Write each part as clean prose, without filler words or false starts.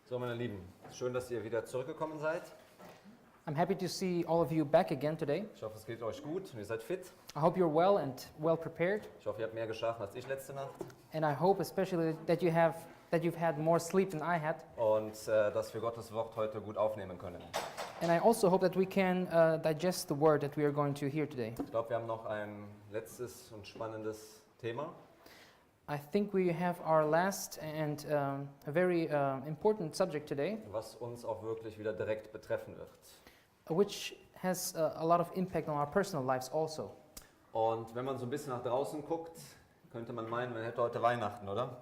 So, meine Lieben, schön, dass ihr wieder zurückgekommen seid. I'm happy to see all of you back again today. Ich hoffe, es geht euch gut und ihr seid fit. I hope you're well and well prepared, Ich hoffe, ihr habt mehr geschlafen als ich letzte Nacht. and I hope especially that you've had more sleep than I had. Und dass wir Gottes Wort heute gut aufnehmen können. And I also hope that we can digest the word that we are going to hear today. Ich glaube, wir haben noch ein letztes und spannendes Thema. I think we have our last and a very important subject today, Was uns auch wirklich wieder direkt betreffen wird. which has a lot of impact on our personal lives also. Und wenn man so ein bisschen nach draußen guckt, könnte man meinen, man hätte heute Weihnachten, oder?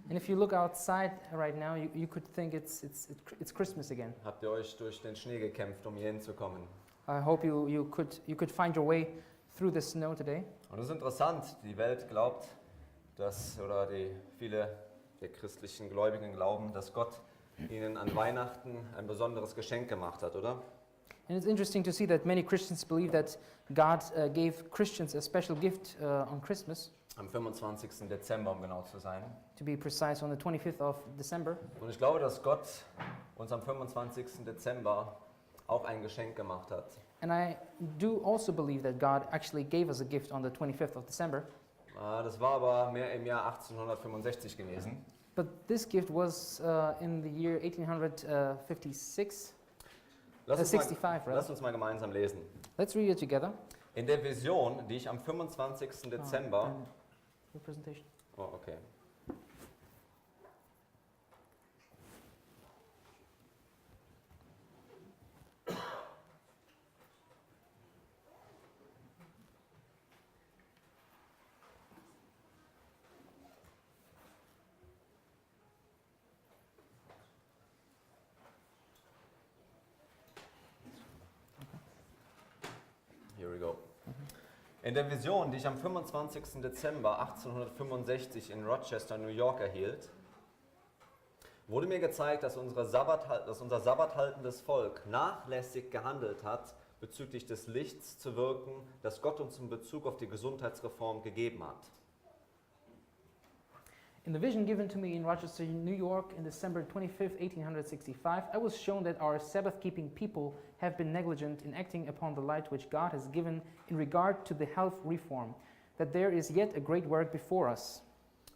And if you look outside right now, you could think it's Christmas again. Habt ihr euch durch den Schnee gekämpft, um hier hinzukommen? I hope you could find your way through the snow today. Und es ist interessant, die Welt glaubt, viele der christlichen Gläubigen glauben, dass Gott ihnen an Weihnachten ein besonderes Geschenk gemacht hat, oder? And it's interesting to see that many Christians believe that God gave Christians a special gift on Christmas, Am 25. Dezember, um genau zu sein. to be precise, on the 25th of December. Und ich glaube, dass Gott uns am 25. Dezember auch ein Geschenk gemacht hat. And I do also believe that God actually gave us a gift on the 25th of December. Das war aber mehr im Jahr 1865 gewesen. But this gift was in the year 1856. Lass uns, 65, mal, rather. lass uns mal gemeinsam lesen. Let's read it together. In der Vision, die ich am 25. Dezember... Your presentation. Oh, okay. Here we go. In der Vision, die ich am 25. Dezember 1865 in Rochester, New York erhielt, wurde mir gezeigt, dass unser sabbathaltendes Volk nachlässig gehandelt hat, bezüglich des Lichts zu wirken, das Gott uns in Bezug auf die Gesundheitsreform gegeben hat. In the vision given to me in Rochester, New York, in December 25th, 1865, I was shown that our Sabbath-keeping people have been negligent in acting upon the light which God has given in regard to the health reform, that there is yet a great work before us.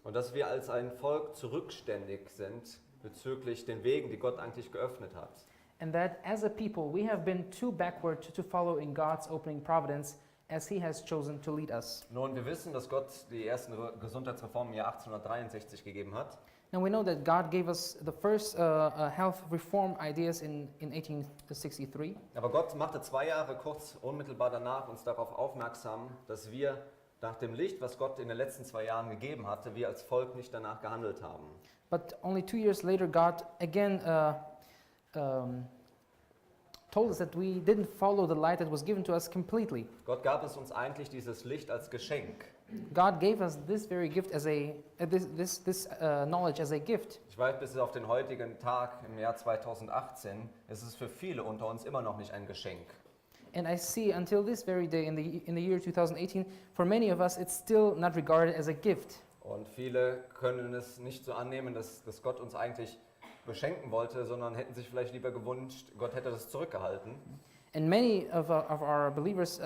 Und dass wir als ein Volk zurückständig sind bezüglich den Wegen, die Gott eigentlich geöffnet hat. And that as a people, we have been too backward to follow in God's opening providence as He has chosen to lead us. Nun, wir wissen, dass Gott die ersten Gesundheitsreformen im Jahr 1863 gegeben hat. Now we know that God gave us the first health reform ideas in 1863. Aber Gott machte 2 Jahre kurz unmittelbar danach uns darauf aufmerksam, dass wir nach dem Licht, was Gott in den letzten 2 Jahren gegeben hatte, wir als Volk nicht danach gehandelt haben. But only 2 years later, God again told us that we didn't follow the light that was given to us completely. Gott gab es uns eigentlich dieses Licht als Geschenk. God gave us this very gift as this knowledge as a gift. Ich weiß, bis auf den heutigen Tag im Jahr 2018 ist es für viele unter uns immer noch nicht ein Geschenk. And I see until this very day in the year 2018, for many of us, it's still not regarded as a gift. Und viele können es nicht so annehmen, dass Gott uns eigentlich beschenken wollte, sondern hätten sich vielleicht lieber gewünscht, Gott hätte das zurückgehalten. And many of our believers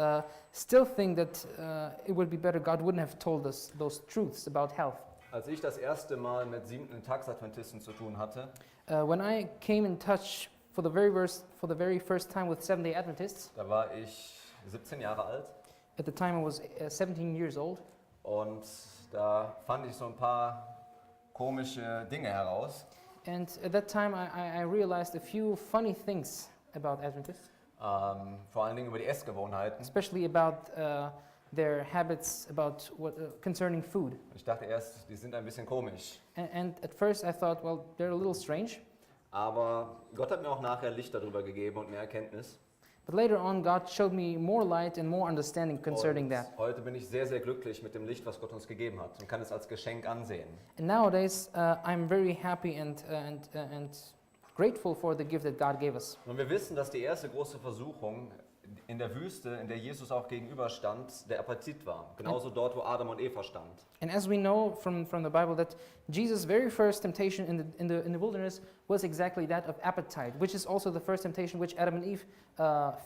still think that it would be better God wouldn't have told us those truths about health. Als ich das erste Mal mit 7. Tagsadventisten zu tun hatte, When I came in touch for the very first time with Seventh-day Adventists, da war ich 17 Jahre alt at the time I was 17 years old, und da fand ich so ein paar komische Dinge heraus. and at that time I realized a few funny things about Adventists, Vor allen Dingen über die Essgewohnheiten. especially about their habits about concerning food. Ich dachte erst, die sind ein bisschen komisch. And at first I thought, well, they're a little strange. Aber Gott hat mir auch nachher Licht darüber gegeben und mehr Erkenntnis. But later on, God showed me more light and more understanding concerning Und that. heute bin ich sehr, sehr glücklich mit dem Licht, was Gott uns gegeben hat und kann es als Geschenk ansehen. And nowadays, I'm very happy and grateful for the gift that God gave us. Und wir wissen, dass die erste große Versuchung in der Wüste, in der Jesus auch gegenüberstand, der Appetit war. Genauso dort, wo Adam und Eva stand. And as we know from the Bible that Jesus' very first temptation in the wilderness was exactly that of appetite, which is also the first temptation which Adam and Eve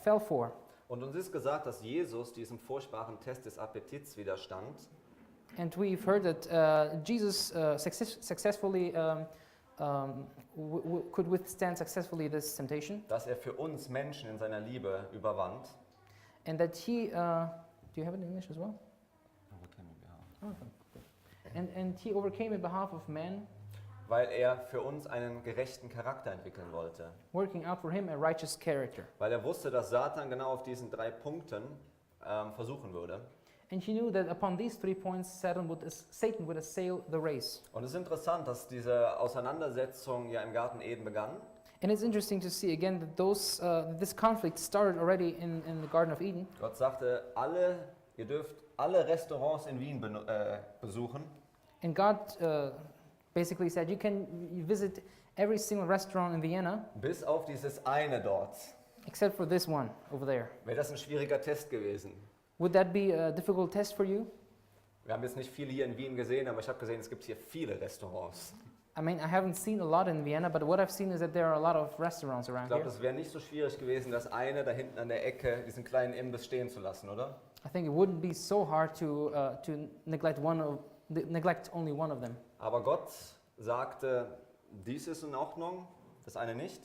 fell for. Und uns ist gesagt, dass Jesus diesem furchtbaren Test des Appetits widerstand. And we've heard that Jesus successfully could withstand successfully this temptation, Dass er für uns Menschen in seiner Liebe überwand. and that he do you have it in English as well? Oh, okay. And he overcame in behalf of man, Weil er für uns einen gerechten Charakter entwickeln wollte. working out for him a righteous character. Weil er wusste, dass Satan genau auf diesen 3 Punkten versuchen würde. And he knew that upon these 3 points, Satan would assail the race. Und es ist interessant, dass diese Auseinandersetzung ja im Garten Eden begann. And it's interesting to see again that this conflict started already in the Garden of Eden. Gott sagte, ihr dürft alle Restaurants in Wien besuchen, And God basically said, you visit every single restaurant in Vienna bis auf dieses eine dort. except for this one over there. Wäre das ein schwieriger Test gewesen? Would that be a difficult test for you? Wir haben jetzt nicht viele hier in Wien gesehen, aber ich habe gesehen, es gibt hier viele Restaurants. I mean, I haven't seen a lot in Vienna, but what I've seen is that there are a lot of restaurants Ich around glaube, here. das wäre nicht so schwierig gewesen, das eine da hinten an der Ecke, diesen kleinen Imbiss stehen zu lassen, oder? I think it wouldn't be so hard to neglect only one of them. Aber Gott sagte, dies ist in Ordnung, das eine nicht.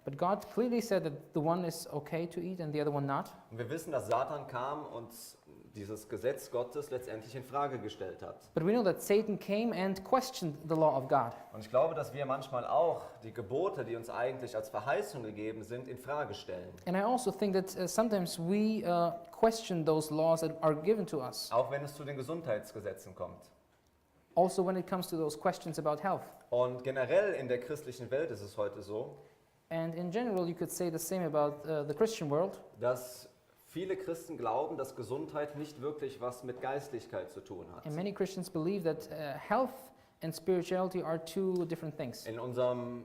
But God clearly said that the one is okay to eat and the other one not. Und wir wissen, dass Satan kam und dieses Gesetz Gottes letztendlich in Frage gestellt hat. But we know that Satan came and questioned the law of God. Und ich glaube, dass wir manchmal auch die Gebote, die uns eigentlich als Verheißung gegeben sind, in Frage stellen. And I also think that sometimes we question those laws that are given to us. Auch wenn es zu den Gesundheitsgesetzen kommt. Also when it comes to those questions about health. Und generell in der christlichen Welt ist es heute so, And in general, you could say the same about the Christian world, dass viele Christen glauben, dass Gesundheit nicht wirklich was mit Geistlichkeit zu tun hat. and many Christians believe that health and spirituality are 2 different things. In unserem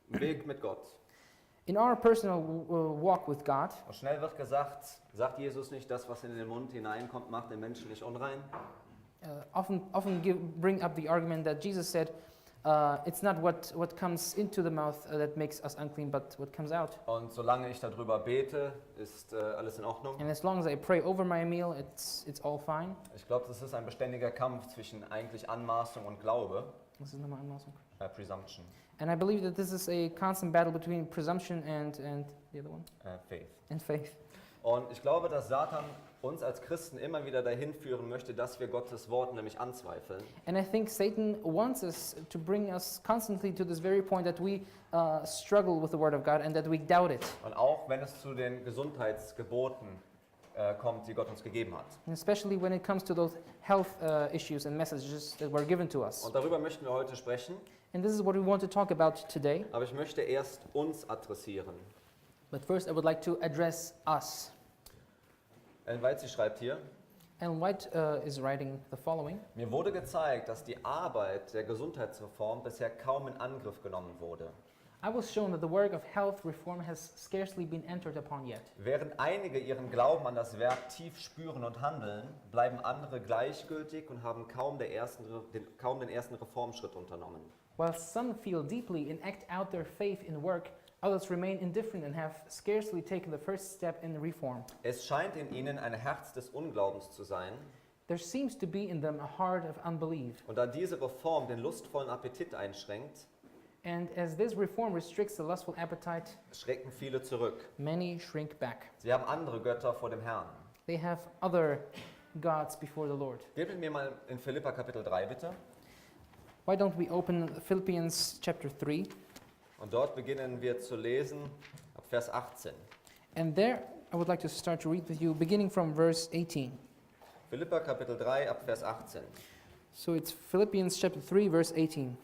Weg mit Gott. In our personal walk with God, Und schnell wird gesagt, sagt Jesus nicht, das, was in den Mund hineinkommt, macht den Menschen nicht unrein? often bring up the argument that Jesus said, it's not what comes into the mouth that makes us unclean, but what comes out. Und solange ich darüber bete, ist alles in Ordnung. And as long as I pray over my meal, it's all fine. Ich glaube, das ist ein beständiger Kampf zwischen eigentlich Anmaßung und Glaube, Was ist nochmal Anmaßung? Presumption, And I believe that this is a constant battle between presumption and the other one, Faith. and faith. Und ich glaube, dass Satan uns als Christen immer wieder dahin führen möchte, dass wir Gottes Wort nämlich anzweifeln. And I think Satan wants us to bring us constantly to this very point that we struggle with the Word of God and that we doubt it. Und auch wenn es zu den Gesundheitsgeboten kommt, die Gott uns gegeben hat. And especially when it comes to those health issues and messages that were given to us. Und darüber möchten wir heute sprechen, And this is what we want to talk about today. aber ich möchte erst uns adressieren. But first I would like to address us. Ellen White, sie schreibt hier, Ellen White is writing the following. mir wurde gezeigt, dass die Arbeit der Gesundheitsreform bisher kaum in Angriff genommen wurde. I was shown that the work of health reform has scarcely been entered upon yet. Während einige ihren Glauben an das Werk tief spüren und handeln, bleiben andere gleichgültig und haben kaum den ersten Reformschritt unternommen. While some feel deeply and act out their faith in work, others remain indifferent and have scarcely taken the first step in reform. Es scheint in ihnen ein Herz des Unglaubens zu sein, There seems to be in them a heart of unbelief. und da diese Reform den lustvollen Appetit einschränkt, And as this reform restricts the lustful appetite, schrecken viele zurück. many shrink back. Sie haben andere Götter vor dem Herrn. They have other gods before the Lord. Geht mit mir mal in Philipper Kapitel 3 bitte. Why don't we open Philippians chapter 3? Und dort beginnen wir zu lesen ab Vers 18. And there I would like to start to read with you beginning from verse 18. Philipper Kapitel 3 ab Vers 18. So it's Philippians chapter 3 verse 18.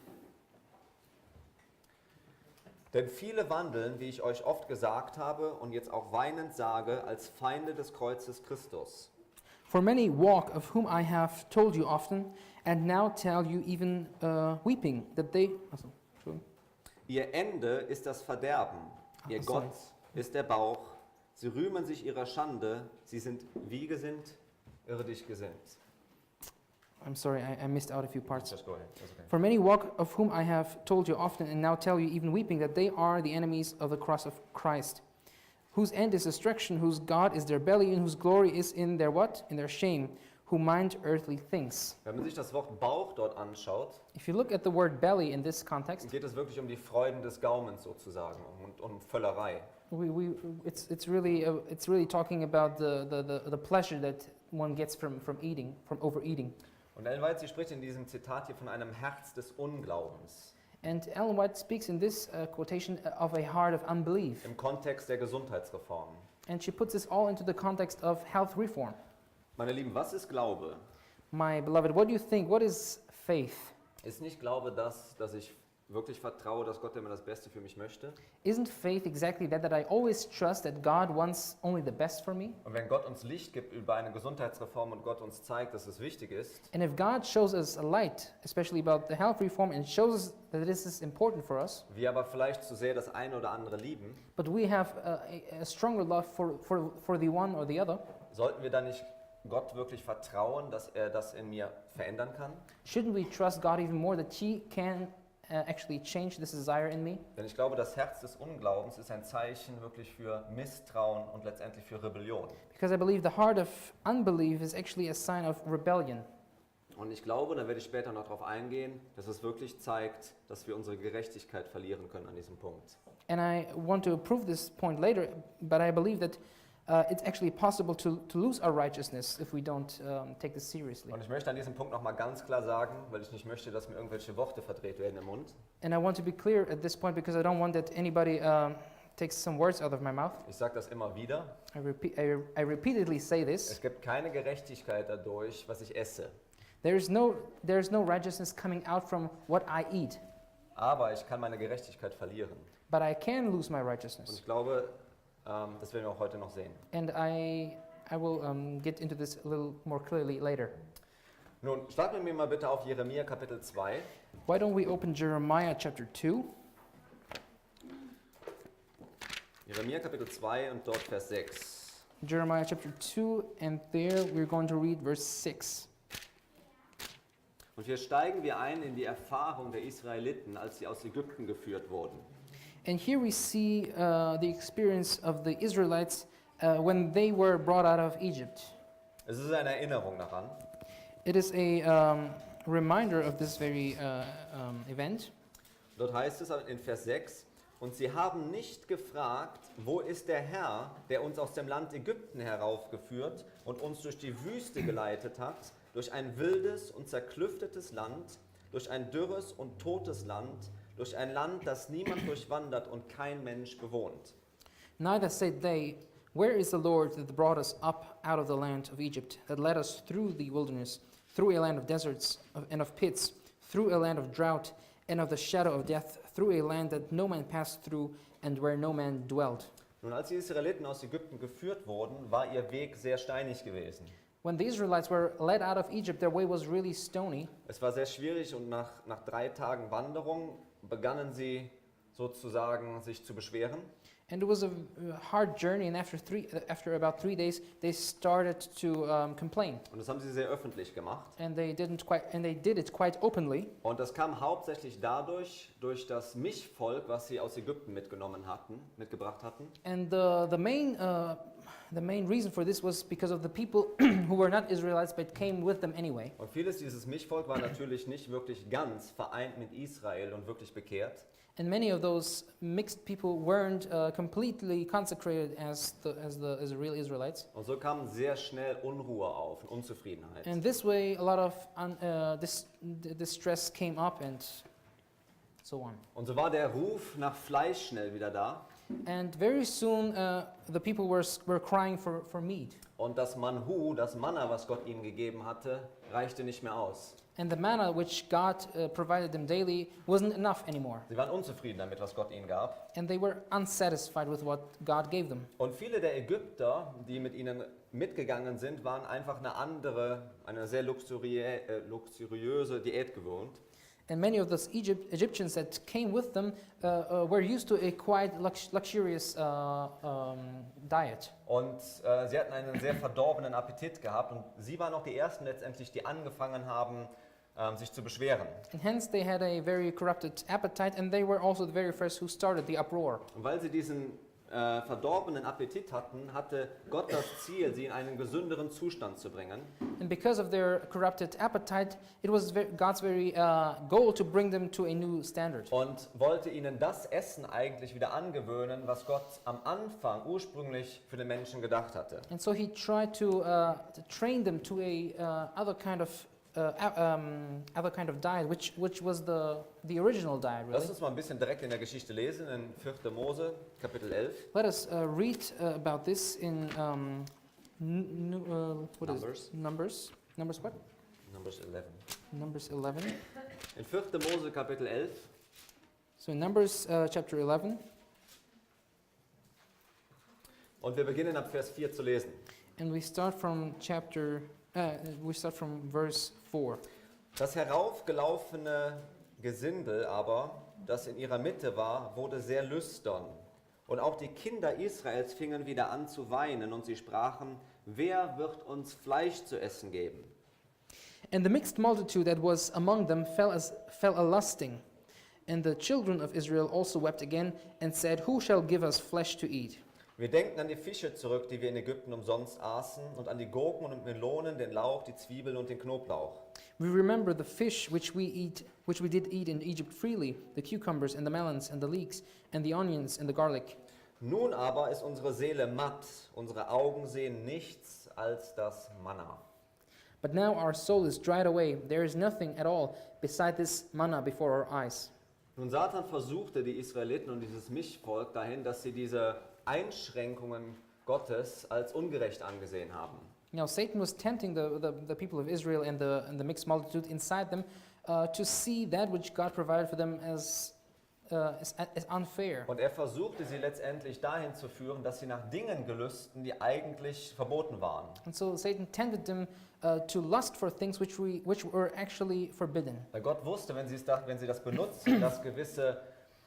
Denn viele wandeln, wie ich euch oft gesagt habe und jetzt auch weinend sage, als Feinde des Kreuzes Christus. For many walk, of whom I have told you often, and now tell you even weeping, that they... Also, Entschuldigung. Ihr Ende ist das Verderben, ihr sorry. Gott ist der Bauch, Sie rühmen sich ihrer Schande, sie sind wie gesinnt, irdisch gesinnt. I'm sorry, I missed out a few parts. Just go ahead. That's okay. For many walk, of whom I have told you often, and now tell you even weeping, that they are the enemies of the cross of Christ, whose end is destruction, whose God is their belly, and whose glory is in their what? In their shame, who mind earthly things. Wenn man sich das Wort Bauch dort anschaut, If you look at the word belly in this context, geht es wirklich um die Freuden des Gaumens sozusagen und um Völlerei. it's really talking about the pleasure that one gets from eating, from overeating. Und Ellen White, sie spricht in diesem Zitat hier von einem Herz des Unglaubens And Ellen White speaks in this quotation of a heart of unbelief. im Kontext der Gesundheitsreform. And she puts this all into the context of health reform. Meine Lieben, was ist Glaube? My beloved, what do you think? What is faith? Ist nicht Glaube das, dass ich wirklich vertraue, dass Gott immer das Beste für mich möchte? Isn't faith exactly that I always trust that God wants only the best for me? Und wenn Gott uns Licht gibt über eine Gesundheitsreform und Gott uns zeigt, dass es wichtig ist, And if God shows us a light, especially about the health reform, and shows us that this is important for us, wir aber vielleicht zu sehr das eine oder andere lieben, but we have a stronger love for the one or the other, sollten wir dann nicht Gott wirklich vertrauen, dass er das in mir verändern kann? shouldn't we trust God even more that He can actually change this desire in me? Denn ich glaube, das Herz des Unglaubens ist ein Zeichen wirklich für Misstrauen und letztendlich für Rebellion. Because I believe the heart of unbelief is actually a sign of rebellion. Und ich glaube, da werde ich später noch darauf eingehen, dass es wirklich zeigt, dass wir unsere Gerechtigkeit verlieren können an diesem Punkt. And I want to prove this point later, but I believe that it's actually possible to lose our righteousness if we don't take this seriously. Und ich möchte an diesem Punkt nochmal ganz klar sagen, weil ich nicht möchte, dass mir irgendwelche Worte verdreht werden im Mund. And I want to be clear at this point because I don't want that anybody takes some words out of my mouth. Ich sage das immer wieder. I repeatedly say this. Es gibt keine Gerechtigkeit dadurch, was ich esse. There is no righteousness coming out from what I eat, Aber ich kann meine Gerechtigkeit verlieren. but I can lose my Und righteousness. ich glaube, das werden wir auch heute noch sehen. And I will get into this a little more clearly later. Nun, starten wir mir mal bitte auf Jeremia Kapitel 2. Why don't we open Jeremiah chapter 2? Jeremia Kapitel 2 und dort Vers 6. Jeremiah chapter 2, and there we're going to read verse 6. Und hier steigen wir ein in die Erfahrung der Israeliten, als sie aus Ägypten geführt wurden. And here we see the experience of the Israelites when they were brought out of Egypt. Es ist eine Erinnerung daran. It is a reminder of this very event. Dort heißt es in Vers 6, und sie haben nicht gefragt, wo ist der Herr, der uns aus dem Land Ägypten heraufgeführt und uns durch die Wüste geleitet hat, durch ein wildes und zerklüftetes Land, durch ein dürres und totes Land, durch ein Land, das niemand durchwandert und kein Mensch bewohnt. Neither said they, where is the Lord that brought us up out of the land of Egypt, that led us through the wilderness, through a land of deserts and of pits, through a land of drought and of the shadow of death, through a land that no man passed through and where no man dwelt. Nun, als die Israeliten aus Ägypten geführt wurden, war ihr Weg sehr steinig gewesen. When the Israelites were led out of Egypt, their way was really stony. Es war sehr schwierig und nach 3 Tagen Wanderung begannen sie sozusagen sich zu beschweren. And it was a hard journey, and after about 3 days, they started to complain. Und das haben sie sehr öffentlich gemacht. And they did it quite openly. Und das kam hauptsächlich durch das Mischvolk, was sie aus Ägypten mitgebracht hatten. And the main reason for this was because of the people who were not Israelites but came with them anyway. Und vieles dieses Mischvolk war natürlich nicht wirklich ganz vereint mit Israel und wirklich bekehrt. And many of those mixed people weren't completely consecrated as the real Israelites. Und so kam sehr schnell Unruhe auf und Unzufriedenheit. And this way, a lot of distress came up and so on. Und so war der Ruf nach Fleisch schnell wieder da. And very soon, the people were crying for meat. Und das Manhu, das Manna, was Gott ihnen gegeben hatte, reichte nicht mehr aus. And the manna which God provided them daily wasn't enough anymore. Sie waren unzufrieden damit, was Gott ihnen gab. And they were unsatisfied with what God gave them. Und viele der Ägypter, die mit ihnen mitgegangen sind, waren einfach eine sehr luxuriöse Diät gewohnt. And many of those Egyptians that came with them were used to a quite luxurious diet. Und sie hatten einen sehr verdorbenen Appetit gehabt und sie waren auch die Ersten letztendlich, die angefangen haben, sich zu beschweren. And hence they had a very corrupted appetite, and they were also the very first who started the uproar. Und weil sie diesen verdorbenen Appetit hatten, hatte Gott das Ziel, sie in einen gesünderen Zustand zu bringen. And because of their corrupted appetite, it was God's very goal to bring them to a new standard. Und wollte ihnen das Essen eigentlich wieder angewöhnen, was Gott am Anfang ursprünglich für den Menschen gedacht hatte. And so he tried to train them to a other kind of diet, which was the original diet, Lass really. uns mal ein bisschen direkt in der Geschichte lesen, in 4. Mose, Kapitel 11. Let us read about this in what is Numbers. it? Numbers. Numbers what? Numbers 11. Numbers 11. In 4. Mose, Kapitel 11. So in Numbers chapter 11, Und wir beginnen ab Vers 4 zu lesen. and we start from verse 4. Das heraufgelaufene Gesindel aber, das in ihrer Mitte war, wurde sehr lüstern. Und auch die Kinder Israels fingen wieder an zu weinen und sie sprachen, wer wird uns Fleisch zu essen geben? And the mixed multitude that was among them fell a lusting. And the children of Israel also wept again and said, who shall give us flesh to eat? Wir denken an die Fische zurück, die wir in Ägypten umsonst aßen, und an die Gurken und Melonen, den Lauch, die Zwiebeln und den Knoblauch. We remember the fish which we did eat in Egypt freely, the cucumbers and the melons and the leeks and the onions and the garlic. Nun aber ist unsere Seele matt, unsere Augen sehen nichts als das Manna. But now our soul is dried away. There is nothing at all beside this manna before our eyes. Nun, Satan versuchte die Israeliten und dieses Mischvolk dahin, dass sie diese Einschränkungen Gottes als ungerecht angesehen haben. Now Satan was tempting the people of Israel and the mixed multitude inside them to see that which God provided for them as unfair. Und er versuchte sie letztendlich dahin zu führen, dass sie nach Dingen gelüsten, die eigentlich verboten waren. And so Satan tempted them to lust for things which were actually forbidden. Weil Gott wusste, wenn sie das benutzen, dass gewisse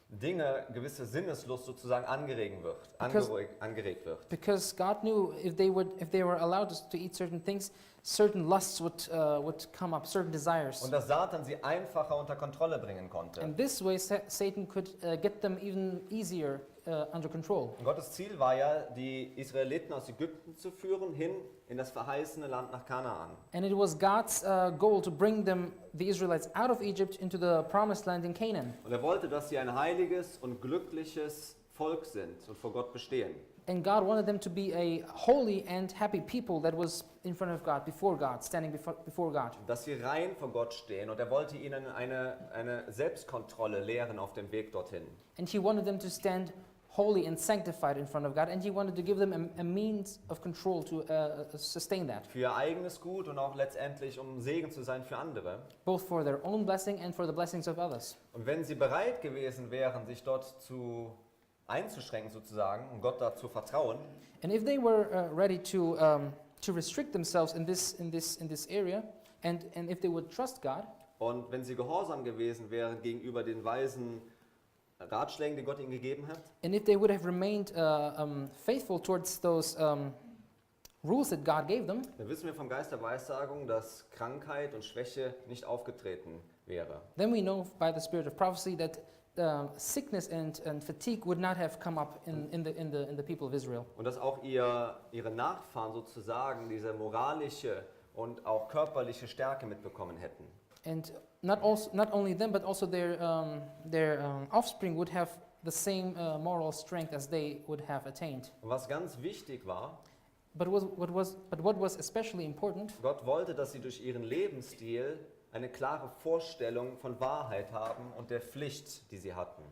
Dinge, gewisse Sinneslust sozusagen angeregt wird. Because God knew if they were allowed to eat certain things, certain lusts would come up, certain desires. Und dass Satan sie einfacher unter Kontrolle bringen konnte. And this way Satan could get them even easier under control. Und Gottes Ziel war ja, die Israeliten aus Ägypten zu führen, hin in das verheißene Land nach Kanaan. And it was God's goal to bring the Israelites out of Egypt into the promised land in Canaan. Und er wollte, dass sie ein heiliges und glückliches Volk sind und vor Gott bestehen. And God wanted them to be a holy and happy people that was in front of God, before God, standing before God. Dass sie rein vor Gott stehen, und er wollte ihnen eine Selbstkontrolle lehren auf dem Weg dorthin. And He wanted them to stand holy and sanctified in front of God, and He wanted to give them a means of control to sustain that. Für ihr eigenes Gut und auch letztendlich, um Segen zu sein für andere. Both for their own blessing and for the blessings of others. Und wenn sie bereit gewesen wären, sich dort einzuschränken sozusagen, und Gott dazu vertrauen, And if they were ready to restrict themselves in this area, and if they would trust God, und wenn sie gehorsam gewesen wären gegenüber den weisen Ratschlägen, die Gott ihnen gegeben hat, and if they would have remained faithful towards those rules that God gave them, dann wissen wir vom Geist der Weissagung, dass Krankheit und Schwäche nicht aufgetreten wäre. then we know by the spirit of prophecy that sickness and fatigue would not have come up in the people of Israel. Und dass auch ihre Nachfahren sozusagen diese moralische und auch körperliche Stärke mitbekommen hätten. And not only them, but also their offspring would have the same moral strength as they would have attained. Und was ganz wichtig war, But what was especially important, Gott wollte, dass sie durch ihren Lebensstil eine klare Vorstellung von Wahrheit haben und der Pflicht, die sie hatten.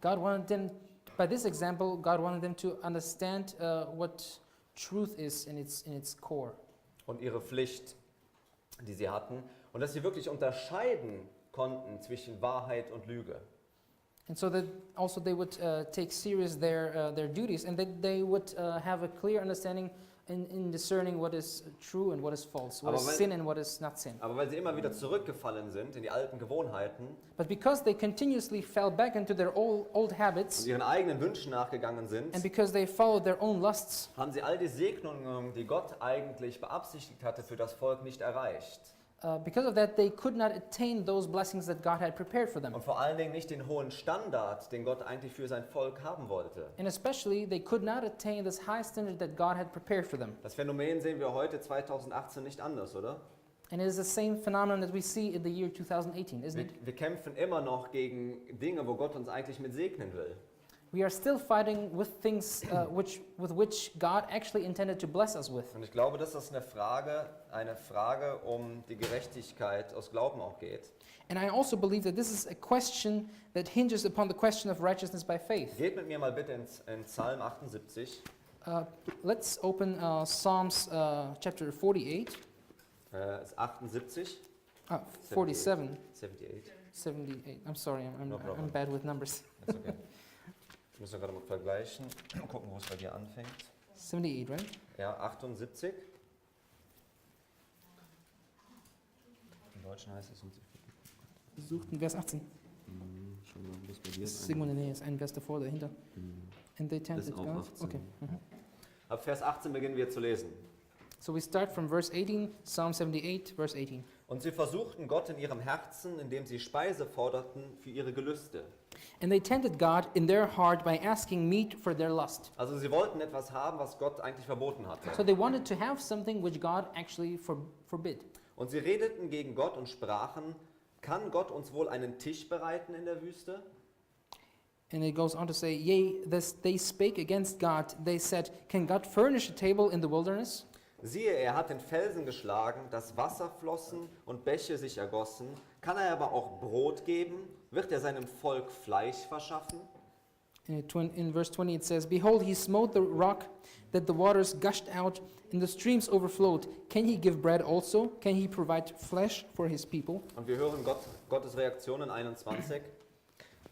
God wanted them, by this example, God wanted them to understand what truth is in its core. Und ihre Pflicht, die sie hatten. Und dass sie wirklich unterscheiden konnten zwischen Wahrheit und Lüge. And so that also they would take serious their duties, and that they would have a clear understanding in discerning what is true and what is false, what Aber is weil- sin and what is not sin. Aber weil sie immer wieder zurückgefallen sind in die alten Gewohnheiten But because they continuously fell back into their old und habits, ihren eigenen Wünschen nachgegangen sind, and because they followed their own lusts, haben sie all die Segnungen, die Gott eigentlich beabsichtigt hatte, für das Volk nicht erreicht. because of that, they could not attain those blessings that God had prepared for them. Und vor allen Dingen nicht den hohen Standard, den Gott eigentlich für sein Volk haben wollte. And especially, they could not attain this high standard that God had prepared for them. Das Phänomen sehen wir heute 2018 nicht anders, oder? And it is the same phenomenon that we see in the year 2018, isn't it? Wir kämpfen immer noch gegen Dinge, wo Gott uns eigentlich mit segnen will. We are still fighting with things with which God actually intended to bless us with. Und ich glaube, dass das eine Frage um die Gerechtigkeit aus Glauben auch geht. And I also believe that this is a question that hinges upon the question of righteousness by faith. Geht mit mir mal bitte in Psalm 78, Let's open Psalms chapter 48, ist 78, 47, 78, 78. I'm sorry, No problem. I'm bad with numbers. ist okay. Ich muss gerade mal vergleichen, mal gucken, wo es bei dir anfängt. 78, right? Ja, 78. Im Deutschen heißt es, Wir suchten Vers 18. schon mal, wo es bei dir Das ist irgendwo in der Nähe, ist ein Vers davor, dahinter. And they tempted auch God. 18. Okay. Ab Vers 18 beginnen wir zu lesen. So we start from verse 18, Psalm 78, verse 18. Und sie versuchten Gott in ihrem Herzen, indem sie Speise forderten für ihre Gelüste. And they tempted God in their heart by asking meat for their lust. Also sie wollten etwas haben, was Gott eigentlich verboten hatte. So they wanted to have something which God actually forbid. Und sie redeten gegen Gott und sprachen, kann Gott uns wohl einen Tisch bereiten in der Wüste? And it goes on to say, yea, they spake against God. They said, can God furnish a table in the wilderness? Siehe, er hat den Felsen geschlagen, dass Wasser flossen und Bäche sich ergossen. Kann er aber auch Brot geben? Wird er seinem Volk Fleisch verschaffen? In verse 20 it says, behold, he smote the rock that the waters gushed out and the streams overflowed. Can he give bread also? Can he provide flesh for his people? Und wir hören Gottes Reaktion in 21.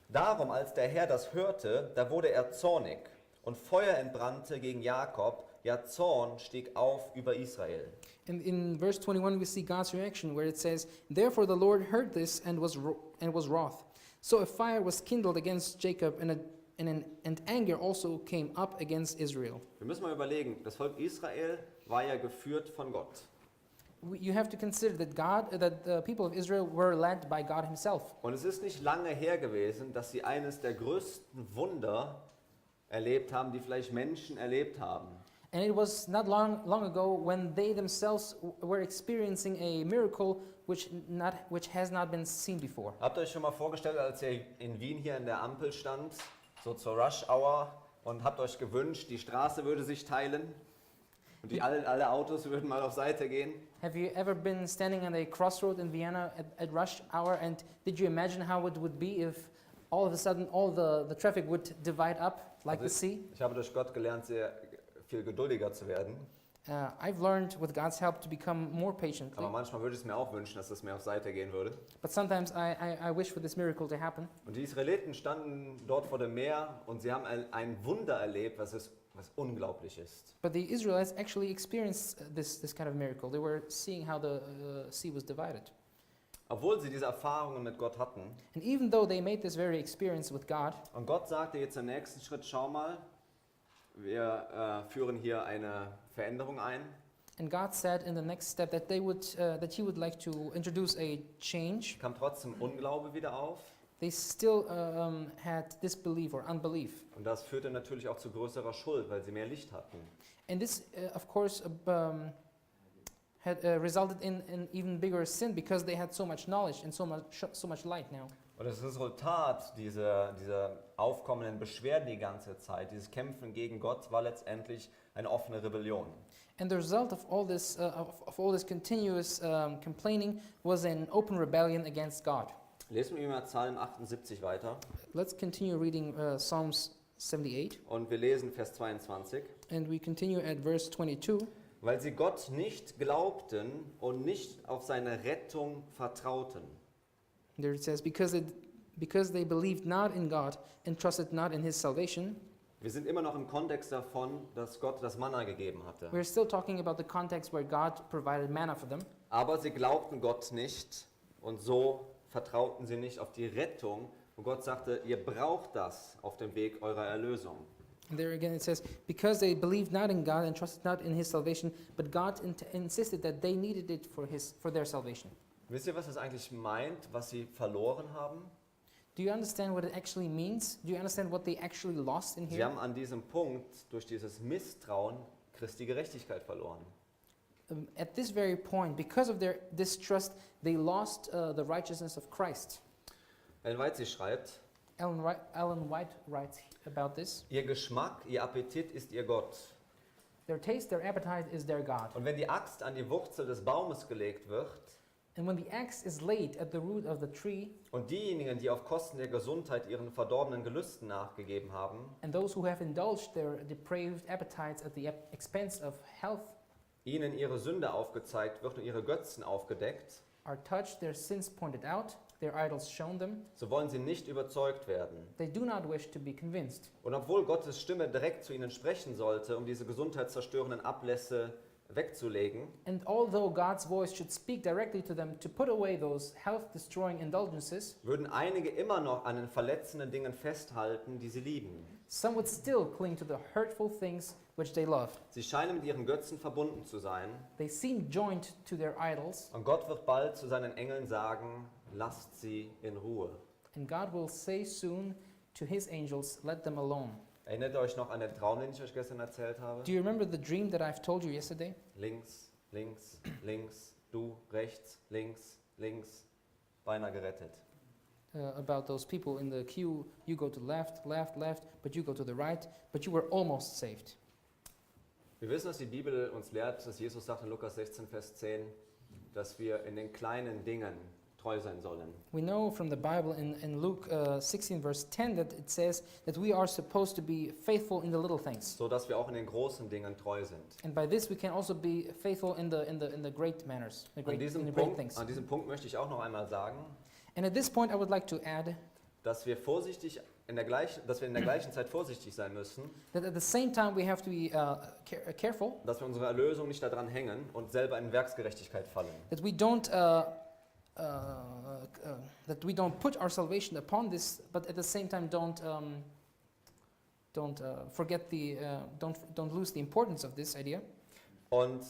Darum, als der Herr das hörte, da wurde er zornig und Feuer entbrannte gegen Jakob. Ja, Zorn stieg auf über Israel. And in verse 21 we see God's reaction where it says, therefore the Lord heard this and was wroth. So a fire was kindled against Jacob and anger also came up against Israel. Wir müssen mal überlegen, das Volk Israel war ja geführt von Gott. You have to consider that the people of Israel were led by God himself. Und es ist nicht lange her gewesen, dass sie eines der größten Wunder erlebt haben, die vielleicht Menschen erlebt haben. And it was not long ago when they themselves were experiencing a miracle which has not been seen before. Habt ihr euch schon mal vorgestellt, als ihr in Wien hier in der Ampel stand, so zur Rush Hour, und habt euch gewünscht, die Straße würde sich teilen und alle Autos würden mal auf Seite gehen? Have you ever been standing on a crossroad in Vienna at rush hour, and did you imagine how it would be if all of a sudden all the traffic would divide up like the sea? Ich habe durch Gott gelernt, sehr viel geduldiger zu werden. I've learned with God's help to become more patient. Aber manchmal würde ich es mir auch wünschen, dass es mehr auf Seite gehen würde. But sometimes I wish for this miracle to happen. Und die Israeliten standen dort vor dem Meer und sie haben ein Wunder erlebt, was unglaublich ist. But the Israelites actually experienced this kind of miracle. They were seeing how the sea was divided. Obwohl sie diese Erfahrungen mit Gott hatten. And even though they made this very experience with God, Und Gott sagte jetzt im nächsten Schritt, schau mal, wir führen hier eine Veränderung ein. and God said in the next step that He would like to introduce a change. Kam trotzdem Unglaube wieder auf. They still had disbelief or unbelief. Und das führte natürlich auch zu größerer Schuld, weil sie mehr Licht hatten. And this, of course, had resulted in an even bigger sin because they had so much knowledge and so much light now. Und das Resultat dieser aufkommenden Beschwerden die ganze Zeit, dieses Kämpfen gegen Gott, war letztendlich eine offene Rebellion. And the result of all this, continuous complaining was an open rebellion against God. Lesen wir mal Psalm 78 weiter. Let's continue reading Psalms 78, Und wir lesen Vers 22. and we continue at verse 22. Weil sie Gott nicht glaubten und nicht auf seine Rettung vertrauten. There it says, because they believed not in God and trusted not in His salvation. Wir sind immer noch im Kontext davon, dass Gott das Manna gegeben hatte. We're still talking about the context where God provided manna for them. Aber sie glaubten Gott nicht und so vertrauten sie nicht auf die Rettung. Und Gott sagte, ihr braucht das auf dem Weg eurer Erlösung. And there again it says, because they believed not in God and trusted not in His salvation, but God insisted that they needed it for their salvation. Wisst ihr, was es eigentlich meint, was sie verloren haben? Do you understand what it actually means? Do you understand what they actually lost in Sie here? haben an diesem Punkt durch dieses Misstrauen Christi Gerechtigkeit verloren. At this very point, because of their distrust, they lost the righteousness of Christ. Ellen White, sie schreibt, Ellen White writes about this. ihr Geschmack, ihr Appetit ist ihr Gott. Their taste, their appetite is their God. Und wenn die Axt an die Wurzel des Baumes gelegt wird And when the axe is laid at the root of the tree, und diejenigen, die auf Kosten der Gesundheit ihren verdorbenen Gelüsten nachgegeben haben, and those who have indulged their depraved appetites at the expense of health, ihnen ihre Sünde aufgezeigt wird und ihre Götzen aufgedeckt, are touched, their sins pointed out, their idols shown them, so wollen sie nicht überzeugt werden. they do not wish to be convinced. Und obwohl Gottes Stimme direkt zu ihnen sprechen sollte, um diese gesundheitszerstörenden Ablässe wegzulegen, And although God's voice should speak directly to them to put away those health-destroying indulgences, würden einige immer noch an den verletzenden Dingen festhalten, die sie lieben. some would still cling to the hurtful things which they loved. Sie scheinen mit ihren Götzen verbunden zu sein They seem joined to their idols, und Gott wird bald zu seinen Engeln sagen, lasst sie in Ruhe. and God will say soon to His angels, let them alone. Erinnert ihr euch noch an den Traum, den ich euch gestern erzählt habe? Do you remember the dream that I've told you yesterday? Links, links, links, du rechts, links, links, beinahe gerettet. About those people in the queue, you go to left, left, left, but you go to the right, but you were almost saved. Wir wissen, dass die Bibel uns lehrt, dass Jesus sagt in Lukas 16, Vers 10, dass wir in den kleinen Dingen treu sein sollen. We know from the Bible in Luke 16 verse 10 that it says that we are supposed to be faithful in the little things. So dass wir auch in den großen Dingen treu sind. And by this we can also be faithful in the great manners, in the great things. An diesem Punkt möchte ich auch noch einmal sagen, And at this point I would like to add dass wir in der gleichen Zeit vorsichtig sein müssen, that at the same time we have to be careful dass wir unsere Erlösung nicht daran hängen und selber in Werksgerechtigkeit fallen. that we don't put our salvation upon this, but at the same time don't lose the importance of this idea. Und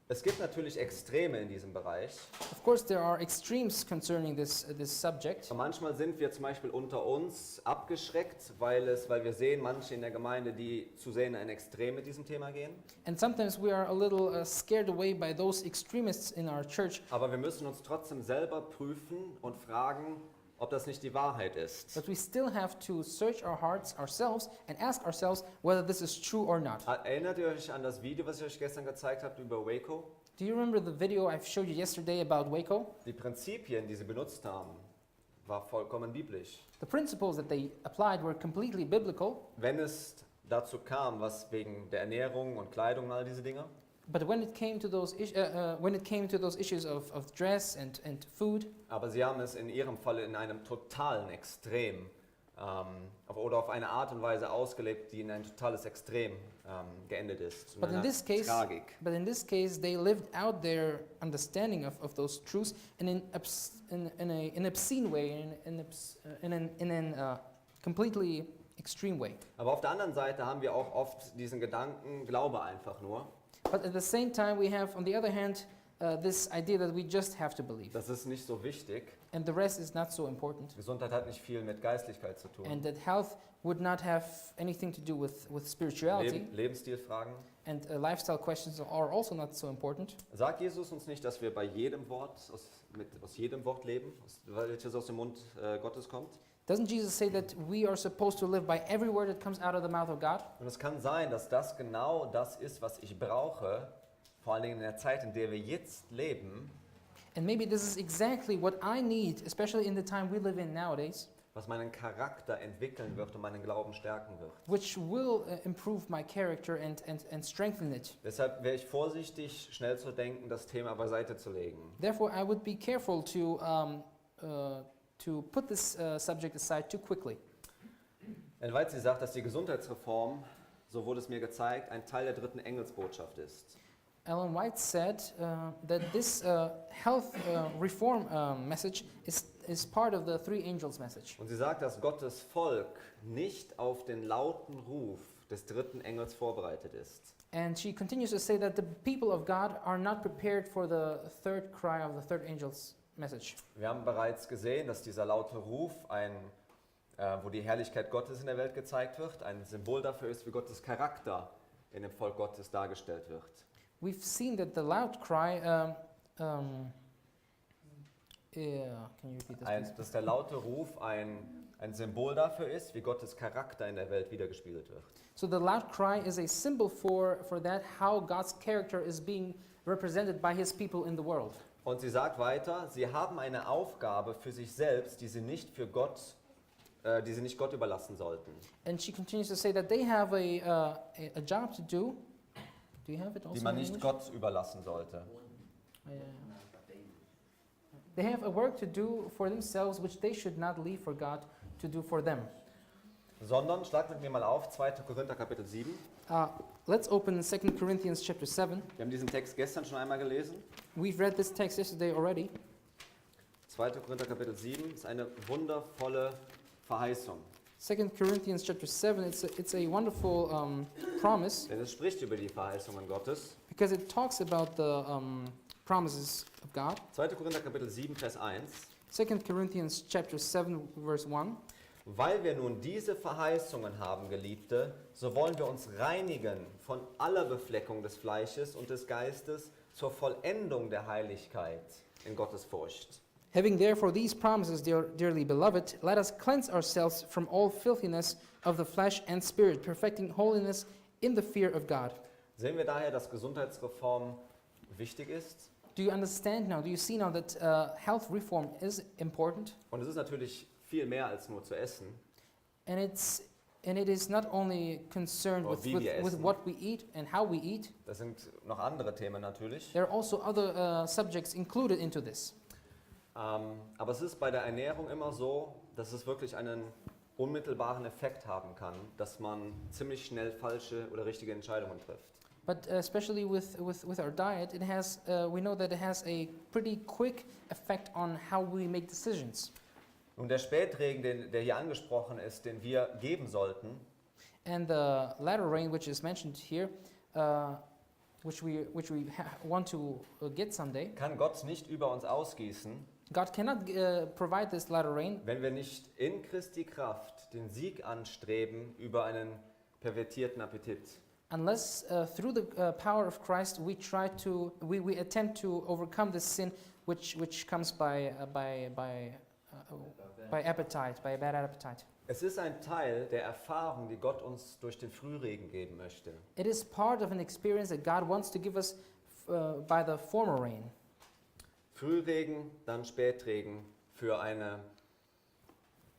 es gibt natürlich Extreme in diesem Bereich. Of course, there are extremes concerning this subject. Und manchmal sind wir zum Beispiel unter uns abgeschreckt, weil wir sehen, manche in der Gemeinde, die zu sehr in ein Extrem mit diesem Thema gehen. And sometimes we are a little scared away by those extremists in our church. Aber wir müssen uns trotzdem selber prüfen und fragen, ob das nicht die Wahrheit ist. But we still have to search our hearts ourselves and ask ourselves whether this is true or not. Erinnert ihr euch an das Video, was ich euch gestern gezeigt habe über Waco? Do you remember the video I've showed you yesterday about Waco? Die Prinzipien, die sie benutzt haben, war vollkommen biblisch. The principles that they applied were completely biblical, Wenn es dazu kam, was wegen der Ernährung und Kleidung und all diese Dinge, but when it came to those issues of dress and food, aber sie haben es in ihrem Fall in einem totalen Extrem oder auf eine Art und Weise ausgelebt, die in ein totales Extrem geendet ist. In But in einer this case, Tragik. they lived out their understanding of those truths in an obscene way, in an completely extreme way. Aber auf der anderen Seite haben wir auch oft diesen Gedanken, glaube einfach nur. But at the same time, we have, on the other hand, this idea that we just have to believe, Das ist nicht so wichtig. and the rest is not so important, Gesundheit hat nicht viel mit Geistlichkeit zu tun. and that health would not have anything to do with spirituality, Lebensstilfragen. and lifestyle questions are also not so important. Sagt Jesus uns nicht, dass wir bei jedem Wort, aus jedem Wort leben, welches aus dem Mund Gottes kommt? Doesn't Jesus say that we are supposed to live by every word that comes out of the mouth of God? Und es kann sein, dass das genau das ist, was ich brauche, vor allen Dingen in der Zeit, in der wir jetzt leben, And maybe this is exactly what I need, especially in the time we live in nowadays, was meinen Charakter entwickeln wird und meinen Glauben stärken wird. which will improve my character and strengthen it. Deshalb wäre ich vorsichtig, schnell zu denken, das Thema beiseite zu legen. Therefore, I would be careful to put this subject aside too quickly. Weil sie sagt, dass die Gesundheitsreform, so wurde es mir gezeigt, ein Teil der dritten Engelsbotschaft ist. Ellen White said that this health reform message is part of the three angels' message. Und sie sagt, dass Gottes Volk nicht auf den lauten Ruf des dritten Engels vorbereitet ist. And she continues to say that the people of God are not prepared for the third cry of the third angel's message. Wir haben bereits gesehen, dass dieser laute Ruf, wo die Herrlichkeit Gottes in der Welt gezeigt wird, ein Symbol dafür ist, wie Gottes Charakter in dem Volk Gottes dargestellt wird. We've seen that the loud cry. Can you repeat this, please? Dass der laute Ruf ein Symbol dafür ist, wie Gottes Charakter in der Welt wiedergespiegelt wird. So the loud cry is a symbol for that, how God's character is being represented by His people in the world. Und sie sagt weiter, sie haben eine Aufgabe für sich selbst, die sie nicht Gott überlassen sollten. And she continues to say that they have a job to do. Do you have it also Die man in nicht English? Gott überlassen sollte. They have a work to do for themselves which they should not leave for God to do for them. Sondern, schlag mit mir mal auf, 2. Korinther Kapitel 7. Let's open 2 Corinthians chapter 7. Wir haben diesen Text gestern schon einmal gelesen. We've read this text yesterday already. 2. Korinther Kapitel 7 ist eine wundervolle Verheißung. 2 Corinthians chapter 7, it's a wonderful promise Denn es spricht über die Verheißungen Gottes. because it talks about the promises of God. 2. Korinther Kapitel 7, Vers 1. 2 Corinthians chapter 7, verse 1. Weil wir nun diese Verheißungen haben, Geliebte, so wollen wir uns reinigen von aller Befleckung des Fleisches und des Geistes zur Vollendung der Heiligkeit in Gottes Furcht. Having therefore these promises, dearly beloved, let us cleanse ourselves from all filthiness of the flesh and spirit, perfecting holiness in the fear of God. Sehen wir daher, dass Gesundheitsreform wichtig ist? Do you understand now? Do you see now that health reform is important? Und es ist natürlich viel mehr als nur zu essen. And it is not only concerned Or with, wie wir with essen. what we eat and how we eat. Das sind noch andere Themen natürlich. There are also other subjects included into this. Aber es ist bei der Ernährung immer so, dass es wirklich einen unmittelbaren Effekt haben kann, dass man ziemlich schnell falsche oder richtige Entscheidungen trifft. But especially with our diet, it has we know that it has a pretty quick effect on how we make decisions. Nun der Spätregen, der hier angesprochen ist, den wir geben sollten, And the latter rain, which is mentioned here, which we want to get someday, kann Gott nicht über uns ausgießen, God cannot provide this latter rain wenn wir nicht in Christi Kraft den Sieg anstreben über einen pervertierten Appetit. unless through the power of Christ we attempt to overcome this sin which comes by appetite, by a bad appetite. Es ist ein Teil der Erfahrung, die Gott uns durch den Frühregen geben möchte. It is part of an experience that God wants to give us by the former rain. Frühregen, dann Spätregen für eine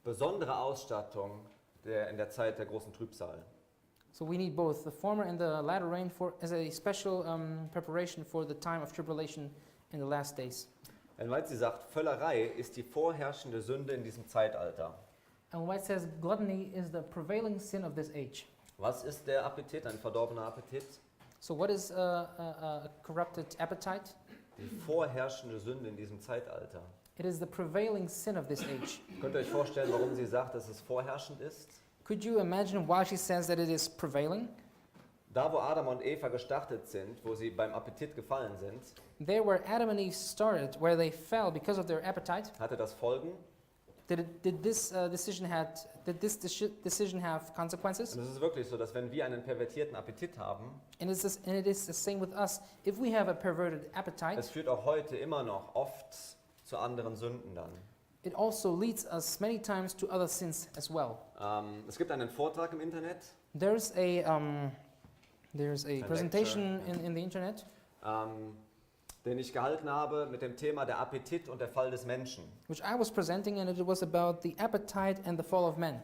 besondere Ausstattung in der Zeit der großen Trübsal. So we need both the former and the latter rain as a special preparation for the time of tribulation in the last days. Weil sie sagt, Völlerei ist die vorherrschende Sünde in diesem Zeitalter. And White says gluttony is the prevailing sin of this age. Was ist der Appetit, ein verdorbener Appetit? So what is a corrupted appetite? Die vorherrschende Sünde in diesem Zeitalter. It is the prevailing sin of this age. Könnt ihr euch vorstellen, warum sie sagt, dass es vorherrschend ist? Could you imagine why she says that it is prevailing? Da, wo Adam und Eva gestartet sind, wo sie beim Appetit gefallen sind, There where Adam and Eve started, where they fell because of their appetite, hatte das Folgen. did this decision have consequences? Und es ist wirklich so, dass wenn wir einen pervertierten Appetit haben, And it is the same with us. If we have a perverted appetite, es führt auch heute immer noch oft zu anderen Sünden dann. it also leads us many times to other sins as well. Es gibt einen Vortrag im Internet, There's a presentation lecture, in the internet den ich gehalten habe mit dem Thema der Appetit und der Fall des Menschen. which I was presenting, and it was about the appetite and the fall of man.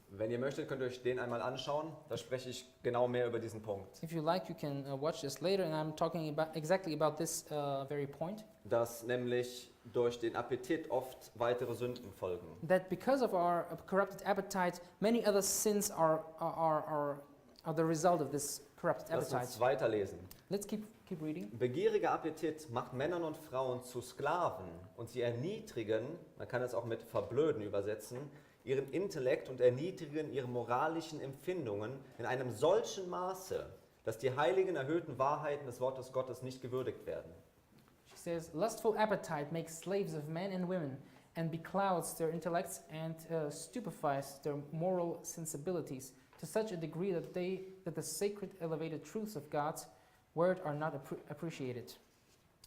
Wenn ihr möchtet, könnt ihr euch den einmal anschauen. Da spreche ich genau mehr über diesen Punkt. If you like, you can watch this later, and I'm talking exactly about this very point. Dass nämlich durch den Appetit oft weitere Sünden folgen. That because of our corrupted appetite, many other sins are the result of this corrupted Lass appetite. uns weiterlesen. Let's keep reading. Begieriger Appetit macht Männern und Frauen zu Sklaven und sie erniedrigen, man kann es auch mit verblöden übersetzen, ihren Intellekt und erniedrigen ihre moralischen Empfindungen in einem solchen Maße, dass die heiligen, erhöhten Wahrheiten des Wortes Gottes nicht gewürdigt werden. She says, lustful appetite makes slaves of men and women and beclouds their intellects and stupefies their moral sensibilities to such a degree that the sacred elevated truths of God's word are not appreciated.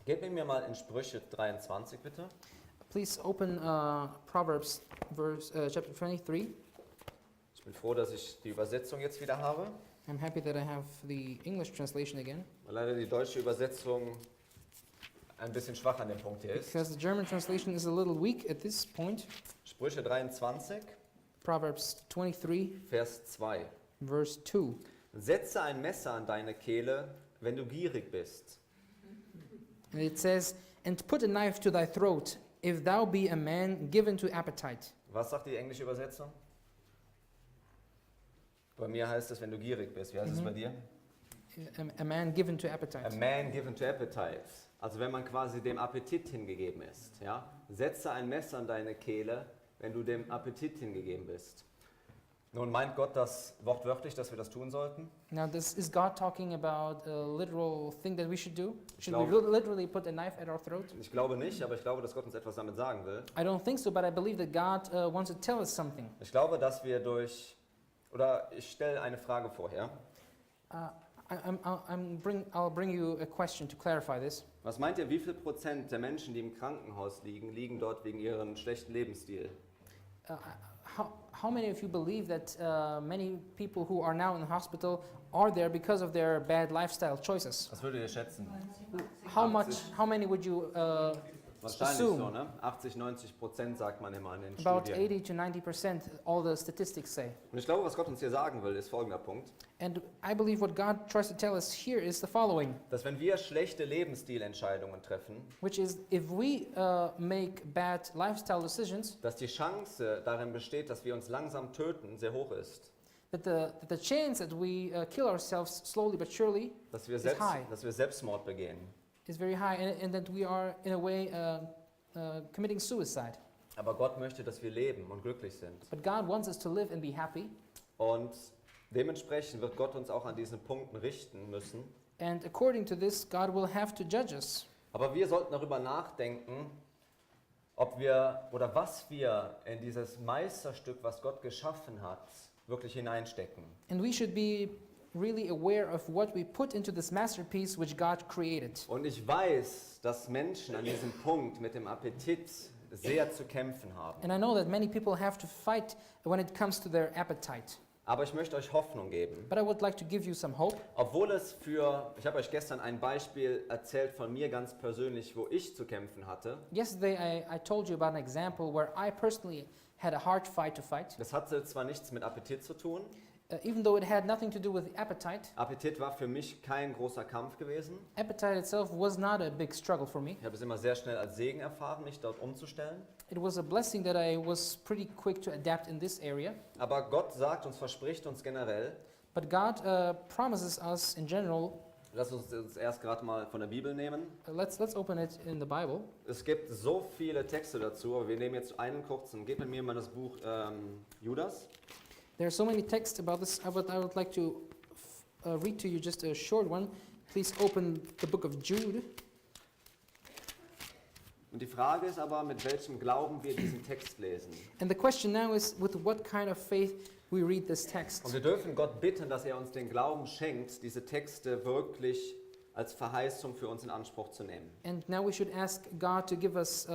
Geht mit mir mal in Sprüche 23 bitte. Please open Proverbs chapter 23. Ich bin froh, dass ich die Übersetzung jetzt wieder habe, I'm happy that I have the English translation again, weil leider die deutsche Übersetzung ein bisschen schwach an dem Punkt hier ist. because the German translation is a little weak at this point. Sprüche 23, Proverbs 23, Vers 2. verse 2. Setze ein Messer an deine Kehle, wenn du gierig bist. And it says, and put a knife to thy throat, if thou be a man given to appetite. Was sagt die englische Übersetzung? Bei mir heißt es, wenn du gierig bist. Wie heißt es bei dir? A man given to appetite. A man given to appetite. Also wenn man quasi dem Appetit hingegeben ist. Ja? Setze ein Messer an deine Kehle, wenn du dem Appetit hingegeben bist. Nun meint Gott das wortwörtlich, dass wir das tun sollten? Now, is God talking about a literal thing that we should do? Should we glaube- literally put a knife at our throat? Ich glaube nicht, aber ich glaube, dass Gott uns etwas damit sagen will. I don't think so, but I believe that God wants to tell us something. Ich glaube, dass wir ich stelle eine Frage vorher. I'll bring you a question to clarify this. Was meint ihr, wie viel Prozent der Menschen, die im Krankenhaus liegen, liegen dort wegen ihrem schlechten Lebensstil? How many of you believe that many people who are now in the hospital are there because of their bad lifestyle choices? Was würdet ihr schätzen? How many would you Wahrscheinlich assume? so, ne? 80-90% sagt man immer in den About Studien. 80 to 90%, all the statistics say. Und ich glaube, was Gott uns hier sagen will, ist folgender Punkt. And I believe what God tries to tell us here is the following, Dass wenn wir schlechte Lebensstilentscheidungen treffen, which is if we make bad lifestyle decisions, dass die Chance darin besteht, dass wir uns langsam töten, sehr hoch ist. that the chance that we kill ourselves slowly but surely Dass wir, Ist high. dass wir Selbstmord begehen. is very high, and that we are in a way committing suicide. Aber Gott möchte, dass wir leben und glücklich sind. But God wants us to live and be happy, Und dementsprechend wird Gott uns auch an diesen Punkten richten müssen. and according to this, God will have to judge us. Aber wir sollten darüber nachdenken, ob wir oder was wir in dieses Meisterstück, was Gott geschaffen hat, wirklich hineinstecken. And we should be really aware of what we put into this masterpiece which God created. Und ich weiß, dass Menschen an diesem Punkt mit dem Appetit sehr zu kämpfen haben. And I know that many people have to fight when it comes to their appetite. Aber ich möchte euch Hoffnung geben. But I would like to give you some hope. Obwohl ich habe euch gestern ein Beispiel erzählt von mir ganz persönlich, wo ich zu kämpfen hatte. Yesterday I told you about an example where I personally had a hard fight to fight. Das hatte zwar nichts mit Appetit zu tun. Even though it had nothing to do with appetite, Appetit war für mich kein großer Kampf gewesen. appetite itself was not a big struggle for me. Ich habe es immer sehr schnell als Segen erfahren, mich dort umzustellen. It was a blessing that I was pretty quick to adapt in this area. Aber Gott sagt uns, verspricht uns generell, But God promises us in general. lass uns das erst gerade mal von der Bibel nehmen. Let's open it in the Bible. Es gibt so viele Texte dazu, aber wir nehmen jetzt einen kurzen. Geht mit mir mal das Buch Judas. There are so many texts about this, but I would like to read to you just a short one. Please open the book of Jude. Und die Frage ist aber, mit welchem Glauben wir diesen Text lesen. And the question now is, with what kind of faith we read this text? Und wir dürfen Gott bitten, dass er uns den Glauben schenkt, diese Texte wirklich als Verheißung für uns in Anspruch zu nehmen. And now we should ask God to give us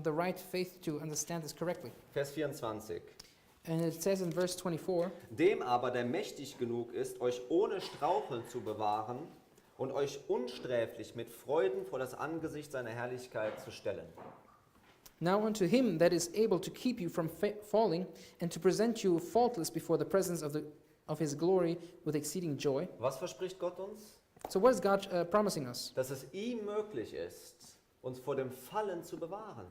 the right faith to understand this correctly. Vers 24. And it says in verse 24, Dem aber, der mächtig genug ist, euch ohne Straucheln zu bewahren und euch unsträflich mit Freuden vor das Angesicht seiner Herrlichkeit zu stellen. Now unto him that is able to keep you from falling and to present you faultless before the presence of his glory with exceeding joy. Was verspricht Gott uns? So what is God promising us? Dass es ihm möglich ist, uns vor dem Fallen zu bewahren.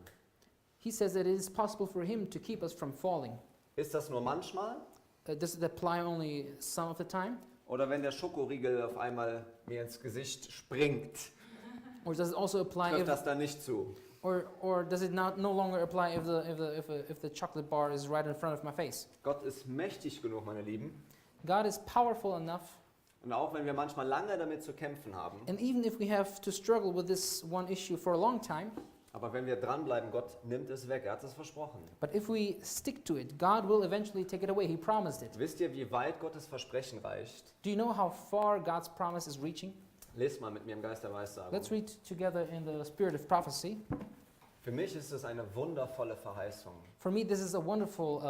He says that it is possible for him to keep us from falling. Ist das nur manchmal? Does it apply only some of the time? Oder wenn der Schokoriegel auf einmal mir ins Gesicht springt, Or does it also apply trifft if, das dann nicht zu? or does it not no longer apply if the chocolate bar is right in front of my face? Gott ist mächtig genug, meine Lieben. God is powerful enough, Und auch wenn wir manchmal lange damit zu kämpfen haben, and even if we have to struggle with this one issue for a long time, aber wenn wir dranbleiben, Gott nimmt es weg. Er hat es versprochen. but if we stick to it, God will eventually take it away. He promised it. Wisst ihr, wie weit Gottes Versprechen reicht? Do you know how far God's promise is reaching? Lest mal mit mir im Geist der Weissagung. Let's read together in the spirit of prophecy. Für mich ist es eine wundervolle Verheißung. For me, this is a wonderful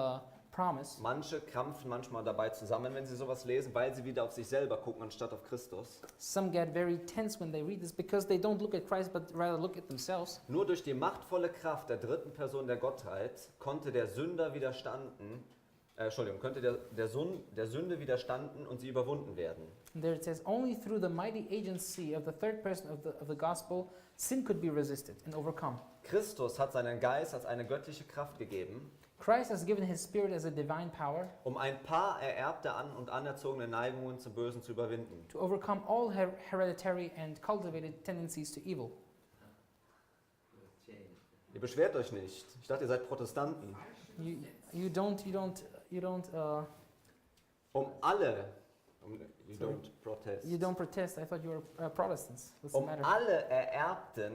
promise. Manche krampfen manchmal dabei zusammen, wenn sie sowas lesen, weil sie wieder auf sich selber gucken, anstatt auf Christus. Some get very tense when they read this because they don't look at Christ but rather look at themselves. Nur durch die machtvolle Kraft der dritten Person der Gottheit konnte der Sünder könnte der Sünde widerstanden und sie überwunden werden. And there it says, only through the mighty agency of the third person of the gospel, sin could be resisted and overcome. Christus hat seinen Geist als eine göttliche Kraft gegeben, Christ has given his spirit as a divine power um ein paar ererbte und anerzogene Neigungen zum Bösen zu überwinden. to overcome all hereditary and cultivated tendencies to evil. Ihr beschwert euch nicht. Ich dachte, ihr seid Protestanten. You don't You don't protest. I thought you were Protestants. What's the Um matter? alle ererbten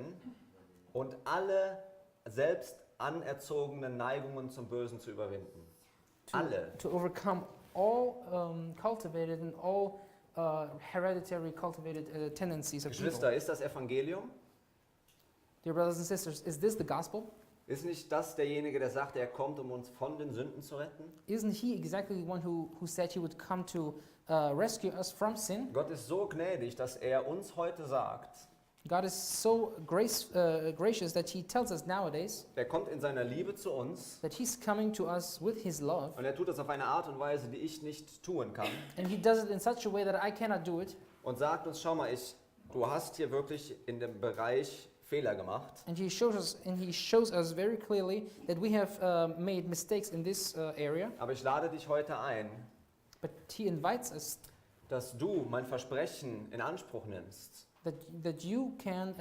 und alle selbst anerzogenen Neigungen zum Bösen zu überwinden. Alle. To overcome all cultivated and all hereditary cultivated tendencies of evil. Geschwister, ist das Evangelium? Dear brothers and sisters, is this the gospel? Ist nicht das derjenige, der sagt, er kommt, um uns von den Sünden zu retten? Isn't he exactly the one who said he would come to rescue us from sin? Gott ist so gnädig, dass er uns heute sagt, God is so gracious that he tells us nowadays er kommt in seiner Liebe zu uns that he's coming to us with his love, und er tut das auf eine Art und Weise, die ich nicht tun kann and he does it in such a way that I cannot do it. und sagt uns, schau mal, du hast hier wirklich in dem Bereich Fehler gemacht. And he shows us very clearly that we have made mistakes in this area. Aber ich lade dich heute ein, But he invites us dass du mein Versprechen in Anspruch nimmst that you can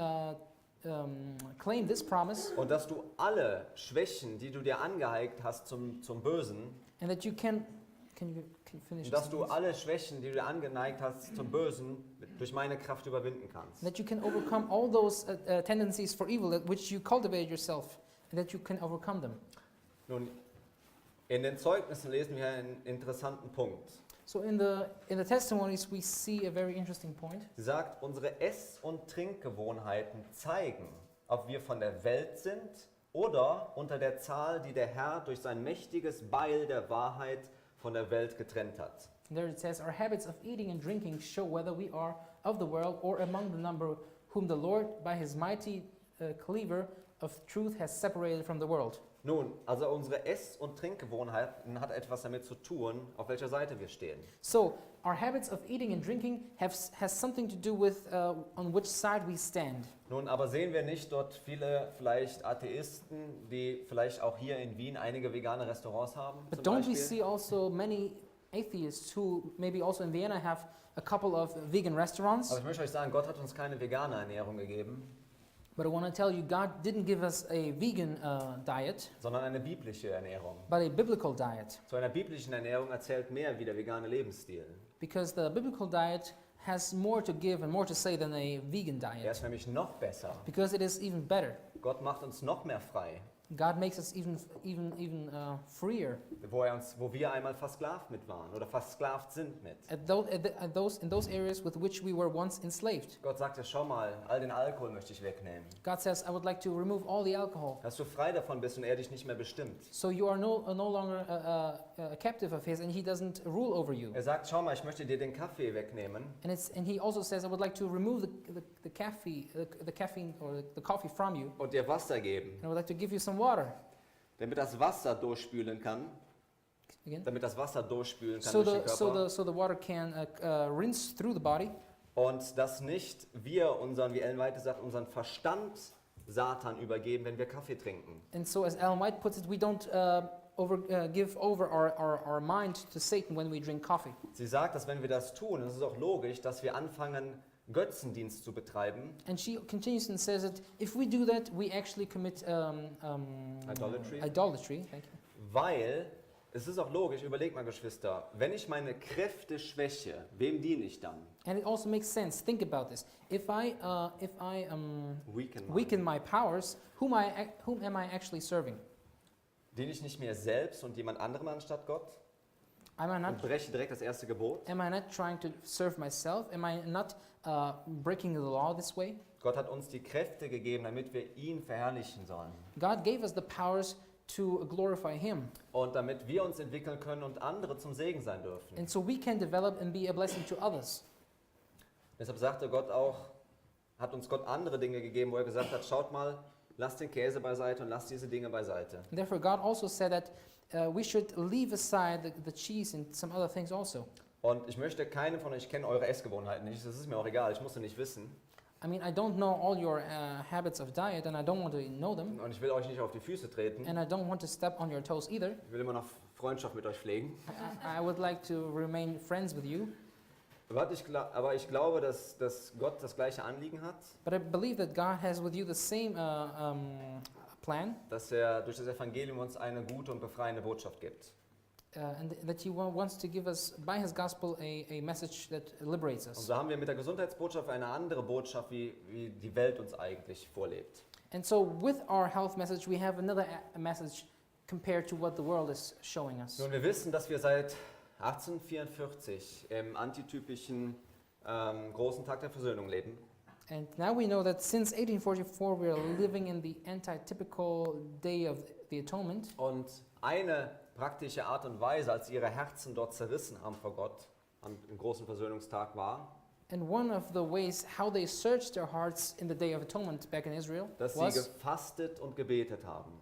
claim this promise, und dass du alle Schwächen, die du dir angeeignet hast zum Bösen, and that you can you finish? und dass du this? alle Schwächen, die du dir angeneigt hast zum Bösen, durch meine Kraft überwinden kannst. That you can overcome all those tendencies for evil which you cultivate yourself, and that you can overcome them. Nun, in den Zeugnissen lesen wir einen interessanten Punkt. So in the testimonies we see a very interesting point. Sie sagt, unsere Ess- und Trinkgewohnheiten zeigen, ob wir von der Welt sind oder unter der Zahl, die der Herr durch sein mächtiges Beil der Wahrheit von der Welt getrennt hat. And there it says, our habits of eating and drinking show whether we are of the world or among the number whom the Lord by his mighty cleaver of truth has separated from the world. Nun, also unsere Ess- und Trinkgewohnheiten hat etwas damit zu tun, auf welcher Seite wir stehen. So our habits of eating and drinking has something to do with on which side we stand. Nun, aber sehen wir nicht dort viele vielleicht Atheisten, die vielleicht auch hier in Wien einige vegane Restaurants haben? But zum don't we Beispiel? see also many atheists who maybe also in Vienna have a couple of vegan restaurants? Aber ich möchte euch sagen, Gott hat uns keine vegane Ernährung gegeben, But I want to tell you, God didn't give us a vegan diet, sondern eine biblische Ernährung. but a biblical diet. Zu einer biblischen Ernährung erzählt mehr wie der vegane Lebensstil. Because the biblical diet has more to give and more to say than a vegan Er diet. ist nämlich noch besser. Because it is even better. Gott macht uns noch mehr frei, God makes us even freer wo wir einmal versklavt mit waren oder versklavt sind mit. in those areas with which we were once enslaved. Gott sagte, schau mal, all den Alkohol möchte ich wegnehmen. God says, I would like to remove all the alcohol, Dass du frei davon bist und er dich nicht mehr bestimmt. so you are no longer a captive of His, and He doesn't rule over you. Er sagt, schau mal, ich möchte dir den Kaffee wegnehmen, And He also says, I would like to remove the caffeine or the coffee from you, und dir Wasser geben, and I would like to give you some water. damit das Wasser durchspülen kann, Again. damit das Wasser durchspülen kann So durch den Körper. so the water can rinse through the body, Und dass nicht wir wie Ellen White sagt, unseren Verstand Satan übergeben, wenn wir Kaffee trinken. And so, as Ellen White puts it, we don't give over our mind to Satan when we drink coffee. Sie sagt, dass wenn wir das tun, es ist auch logisch, dass wir anfangen, Götzendienst zu betreiben. And she continues and says that if we do that, we actually commit Idolatry. Idolatry. Thank you. Weil, es ist auch logisch, überlegt mal Geschwister, wenn ich meine Kräfte schwäche, wem diene ich dann? And it also makes sense. Think about this. If I Weaken. weaken my powers, whom am I actually serving? Diene ich nicht mir selbst und jemand anderem anstatt Gott? Am I Und not breche direkt das erste Gebot? trying to serve myself? Am I not breaking the law this way? Gott hat uns die Kräfte gegeben, damit wir ihn verherrlichen sollen. God gave us the powers to glorify Him, Und damit wir uns entwickeln können und andere zum Segen sein dürfen. and so we can develop and be a blessing to others. Deshalb sagte Gott auch, hat uns Gott andere Dinge gegeben, wo er gesagt hat, schaut mal, lasst den Käse beiseite und lasst diese Dinge beiseite. And therefore, God also said that we should leave aside the cheese and some other things also. Und ich möchte keinen von euch, ich kenne eure Essgewohnheiten nicht, das ist mir auch egal, ich muss sie nicht wissen. I mean, I don't know all your habits of diet, and I don't want to know them, Und ich will euch nicht auf die Füße treten. and I don't want to step on your toes either. Ich will immer noch Freundschaft mit euch pflegen. I would like to remain friends with you, Aber ich glaube, dass Gott das gleiche Anliegen hat, but I believe that God has with you the same plan, dass er durch das Evangelium uns eine gute und befreiende Botschaft gibt. and that He wants to give us, by His gospel, a message that liberates Und us. so haben wir mit der Gesundheitsbotschaft eine andere Botschaft, wie die Welt uns eigentlich vorlebt. And so, with our health message, we have another message compared to what the world is showing us. Nun, wir wissen, dass wir seit 1844 im antitypischen großen Tag der Versöhnung leben. And now we know that since 1844, we are living in the anti-typical day of the atonement. Und eine praktische Art und Weise, als sie ihre Herzen dort zerrissen haben vor Gott am großen Versöhnungstag war, And one of the ways how they searched their hearts in the Day of Atonement back in Israel dass sie gefastet und gebetet haben,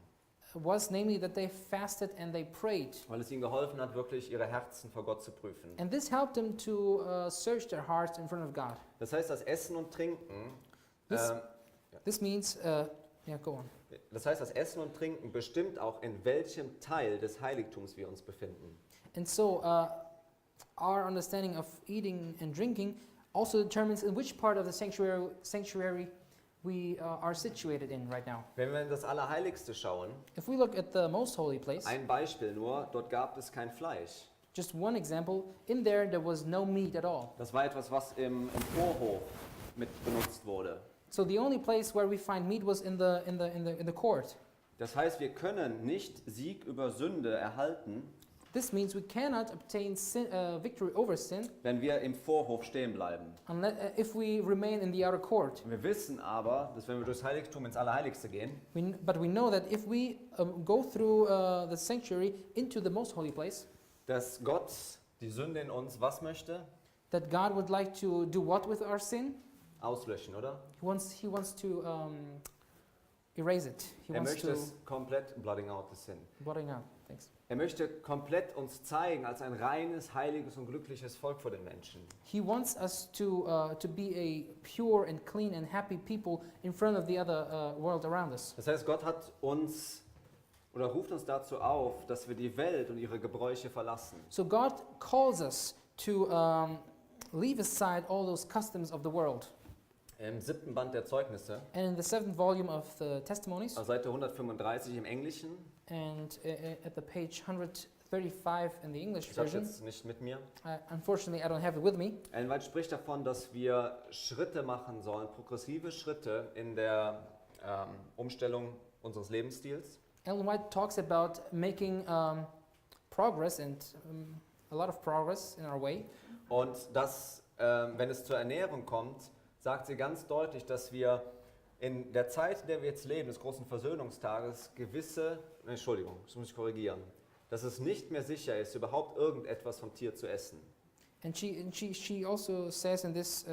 was namely that they fasted and they prayed. weil es ihnen geholfen hat, wirklich ihre Herzen vor Gott zu prüfen. And this helped them to search their hearts in front of God. Das heißt, das Essen und Trinken, This- This means, go on. das heißt, das Essen und Trinken bestimmt auch, in welchem Teil des Heiligtums wir uns befinden. And so our understanding of eating and drinking also determines in which part of the sanctuary we are situated in right now. Wenn wir in das Allerheiligste schauen, If we look at the most holy place, ein Beispiel nur, dort gab es kein Fleisch. just one example, in there was no meat at all. Das war etwas, was im Vorhof mit benutzt wurde. So the only place where we find meat was in the court. Das heißt, wir können nicht Sieg über Sünde erhalten, This means we cannot obtain victory over sin wenn wir im Vorhof stehen bleiben. unless, if we remain in the outer court. Wir wissen aber, dass wenn wir durchs Heiligtum ins Allerheiligste gehen, But we know that if we go through the sanctuary into the most holy place, dass Gott die Sünde in uns was möchte? that God would like to do what with our sin? Auslöschen, oder? He wants to erase it. He wants Möchte to es komplett blotting out the sin. blotting out. Thanks. Er möchte komplett uns zeigen als ein reines, heiliges und glückliches Volk vor den Menschen. He wants us to be a pure and clean and happy people in front of the other world around us. Das heißt, Gott hat uns oder ruft uns dazu auf, dass wir die Welt und ihre Gebräuche verlassen. So God calls us to leave aside all those customs of the world. Im 7. Band der Zeugnisse, And in the 7th volume of the Testimonies, auf Seite 135 im Englischen, and at the page 135 in the English ich habe es version, jetzt nicht mit mir, unfortunately I don't have it with me, Ellen White spricht davon, dass wir Schritte machen sollen, progressive Schritte in der Umstellung unseres Lebensstils. Ellen White talks about making progress and a lot of progress in our way. Und dass, wenn es zur Ernährung kommt, sagt sie ganz deutlich, dass wir in der Zeit, in der wir jetzt leben, des großen Versöhnungstages, Entschuldigung, das muss ich korrigieren, dass es nicht mehr sicher ist, überhaupt irgendetwas vom Tier zu essen. And she also says in this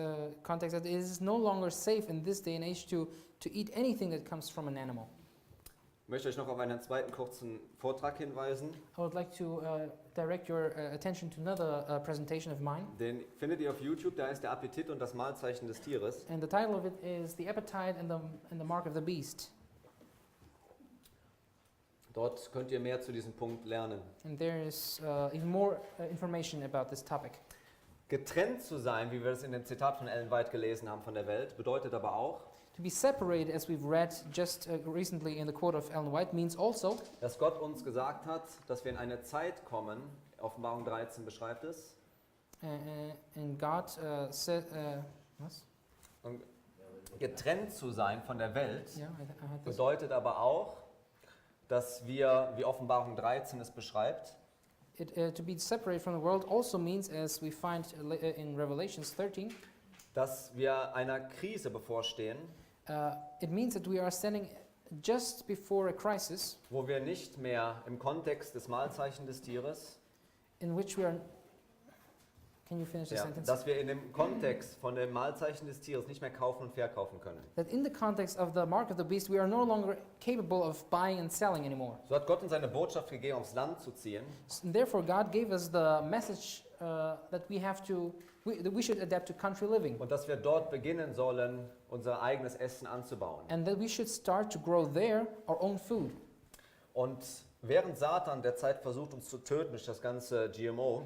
context that it is no longer safe in this day and age to eat anything that comes from an animal. Ich möchte euch noch auf einen zweiten kurzen Vortrag hinweisen. I would like to direct your attention to another presentation of mine. Den findet ihr auf YouTube, da ist der Appetit und das Mahlzeichen des Tieres. And the title of it is The Appetite and the Mark of the Beast. Dort könnt ihr mehr zu diesem Punkt lernen. And there is even more information about this topic. Getrennt zu sein, wie wir es in dem Zitat von Ellen White gelesen haben von der Welt, bedeutet aber auch, To be separated, as we've read just recently in the quote of Ellen White, means also dass Gott uns gesagt hat, dass wir in eine Zeit kommen, Offenbarung 13 beschreibt es, and God said, was? und getrennt zu sein von der Welt, Yeah, I had this. bedeutet aber auch, dass wir, wie Offenbarung 13 es beschreibt, To be separated from the world also means, as we find in Revelations 13, dass wir einer Krise bevorstehen, it means that we are standing just before a crisis wo wir nicht mehr im Kontext des Mahlzeichen des Tieres, in which we are. Can you finish the sentence? dass wir in dem Kontext von dem Mahlzeichen des Tieres nicht mehr kaufen und verkaufen können. That in the context of the mark of the beast, we are no longer capable of buying and selling anymore. So hat Gott uns eine Botschaft gegeben, aufs Land zu ziehen. And therefore, God gave us the message that we should adapt to country living, Und dass wir dort beginnen sollen, unser eigenes Essen anzubauen. and that we should start to grow there our own food. Und während Satan derzeit versucht, uns zu töten durch das ganze GMO,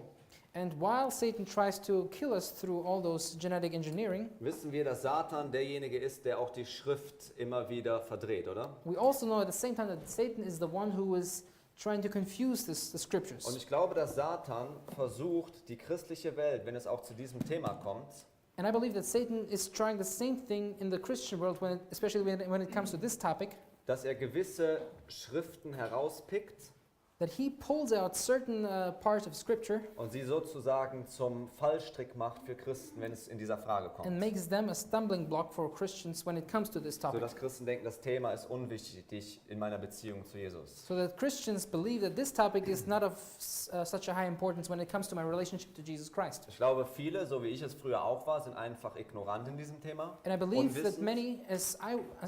And while Satan tries to kill us through all those genetic engineering, wissen wir, dass Satan derjenige ist, der auch die Schrift immer wieder verdreht, oder? we also know at the same time that Satan is the one who is trying to confuse the scriptures. Und ich glaube, dass Satan versucht, die christliche Welt, wenn es auch zu diesem Thema kommt, And I believe that Satan is trying the same thing in the Christian world, especially when it comes to this topic, dass er gewisse Schriften herauspickt that he pulls out certain parts of scripture und sie sozusagen zum Fallstrick macht für Christen, wenn es in dieser Frage and kommt. makes them a stumbling block for Christians when it comes to this So topic. dass Christen denken, das Thema ist unwichtig in meiner Beziehung zu Jesus. So that Christians believe that this topic is not of such a high importance when it comes to my relationship to Jesus Christ. Ich glaube, viele, so wie ich es früher auch war, sind einfach ignorant in diesem Thema. And I believe that Unwissend. many, as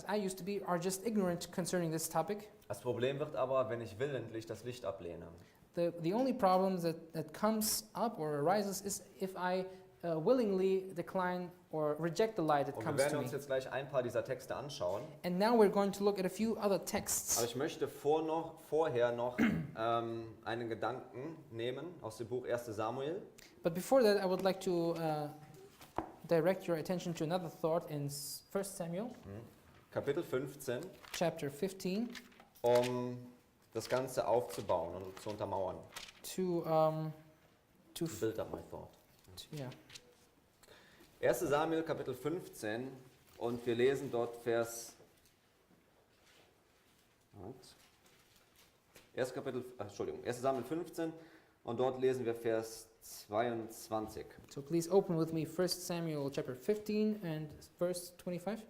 I used to be, are just ignorant concerning this topic. Das Problem wird aber, wenn ich willentlich das Licht ablehne. The only problem that comes up or arises is if I willingly decline or reject the light that Und wir comes to werden me. uns jetzt gleich ein paar dieser Texte anschauen. And now we're going to look at a few other texts. Aber ich möchte vorher noch einen Gedanken nehmen aus dem Buch 1. Samuel. But before that, I would like to direct your attention to another thought in 1 Samuel, Kapitel 15, chapter 15, um das Ganze aufzubauen und zu untermauern. to Build up my thought. yeah. 1. Samuel, Kapitel 15, und wir lesen dort Vers... 1. Samuel 15, und dort lesen wir Vers 22. So please open with me 1 Samuel chapter 15 and verse 25,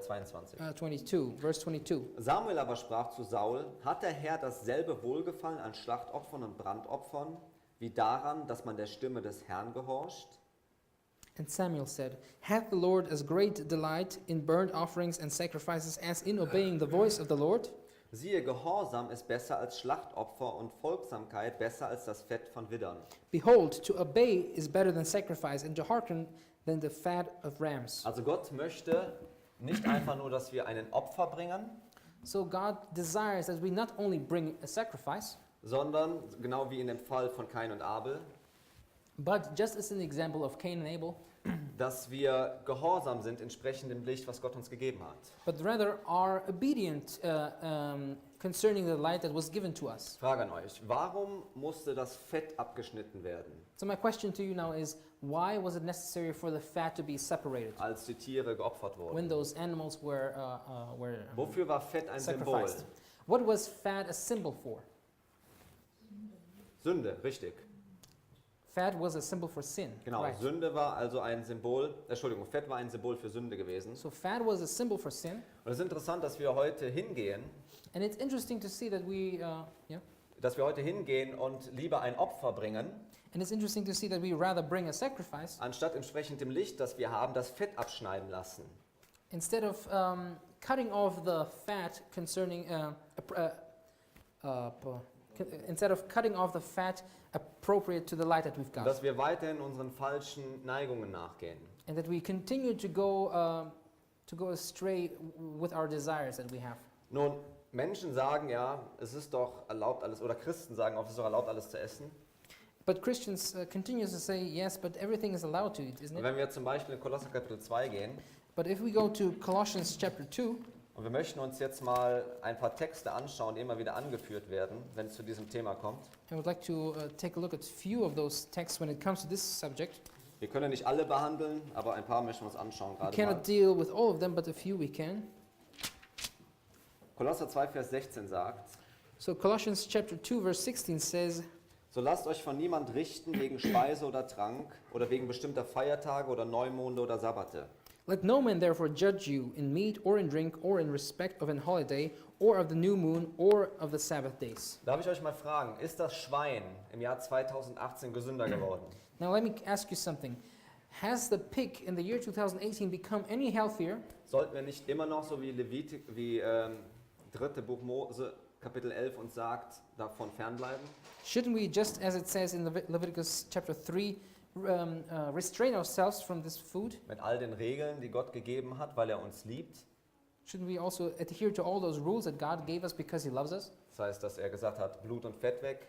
22. 22, verse 22. Samuel aber sprach zu Saul: Hat der Herr dasselbe Wohlgefallen an Schlachtopfern und Brandopfern, wie daran, dass man der Stimme des Herrn gehorcht? And Samuel said, Hath the Lord as great delight in burnt offerings and sacrifices as in obeying the voice of the Lord? Siehe, Gehorsam ist besser als Schlachtopfer und Folgsamkeit besser als das Fett von Widdern. Behold, to obey is better than sacrifice, and to hearken than the fat of rams. Also Gott möchte nicht einfach nur, dass wir einen Opfer bringen, So God desires that we not only bring a sacrifice, sondern, genau wie in dem Fall von Kain und Abel, but just as in the example of Cain and Abel, dass wir gehorsam sind entsprechend dem Licht, was Gott uns gegeben hat. but rather are obedient concerning the light that was given to us. Frage an euch, warum musste das Fett abgeschnitten werden, So my question to you now is, why was it necessary for the fat to be separated als die Tiere geopfert when wurden? those animals were Wofür war Fett ein Symbol? sacrificed? What was fat a symbol for? Sünde, richtig. Fat was a symbol for sin. Genau, Right. Sünde war also ein Symbol, Fett war ein Symbol für Sünde gewesen. So fat was a symbol for sin, Und es ist interessant, dass wir heute hingehen, and it's interesting to see that we und lieber ein Opfer bringen, and it's interesting to see that we rather bring a sacrifice anstatt entsprechend dem Licht, das wir haben, das Fett abschneiden lassen. instead of cutting off the fat concerning instead of cutting off the fat appropriate to the light that we've Und got. dass wir weiterhin unseren falschen Neigungen nachgehen. And that we continue to go astray with our desires that we have. Nun, Menschen sagen ja, es ist doch erlaubt alles, oder Christen sagen auch, es ist doch erlaubt alles zu essen. But Christians continue to say, yes, but everything is allowed to eat, isn't Und it? wenn wir zum Beispiel in Kolosser Kapitel 2 gehen, But if we go to Colossians chapter 2, und wir möchten uns jetzt mal ein paar Texte anschauen, die immer wieder angeführt werden, wenn es zu diesem Thema kommt. I would like to take a look at a few of those texts when it comes to this subject. Wir können ja nicht alle behandeln, aber ein paar möchten wir uns anschauen We gerade cannot mal. deal with all of them, but a few we can. Kolosser 2, Vers 16 sagt, So Colossians chapter 2, verse 16 says, so lasst euch von niemand richten wegen Speise oder Trank oder wegen bestimmter Feiertage oder Neumonde oder Sabbate. let no man therefore judge you in meat or in drink or in respect of an holiday or of the new moon or of the Sabbath days. Darf ich euch mal fragen, ist das Schwein im Jahr 2018 gesünder geworden? Now let me ask you something. Has the pig in the year 2018 become any healthier? Sollten wir nicht immer noch so wie wie 3. Buch Mose, Kapitel 11 uns sagt, davon fernbleiben? Shouldn't we, just as it says in Leviticus chapter 3, restrain ourselves from this food? Mit all den Regeln, die Gott gegeben hat, weil er uns liebt. Shouldn't we also adhere to all those rules that God gave us because He loves us? Das heißt, dass er gesagt hat, Blut und Fett weg,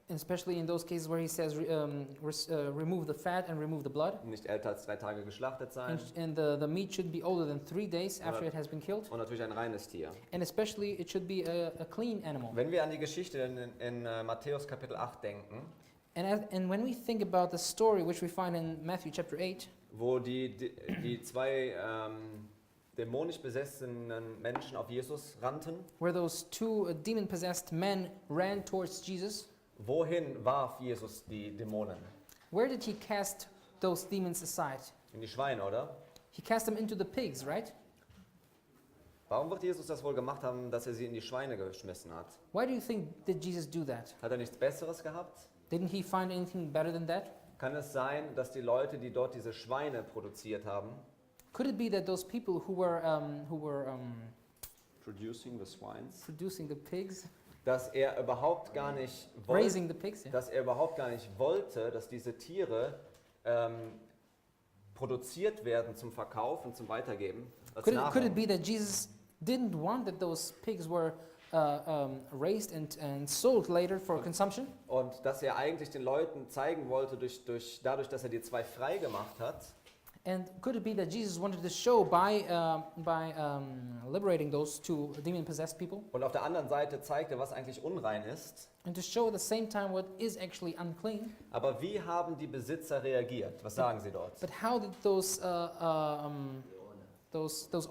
Especially in those cases where He says, remove the fat and remove the blood. nicht älter als 3 Tage geschlachtet sein And the meat should be older than 3 days after it has been killed. und natürlich ein reines Tier. And especially it should be a clean animal. Wenn wir an die Geschichte in Matthäus Kapitel 8 denken, And when we think about the story which we find in Matthew chapter 8, wo die zwei dämonisch besessenen Menschen auf Jesus rannten, where those two demon-possessed men ran towards Jesus, wohin warf Jesus die Dämonen? where did He cast those demons aside? In die Schweine, oder? He cast them into the pigs, right? Warum wird Jesus das wohl gemacht haben, dass er sie in die Schweine geschmissen hat? Why do you think did Jesus do that? Hat er nichts Besseres gehabt? Didn't He find anything better than that? Kann es sein, dass die Leute, die dort diese Schweine produziert haben, Could it be that those people who were producing the swines, producing the pigs, dass er überhaupt gar nicht raising the pigs, yeah, dass er überhaupt gar nicht wollte, dass diese Tiere produziert werden zum Verkauf und zum Weitergeben als could Nahrung. it be that Jesus didn't want that those pigs were raised and sold later for consumption? Und dass er eigentlich den Leuten zeigen wollte, dadurch, dass er die zwei frei gemacht hat, And could it be that Jesus wanted to show by liberating those two demon-possessed people, und auf der anderen Seite zeigte, was eigentlich unrein ist. and to show at the same time what is actually unclean? Aber wie haben die Besitzer reagiert? Was sagen sie dort? But how did those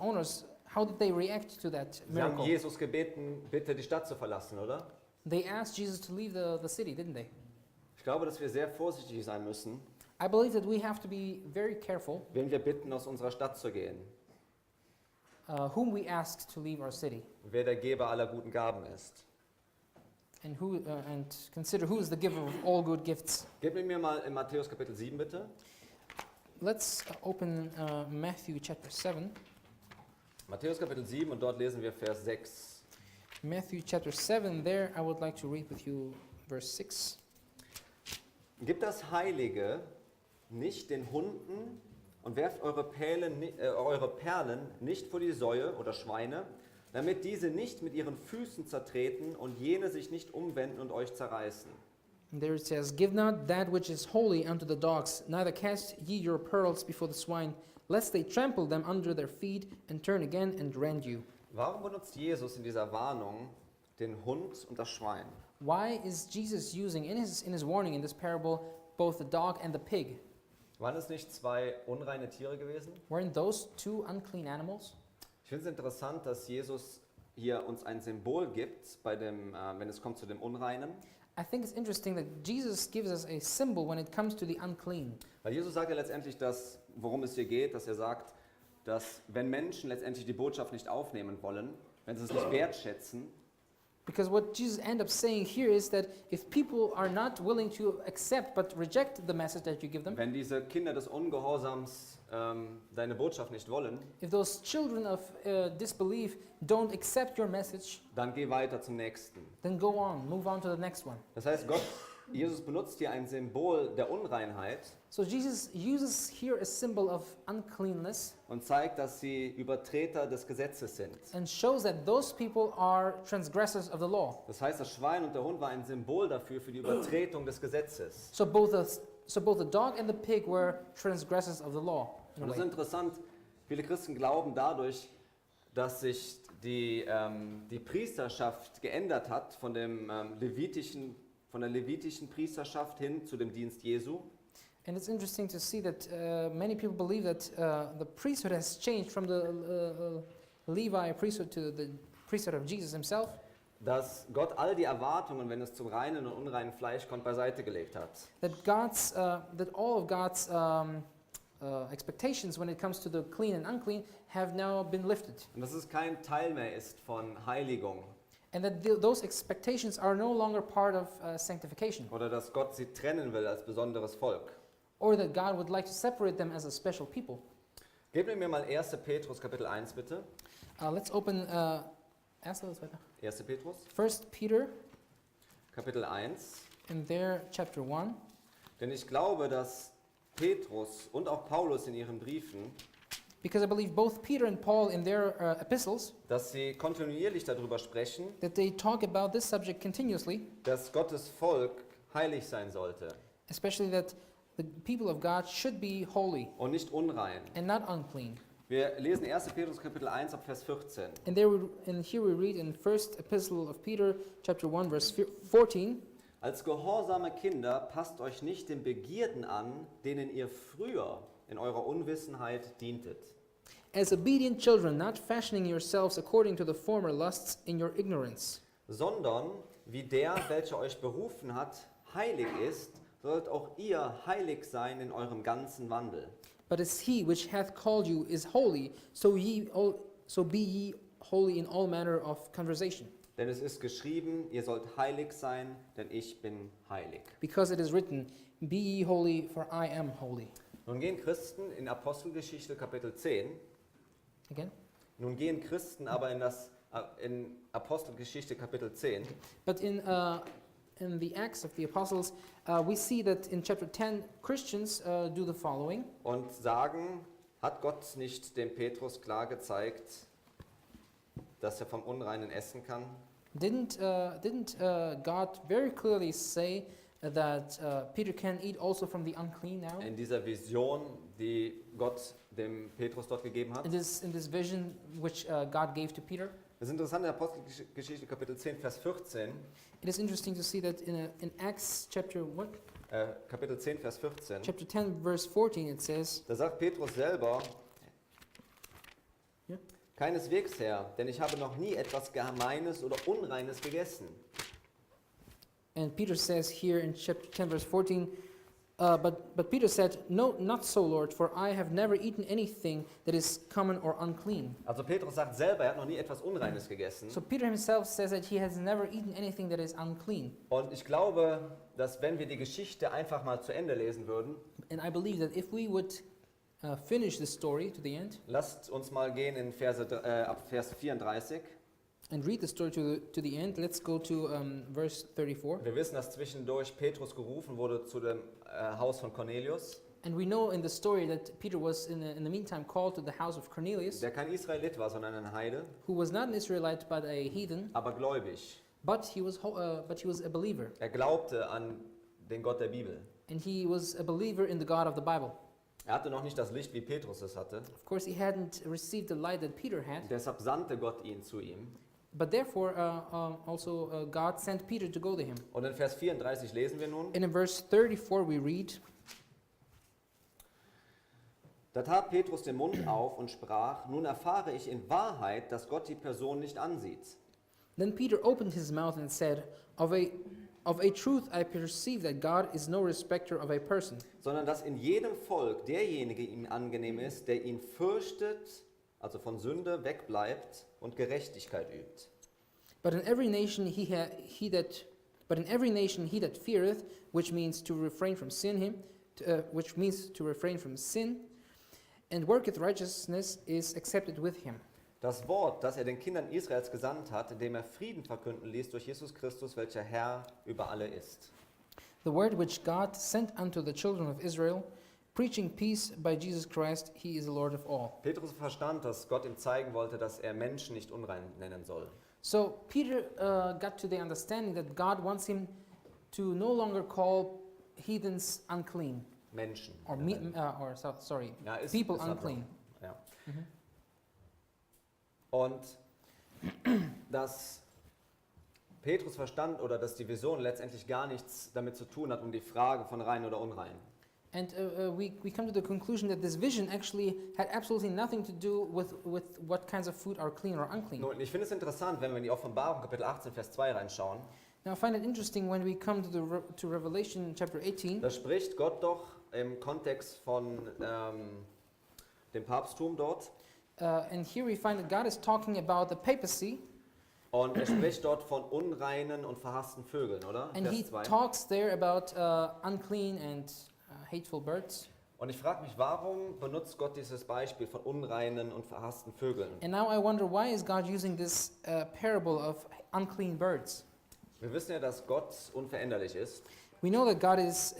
owners, how did they react to that Sie haben miracle? Jesus gebeten, bitte die Stadt zu verlassen, oder? They asked Jesus to leave the city, didn't they? Ich glaube, dass wir sehr vorsichtig sein müssen, I believe that we have to be very careful wen wir bitten, aus unserer Stadt zu gehen. whom we ask to leave our city, Wer der Geber aller guten Gaben ist. and consider who is the giver of all good gifts. Gib mir mal in Matthäus Kapitel 7 bitte. Let's open Matthew chapter 7. Matthäus Kapitel 7 und dort lesen wir Vers 6. Matthew chapter 7, there I would like to read with you verse 6. Gebt das Heilige nicht den Hunden und werft eure Perlen nicht vor die Säue oder Schweine, damit diese nicht mit ihren Füßen zertreten und jene sich nicht umwenden und euch zerreißen. And there it says, Give not that which is holy unto the dogs, neither cast ye your pearls before the swine, lest they trample them under their feet and turn again and rend you. Warum benutzt Jesus in dieser Warnung den Hund und das Schwein? Why is Jesus using in his warning in this parable both the dog and the pig? Waren es nicht zwei unreine Tiere gewesen? Weren't those two unclean animals? Ich finde es interessant, dass Jesus hier uns ein Symbol gibt, wenn es kommt zu dem Unreinen. I think it's interesting that Jesus gives us a symbol when it comes to the unclean. Weil Jesus sagt ja letztendlich, worum es hier geht, dass er sagt, dass wenn Menschen letztendlich die Botschaft nicht aufnehmen wollen, wenn sie es nicht wertschätzen, Because what Jesus ends up saying here is that if people are not willing to accept but reject the message that you give them, wenn diese Kinder des Ungehorsams deine Botschaft nicht wollen, if those children of disbelief don't accept your message, dann geh weiter zum nächsten. then go on, move on to the next one. Das heißt, Jesus benutzt hier ein Symbol der Unreinheit So Jesus uses here a symbol of uncleanness und zeigt, dass sie Übertreter des Gesetzes sind. and shows that those people are transgressors of the law. Das heißt, das Schwein und der Hund war ein Symbol dafür, für die Übertretung des Gesetzes. So both the dog and the pig were transgressors of the law. In Und a das ist way. interessant, viele Christen glauben dadurch, dass sich die Priesterschaft geändert hat von der levitischen Priesterschaft hin zu dem Dienst Jesu. And it's interesting to see that many people believe that the priesthood has changed from the Levi priesthood to the priesthood of Jesus himself. Dass Gott all die Erwartungen, wenn es zum reinen und unreinen Fleisch kommt, beiseite gelegt hat. That all of God's expectations when it comes to the clean and unclean have now been lifted. Und dass es kein Teil mehr ist von Heiligung And that those expectations are no longer part of sanctification. oder dass Gott sie trennen will als besonderes Volk. Or that God would like to separate them as a special people. Gebt mir mal 1. Petrus Kapitel 1 bitte. Let's open 1. Petrus 1 Peter Kapitel 1. in there chapter 1. Denn ich glaube, dass Petrus und auch Paulus in ihren Briefen, Because I believe both Peter and Paul in their epistles, dass sie kontinuierlich darüber sprechen, that they talk about this subject continuously, dass Gottes Volk heilig sein sollte especially that the people of God should be holy und nicht unrein. and not unclean. Wir lesen 1. Petrus Kapitel 1 ab Vers 14. And here we read in first epistle of Peter, chapter 1, verse 14, Als gehorsame Kinder passt euch nicht den Begierden an, denen ihr früher in eurer Unwissenheit dientet. as obedient children, not fashioning yourselves according to the former lusts in your ignorance, Sondern wie der, welcher euch berufen hat, heilig ist, sollt auch ihr heilig sein in eurem ganzen Wandel. but as he which hath called you is holy, so be ye holy in all manner of conversation. Denn es ist geschrieben, ihr sollt heilig sein, denn ich bin heilig. Because it is written, be ye holy, for I am holy. Nun gehen Christen in Apostelgeschichte Kapitel 10, Again. nun gehen Christen aber in Apostelgeschichte Kapitel 10, But in the Acts of the Apostles, we see that in chapter 10, Christians do the following. und sagen, hat Gott nicht dem Petrus klar gezeigt, dass er vom Unreinen essen kann? Didn't God very clearly say that Peter can eat also from the unclean now? In dieser Vision, die Gott dem Petrus dort gegeben hat. In this vision which God gave to Peter? Das ist interessant in Apostelgeschichte Kapitel 10, Vers 14. It is interesting to see that in Acts chapter what? Kapitel 10, Vers 14. Chapter 10, verse 14, it says, Da sagt Petrus selber, Ja. keineswegs, Herr, denn ich habe noch nie etwas Gemeines oder Unreines gegessen. and Peter says here in chapter 10, verse 14, but Peter said, no, not so, Lord, for I have never eaten anything that is common or unclean. Also Petrus sagt selber, er hat noch nie etwas Unreines gegessen. So Peter himself says that he has never eaten anything that is unclean. Und ich glaube, dass wenn wir die Geschichte einfach mal zu Ende lesen würden, And I believe that if we would finish the story to the end lasst uns mal gehen in ab Vers 34. and read the story to the end, let's go to verse 34. Wir wissen, dass zwischendurch Petrus gerufen wurde zu dem Haus von Cornelius, And we know in the story that Peter was in the meantime called to the house of Cornelius, der kein Israelit war, sondern ein Heide, who was not an Israelite but a heathen, aber gläubig. but he was a believer. Er glaubte an den Gott der Bibel. And he was a believer in the God of the Bible. Er hatte noch nicht das Licht, wie Petrus es hatte. Of course, he hadn't received the light that Peter had, Deshalb sandte Gott ihn zu ihm. but therefore also God sent Peter to go to him. Und in Vers 34 lesen wir nun, And in verse 34 we read, da tat Petrus den Mund auf und sprach, nun erfahre ich in Wahrheit, dass Gott die Person nicht ansieht. Then Peter opened his mouth and said, Of a truth I perceive that God is no respecter of a person, Sondern dass in jedem Volk derjenige ihm angenehm ist, der ihn fürchtet, also von Sünde wegbleibt und Gerechtigkeit übt. but in every nation he that feareth, which means to refrain from sin, and worketh righteousness is accepted with him. Das Wort, das er den Kindern Israels gesandt hat, indem er Frieden verkünden ließ durch Jesus Christus, welcher Herr über alle ist. The word which God sent unto the children of Israel, preaching peace by Jesus Christ, he is the Lord of all. Petrus verstand, dass Gott ihm zeigen wollte, dass er Menschen nicht unrein nennen soll. So Peter got to the understanding that God wants him to no longer call heathens unclean, Menschen. or Ja, ist, people ist halt so. unclean. Ja. Mhm. Und dass Petrus verstand oder dass die Vision letztendlich gar nichts damit zu tun hat, um die Frage von rein oder unrein. And we come to the conclusion that this vision actually had absolutely nothing to do with what kinds of food are clean or unclean. Nun, ich finde es interessant, wenn wir in die Offenbarung Kapitel 18, Vers 2 reinschauen. Now I find it interesting when we come to Revelation chapter 18. Da spricht Gott doch im Kontext von dem Papsttum dort. And here we find that God is talking about the papacy, Und er spricht dort von unreinen und verhassten Vögeln, oder? and he Vers 2. talks there about unclean and hateful birds. Und ich frage mich, warum benutzt Gott dieses Beispiel von unreinen und verhassten Vögeln? And now I wonder, why is God using this parable of unclean birds? Wir wissen ja, dass Gott unveränderlich ist. We know that God is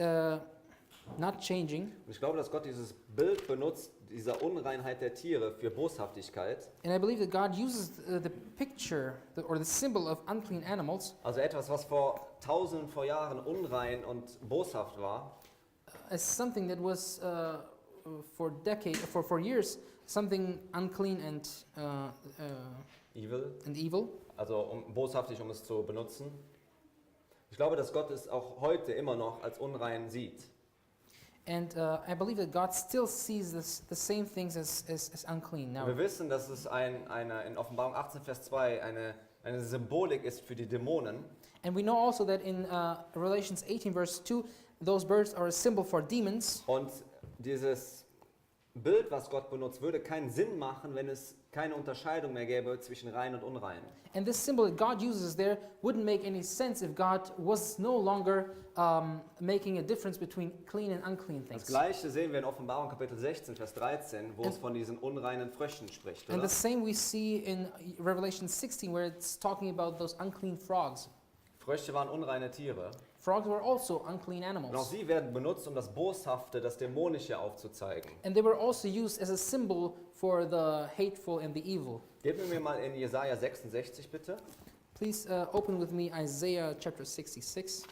not changing, Und ich glaube, dass Gott dieses Bild benutzt, dieser Unreinheit der Tiere für Boshaftigkeit. and I believe that God uses the picture or the symbol of unclean animals Also etwas, was vor Tausenden von Jahren unrein und boshaft war. as something that was for years something unclean and Evil, evil. also boshaftig, um es zu benutzen. Ich glaube, dass Gott es auch heute immer noch als unrein sieht. And I believe that God still sees the same things as unclean now. Wir wissen, dass es in Offenbarung 18, Vers 2 eine Symbolik ist für die Dämonen. And we know also that in Revelations 18 verse 2, those birds are a symbol for demons. Und dieses Bild, was Gott benutzt, würde keinen Sinn machen, wenn es keine Unterscheidung mehr gäbe zwischen rein und unrein. And this symbol that God uses there wouldn't make any sense if God was no longer making a difference between clean and unclean Das things. Gleiche sehen wir in Offenbarung Kapitel 16, Vers 13, wo es von diesen unreinen Fröschen spricht. And Oder? the same we see in Revelation 16 where it's talking about those unclean frogs. Frösche waren unreine Tiere. Frogs were also unclean Und auch animals. sie werden benutzt, um das Boshafte, das Dämonische aufzuzeigen. And they were also used as a symbol for the hateful and the evil. Geben wir mal in Jesaja 66 bitte. Please open with me Isaiah chapter 66.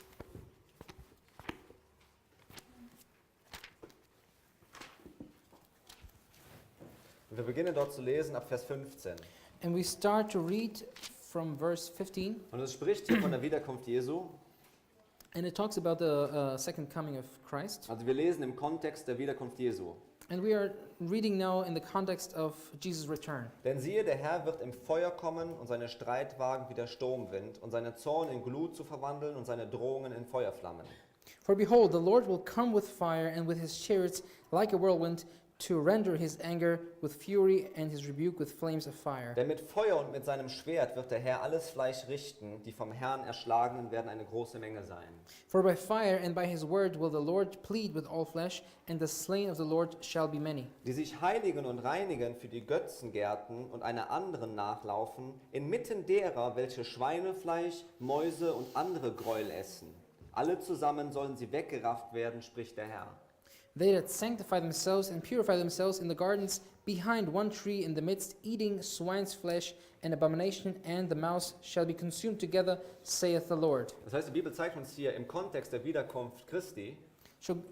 Und wir beginnen dort zu lesen ab Vers 15. And we start to read from verse 15. Und es spricht hier von der Wiederkunft Jesu. And it talks about the second coming of Christ. Also wir lesen im Kontext der Wiederkunft Jesu. And we are reading now in the context of Jesus' return. Denn siehe, der Herr wird im Feuer kommen und seine Streitwagen wie der Sturmwind und seine Zorn in Glut zu verwandeln und seine Drohungen in Feuerflammen. For behold, the Lord will come with fire and with his chariots like a whirlwind to render his anger with fury and his rebuke with flames of fire. Denn mit Feuer und mit seinem Schwert wird der Herr alles Fleisch richten, die vom Herrn Erschlagenen werden eine große Menge sein. For by fire and by his word will the Lord plead with all flesh, and the slain of the Lord shall be many. Die sich heiligen und reinigen für die Götzengärten und einer anderen nachlaufen, inmitten derer, welche Schweinefleisch, Mäuse und andere Gräuel essen. Alle zusammen sollen sie weggerafft werden, spricht der Herr. They that sanctify themselves and purify themselves in the gardens behind one tree in the midst, eating swine's flesh and abomination, and the mouse shall be consumed together, saith the Lord. Das heißt, die Bibel zeigt uns hier im Kontext der Wiederkunft Christi,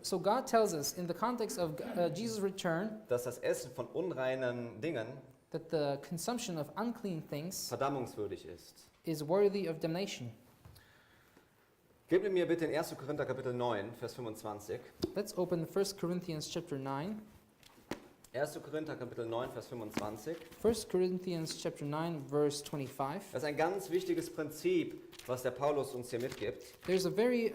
So God tells us in the context of Jesus' return dass das Essen von unreinen Dingen that the consumption of unclean things verdammungswürdig ist. is worthy of damnation. Gebt mir bitte in 1. Korinther Kapitel 9, Vers 25. Let's open 1 Corinthians chapter 9. 1. Korinther Kapitel 9, Vers 25. 1 Corinthians chapter 9 verse 25. Das ist ein ganz wichtiges Prinzip, was der Paulus uns hier mitgibt. There's a very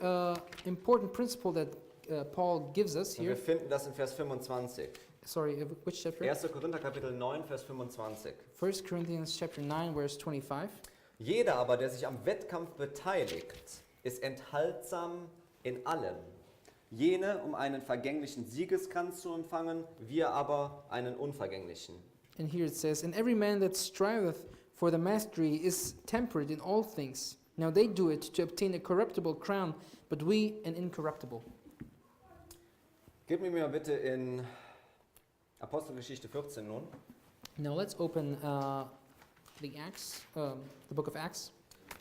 important principle that Paul gives us Und wir here. finden das in Vers 25. Sorry, which chapter? 1. Korinther Kapitel 9, Vers 25. 1 Corinthians chapter 9 verse 25. Jeder aber, der sich am Wettkampf beteiligt, ist enthaltsam in allem. jene, um einen vergänglichen Siegeskranz zu empfangen, wir aber einen unvergänglichen. And here it says, and every man that striveth for the mastery is temperate in all things. Now they do it to obtain a corruptible crown, but we an incorruptible. Gib mir mal bitte in Apostelgeschichte 14 nun. Now let's open the book of Acts.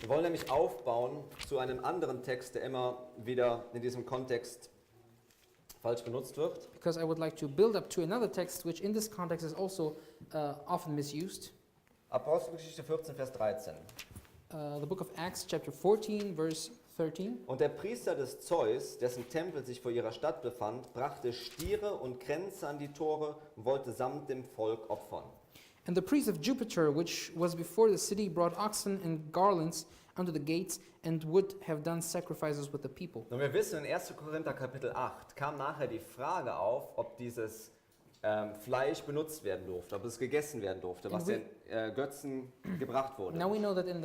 Wir wollen nämlich aufbauen zu einem anderen Text, der immer wieder in diesem Kontext falsch benutzt wird. Because I would like to build up to another text which in this context is also often misused. Apostelgeschichte 14, Vers 13. The book of Acts chapter 14 verse 13. Und der Priester des Zeus, dessen Tempel sich vor ihrer Stadt befand, brachte Stiere und Kränze an die Tore und wollte samt dem Volk opfern. And the priest of Jupiter, which was before the city, brought oxen and garlands unto the gates and would have done sacrifices with the people. Und wir wissen, in 1. Korinther Kapitel 8 kam nachher die Frage auf, ob dieses Fleisch benutzt werden durfte, ob es gegessen werden durfte, was den Götzen gebracht wurde. Now we know that in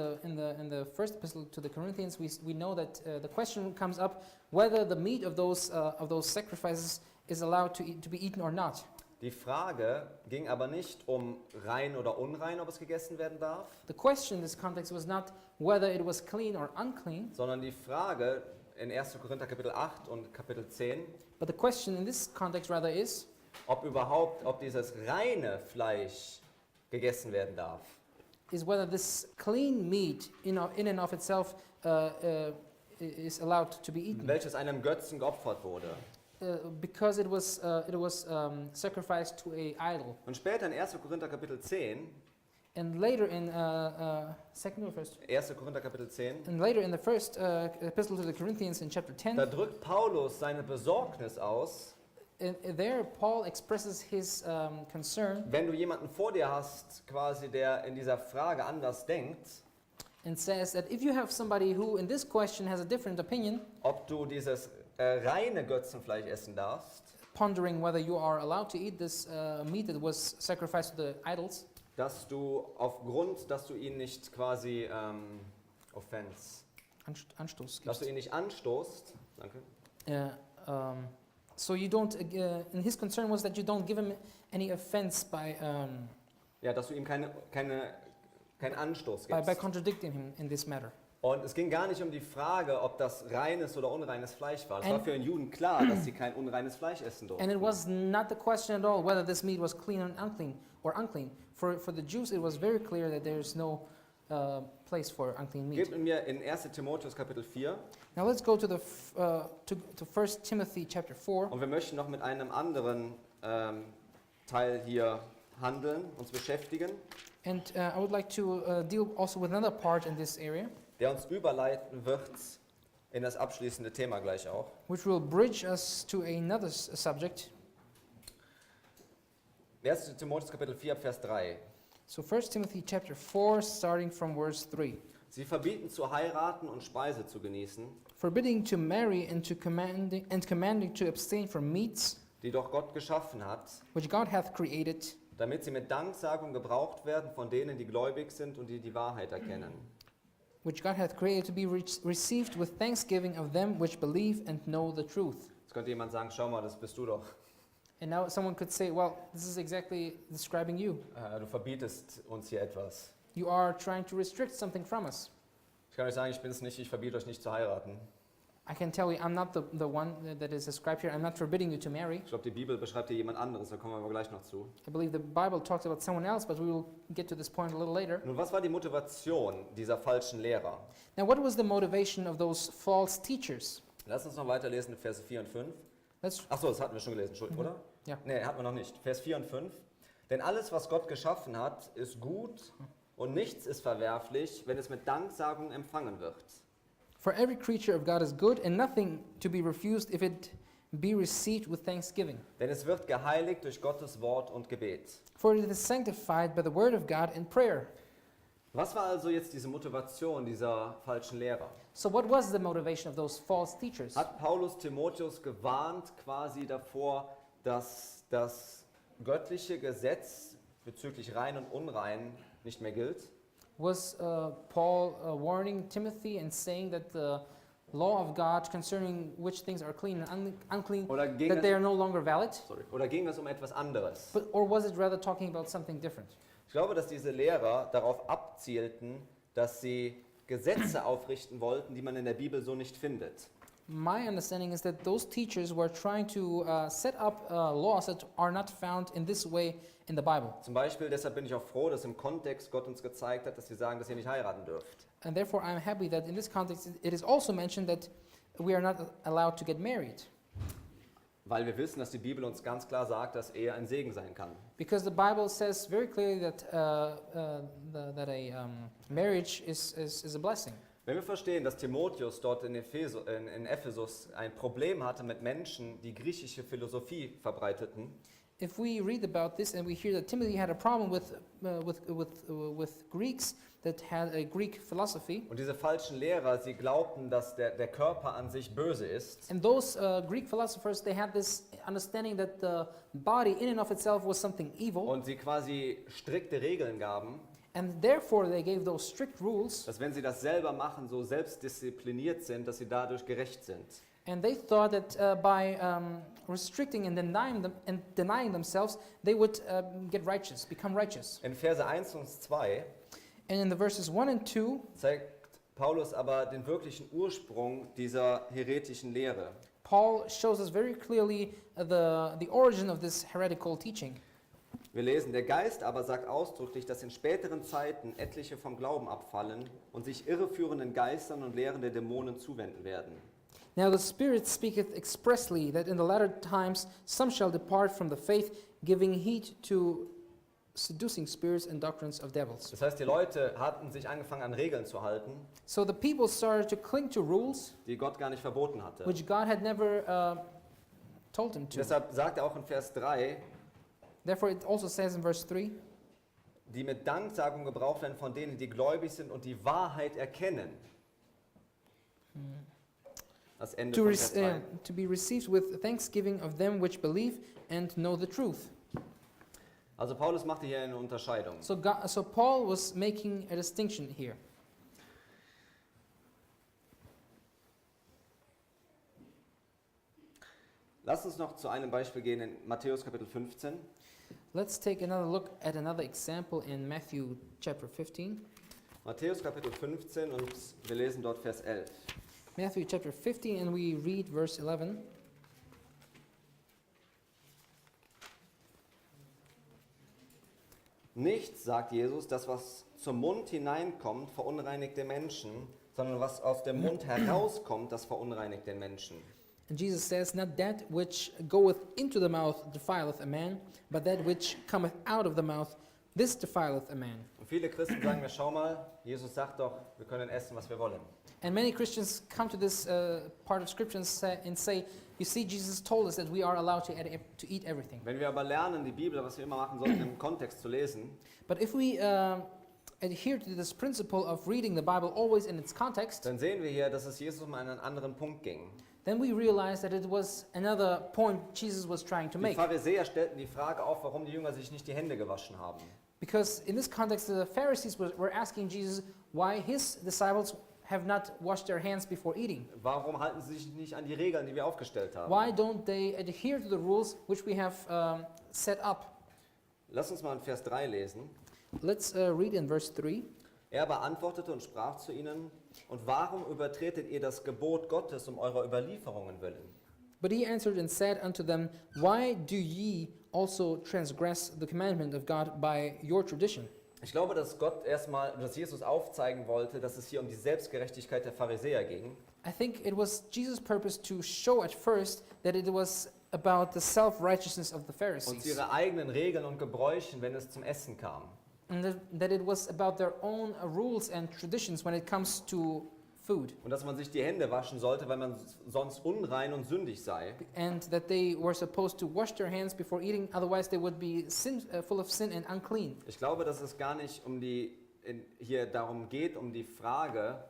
the first epistle to the Corinthians, we know that the question comes up whether the meat of those sacrifices is allowed to be eaten or not. Die Frage ging aber nicht um rein oder unrein, ob es gegessen werden darf, The question in this context was not whether it was clean or unclean, sondern die Frage in 1. Korinther Kapitel 8 und Kapitel 10, but the question in this context rather is ob dieses reine Fleisch gegessen werden darf. whether this clean meat in and of itself is allowed to be eaten. Welches einem Götzen geopfert wurde. Because it was sacrificed to a idol. Und später in 1. Korinther Kapitel 10, And later in second or first? 1. Korinther Kapitel 10, And later in the first epistle to the Corinthians in chapter 10, da drückt Paulus seine Besorgnis aus, there Paul expresses his concern wenn du jemanden vor dir hast, quasi der in dieser Frage anders denkt, and says that if you have somebody who in this question has a different opinion, ob du dieses reine Götzenfleisch essen darfst, pondering whether you are allowed to eat this meat that was sacrificed to the idols, dass du aufgrund, dass du ihn nicht quasi Anstoß dass du gibst. ihn nicht anstoßt, danke, So you don't, and his concern was that you don't give him any offense ja, dass du ihm keinen Anstoß by gibst. contradicting him in this matter. Und es ging gar nicht um die Frage, ob das reines oder unreines Fleisch war. Es war And- für den Juden klar, dass sie kein unreines Fleisch essen And it durften. was not the question at all whether this meat was clean or unclean. For the Jews, it was very clear that there is no place for unclean meat. Gebt mit mir in 1. Timotheus Kapitel 4 Now let's go to the to 1 Timothy chapter 4, und wir möchten noch mit einem anderen Teil hier handeln, uns beschäftigen, and I would like to deal also with another part in this area, der uns überleiten wird in das abschließende Thema gleich auch. which will bridge us to another subject. 1. Timotheus Kapitel 4, Vers 3. So 1 Timothy chapter 4, starting from verse 3. Sie verbieten zu heiraten und Speise zu genießen, Forbidding to marry and commanding to abstain from meats die doch Gott geschaffen hat, which God hath created, damit sie mit Danksagung gebraucht werden von denen, die gläubig sind und die die Wahrheit erkennen. which God hath created to be received with thanksgiving of them which believe and know the truth. Jetzt könnte jemand sagen, schau mal, das bist du doch. And now someone could say, well, this is exactly describing you. Du verbietest uns hier etwas. You are trying to restrict something from us. Ich kann euch sagen, ich bin es nicht, ich verbiete euch nicht zu heiraten. I can tell you, I'm not the one that is described here. I'm not forbidding you to marry. Ich glaube, die Bibel beschreibt hier jemand anderes, da kommen wir aber gleich noch zu. I believe the Bible talks about someone else, but we will get to this point a little later. Nun, was war die Motivation dieser falschen Lehrer? Now, what was the motivation of those false teachers? Lass uns noch weiterlesen in Verse 4 und 5. Let's, Achso, das hatten wir schon gelesen, Entschuldigung, oder? Ja. Nee, hatten wir noch nicht. Vers 4 und 5. Denn alles, was Gott geschaffen hat, ist gut und nichts ist verwerflich, wenn es mit Danksagung empfangen wird. For every creature of God is good, and nothing to be refused if it be received with thanksgiving. Denn es wird geheiligt durch Gottes Wort und Gebet. For it is sanctified by the word of God and prayer. Was war also jetzt diese Motivation dieser falschen Lehrer? So what was the motivation of those false teachers? Hat Paulus Timotheus gewarnt quasi davor, dass das göttliche Gesetz bezüglich rein und unrein nicht mehr gilt? Was Paul warning Timothy and saying that law of God concerning which things are clean and unclean, Oder ging, that they es, are no longer valid? oder ging es um etwas anderes? Or was it rather talking about something different? Ich glaube, dass diese Lehrer darauf abzielten, dass sie Gesetze aufrichten wollten, die man in der Bibel so nicht findet. My understanding is that those teachers were trying to set up laws that are not found in this way in the Bible. Zum Beispiel, deshalb bin ich auch froh, dass im Kontext Gott uns gezeigt hat, dass wir sagen, dass ihr nicht heiraten dürft. And therefore I'm happy that in this context it is also mentioned that we are not allowed to get married. Weil wir wissen, dass die Bibel uns ganz klar sagt, dass Ehe ein Segen sein kann. Because the Bible says very clearly that marriage is a blessing. Wenn wir verstehen, dass Timotheus dort in Ephesus ein Problem hatte mit Menschen, die griechische Philosophie verbreiteten, If we read about this and we hear that Timothy had a problem with Greeks that had a Greek philosophy, und diese falschen Lehrer, sie glaubten, dass der Körper an sich böse ist, and those Greek philosophers, they had this understanding that the body in and of itself was something evil, und sie quasi strikte Regeln gaben, and therefore they gave those strict rules, dass wenn sie das selber machen, so selbstdiszipliniert sind, dass sie dadurch gerecht sind. and they thought that by restricting and denying themselves, they would become righteous. In Verse 1 und 2 And in the verses 1 and 2, zeigt Paulus aber den wirklichen Ursprung dieser heretischen Lehre. Paul shows us very clearly the origin of this heretical teaching. Wir lesen, der Geist aber sagt ausdrücklich, dass in späteren Zeiten etliche vom Glauben abfallen und sich irreführenden Geistern und Lehren der Dämonen zuwenden werden. Now the Spirit speaketh expressly that in the latter times some shall depart from the faith, giving heed to seducing spirits and doctrines of devils. Das heißt, die Leute hatten sich angefangen an Regeln zu halten, So the people started to cling to rules die Gott gar nicht verboten hatte. which God had never told them to. Deshalb sagt er auch in Vers 3, Therefore it also says in verse 3, die mit Danksagung gebraucht werden von denen, die gläubig sind und die Wahrheit erkennen. Das Ende to, von Vers 3. to be received with thanksgiving of them which believe and know the truth. Also Paulus machte hier eine Unterscheidung. So Paul was making a distinction here. Lass uns noch zu einem Beispiel gehen in Matthäus Kapitel 15. Let's take another look at another example in Matthew chapter 15. Matthäus Kapitel 15 und wir lesen dort Vers 11. Matthew chapter 15 and we read verse 11. Nichts, sagt Jesus, das was zum Mund hineinkommt, verunreinigt den Menschen, sondern was aus dem Mund herauskommt, das verunreinigt den Menschen. And Jesus says, not that which goeth into the mouth defileth a man, but that which cometh out of the mouth, this defileth a man. Und viele Christen sagen mir, schau mal, Jesus sagt doch, wir können essen, was wir wollen. And many Christians come to this part of Scripture and say, you see, Jesus told us that we are allowed to eat everything. Wenn wir aber lernen, die Bibel, was wir immer machen sollten, im Kontext zu lesen, But if we adhere to this principle of reading the Bible always in its context, dann sehen wir hier, dass es Jesus um einen anderen Punkt ging. then we realize that it was another point Jesus was trying to Die make. Pharisäer stellten die Frage auf, warum die Jünger sich nicht die Hände gewaschen haben. Because in this context, the Pharisees were asking Jesus why his disciples have not washed their hands before eating. Warum halten sie sich nicht an die Regeln, die wir aufgestellt haben? Why don't they adhere to the rules which we have set up? Lass uns mal in Vers 3 lesen. Let's read in verse 3. Er aber antwortete und sprach zu ihnen, und warum übertretet ihr das Gebot Gottes um eurer Überlieferungen willen? But he answered and said unto them, why do ye also transgress the commandment of God by your tradition? Ich glaube, dass Jesus aufzeigen wollte, dass es hier um die Selbstgerechtigkeit der Pharisäer ging. I think it was Jesus' purpose to show at first that it was about the self-righteousness of the Und Pharisees. ihre eigenen Regeln und Gebräuchen, wenn es zum Essen kam. And that it was about their own rules and traditions when it comes to food. Und dass man sich die Hände waschen sollte, weil man sonst unrein und sündig sei. And that they were supposed to wash their hands before eating, otherwise they would be full of sin and unclean. Ich glaube, dass es gar nicht hier darum geht, um die Frage,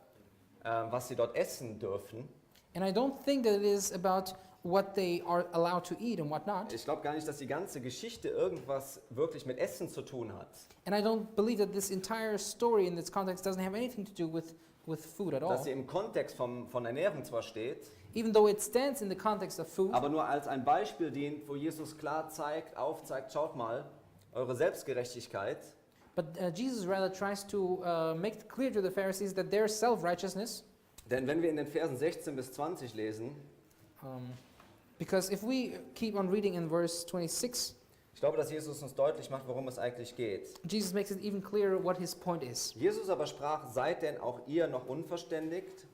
was sie dort essen dürfen. And I don't think that it is about what they are allowed to eat and what not. Ich glaube gar nicht, dass die ganze Geschichte irgendwas wirklich mit Essen zu tun hat. And I don't believe that this entire story in this context doesn't have anything to do with with food at dass all, sie im Kontext von Ernährung zwar steht, even though it stands in the context of food, aber nur als ein Beispiel dient, wo Jesus klar aufzeigt, schaut mal, eure Selbstgerechtigkeit, but Jesus rather tries to make it clear to the Pharisees that their self-righteousness, denn wenn wir in den Versen 16 bis 20 lesen, because if we keep on reading in verse 26, ich glaube, dass Jesus uns deutlich macht, worum es eigentlich geht. Jesus makes it even clearer what his point is. Jesus aber sprach, seid denn auch ihr noch unverständigt?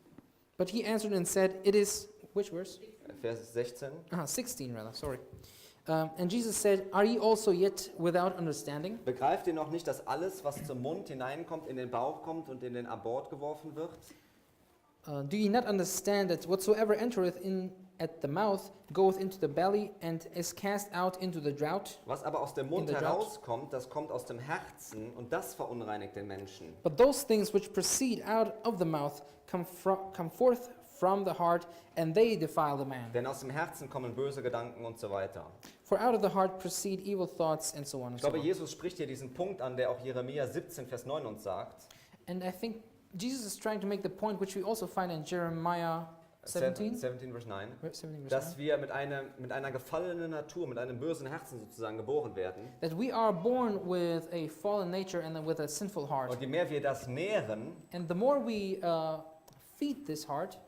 But he answered and said, it is, which verse? Vers 16. 16 rather, sorry. And Jesus said, are ye also yet without understanding? Begreift ihr noch nicht, dass alles, was zum Mund hineinkommt, in den Bauch kommt und in den Abort geworfen wird? Do ye not understand that whatsoever entereth in at the mouth goeth into the belly and is cast out into the drought? Was aber aus dem Mund In the drought. herauskommt, das kommt aus dem Herzen und das verunreinigt den Menschen. But those things which proceed out of the mouth come forth from the heart, and they defile the man. Denn aus dem Herzen kommen böse Gedanken und so weiter. For out of the heart proceed evil thoughts, and so on and Ich so glaube, on. Jesus spricht hier diesen Punkt an, der auch Jeremia 17, Vers 9 uns sagt. And I think Jesus is trying to make the point which we also find in Jeremiah 17, 17, Vers 9. 17 verse Dass 9, wir mit einer gefallenen Natur, mit einem bösen Herzen sozusagen geboren werden. that we are born with a fallen nature and with a sinful heart. Und je mehr wir das nähren, And the more we feed this heart,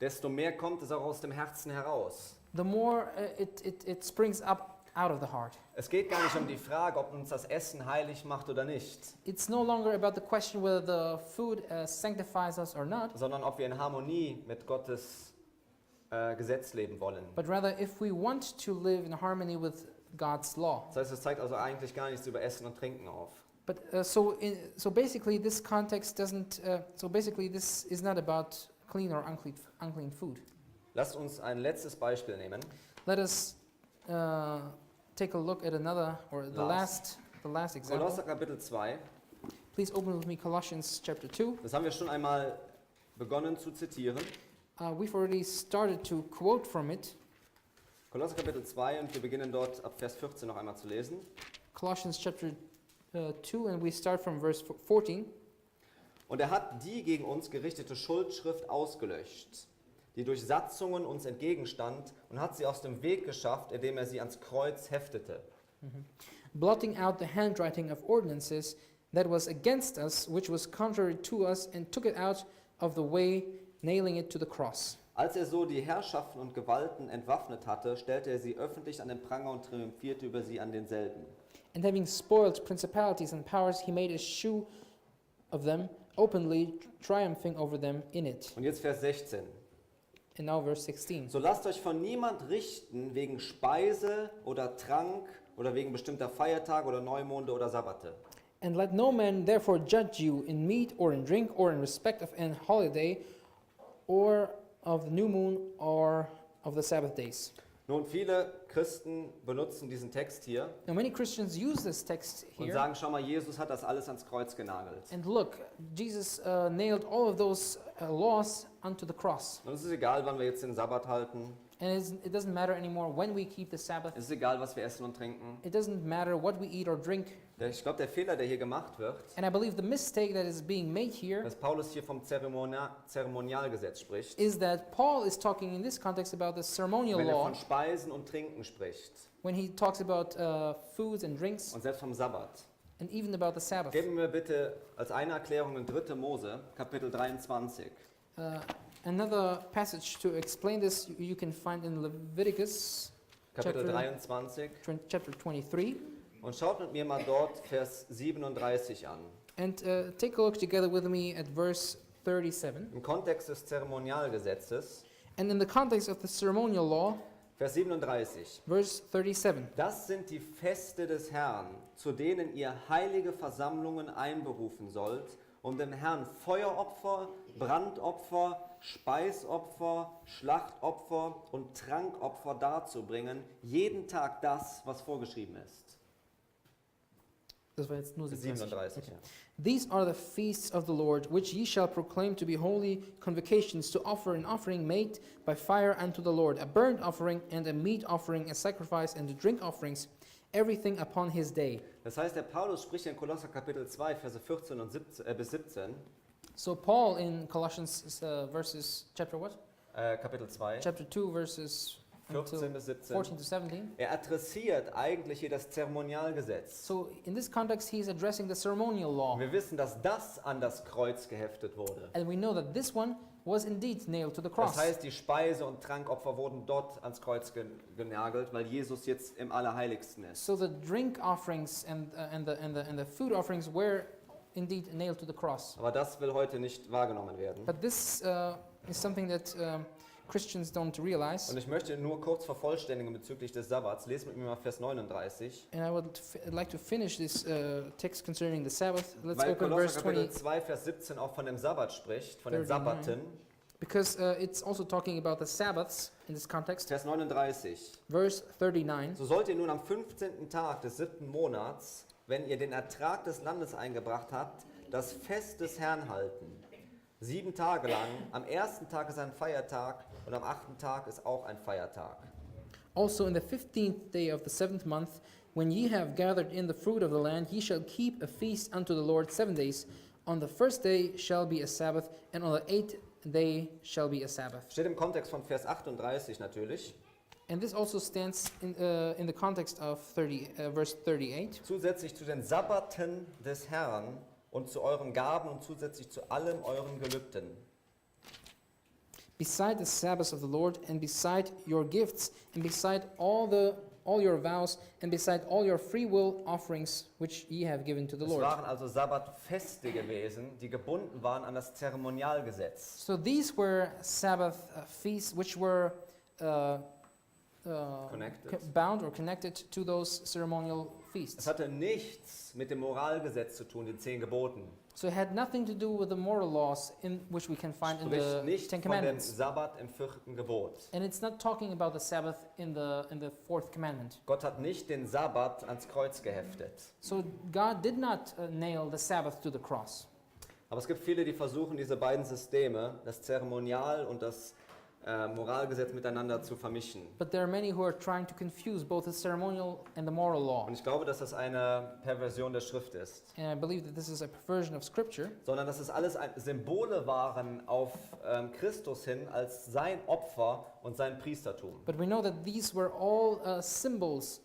desto mehr kommt es auch aus dem Herzen heraus. the more it springs up out of the heart. Es geht gar nicht um die Frage, ob uns das Essen heilig macht oder nicht, It's no longer about the question whether the food sanctifies us or not, sondern ob wir in Harmonie mit Gottes Gesetz leben wollen. but rather if we want to live in harmony with God's law. Das heißt, es zeigt also eigentlich gar nichts über Essen und Trinken auf. But so basically this context doesn't. So basically this is not about clean or unclean food. Lasst uns ein letztes Beispiel nehmen. Let us take a look at another or the last example. Kolosser Kapitel 2. Please open with me Colossians chapter 2. Das haben wir schon einmal begonnen zu zitieren. We've already started to quote from it. Kolosser Kapitel 2 und wir beginnen dort ab Vers 14 noch einmal zu lesen. Colossians chapter 2 and we start from verse 14. Und er hat die gegen uns gerichtete Schuldschrift ausgelöscht, die durch Satzungen uns entgegenstand, und hat sie aus dem Weg geschafft, indem er sie ans Kreuz heftete. Blotting out the handwriting of ordinances that was against us, which was contrary to us, and took it out of the way, nailing it to the cross. Als er so die Herrschaften und Gewalten entwaffnet hatte, stellte er sie öffentlich an den Pranger und triumphierte über sie an denselben. And having spoiled principalities and powers, he made a show of them, openly triumphing over them in it. Und jetzt Vers 16. And now verse 16. So lasst euch von niemand richten wegen Speise oder Trank oder wegen bestimmter Feiertage oder Neumonde oder Sabbate. And let no man therefore judge you in meat or in drink or in respect of an holiday or of the new moon or of the Sabbath days. Nun, viele Christen benutzen diesen Text hier Now many Christians use this text und here. sagen, schau mal, Jesus hat das alles ans Kreuz genagelt. And look, Jesus nailed all of those laws onto the cross. Und es ist egal, wann wir jetzt den Sabbat halten. And it doesn't matter anymore when we keep the Sabbath. Es ist egal, was wir essen und trinken. It doesn't matter what we eat or drink. Ich glaube, der Fehler, der hier gemacht wird, And I believe the mistake that is being made here dass Paulus hier vom Zeremonialgesetz spricht, is that Paul is talking in this context about the ceremonial wenn er law von Speisen und Trinken spricht when he talks about foods and drinks und selbst vom Sabbat. and even about the Sabbath. Geben wir bitte als eine Erklärung in 3. Mose, Kapitel 23. Another passage to explain this you can find in Leviticus Kapitel Chapter- 23. chapter 23. Und schaut mit mir mal dort Vers 37 an. And take a look together with me at verse 37. Im Kontext des Zeremonialgesetzes, And in the context of the ceremonial law, Vers 37. verse 37. Das sind die Feste des Herrn, zu denen ihr heilige Versammlungen einberufen sollt, um dem Herrn Feueropfer, Brandopfer, Speisopfer, Schlachtopfer und Trankopfer darzubringen, jeden Tag das, was vorgeschrieben ist. Das war jetzt nur 37, ja. These are the feasts of the Lord, which ye shall proclaim to be holy convocations, to offer an offering made by fire unto the Lord, a burnt offering and a meat offering, a sacrifice and the drink offerings, everything upon his day. Das heißt, der Paulus spricht in Kolosser Kapitel 2, Verse 14 und bis 17, So Paul in Colossians chapter what? Kapitel 2, Chapter 2 verses 14 bis 17. 14 to 17. Er adressiert eigentlich hier das Zeremonialgesetz. So in this context he's addressing the ceremonial law. Und wir wissen, dass das an das Kreuz geheftet wurde. And we know that this one was indeed nailed to the cross. Das heißt, die Speise- und Trankopfer wurden dort ans Kreuz genagelt, weil Jesus jetzt im Allerheiligsten ist. So the drink offerings and the food offerings were indeed nailed to the cross. Aber das will heute nicht wahrgenommen werden. But this is something that Christians don't realize. Und ich möchte nur kurz vervollständigen bezüglich des Sabbats. Lest mit mir mal Vers 39. And I would like to finish this text concerning the Sabbath. Let's Weil open Kolosser verse Kapitel 20. 2, Vers 17 auch von dem Sabbat spricht, von den 39. Sabbaten. Because it's also talking about the Sabbaths in this context. Vers 39. Verse 39. So sollt ihr nun am 15. Tag des 7. Monats, wenn ihr den Ertrag des Landes eingebracht habt, das Fest des Herrn halten. 7 Tage lang. Am ersten Tag ist ein Feiertag und am 8. Tag ist auch ein Feiertag. Also in the 15th day of the 7th month, when ye have gathered in the fruit of the land, ye shall keep a feast unto the Lord 7 days. On the first day shall be a Sabbath, and on the 8th day shall be a Sabbath. Steht im Kontext von Vers 38 natürlich. And this also stands in the context of verse 38. Zusätzlich zu den Sabbaten des Herrn und zu euren Gaben und zusätzlich zu allem euren Gelübden. Beside the Sabbaths of the Lord, and beside your gifts, and beside all your vows, and beside all your free will offerings which ye have given to the Es Lord. waren also Sabbatfeste gewesen, die gebunden waren an das Zeremonialgesetz. So these were Sabbath feasts which were Connected. bound or connected to those ceremonial Es feasts. hatte nichts mit dem Moralgesetz zu tun, den 10 Geboten. So it had nothing to do with the moral laws in which we can find in Sprich the nicht Ten von dem Commandments. Sabbat im 4. Gebot. And it's not talking about the Sabbath in the fourth commandment. Gott hat nicht den Sabbat ans Kreuz geheftet. So God did not nail the Sabbath to the cross. Aber es gibt viele, die versuchen, diese beiden Systeme, das Zeremonial und das Moralgesetz miteinander zu vermischen. But there are many who are trying to confuse both the ceremonial and the moral law. Und ich glaube, dass das eine Perversion der Schrift ist. And I believe that this is a perversion of Scripture. Sondern dass es alles Symbole waren auf Christus hin als sein Opfer und sein Priestertum. But we know that these were all symbols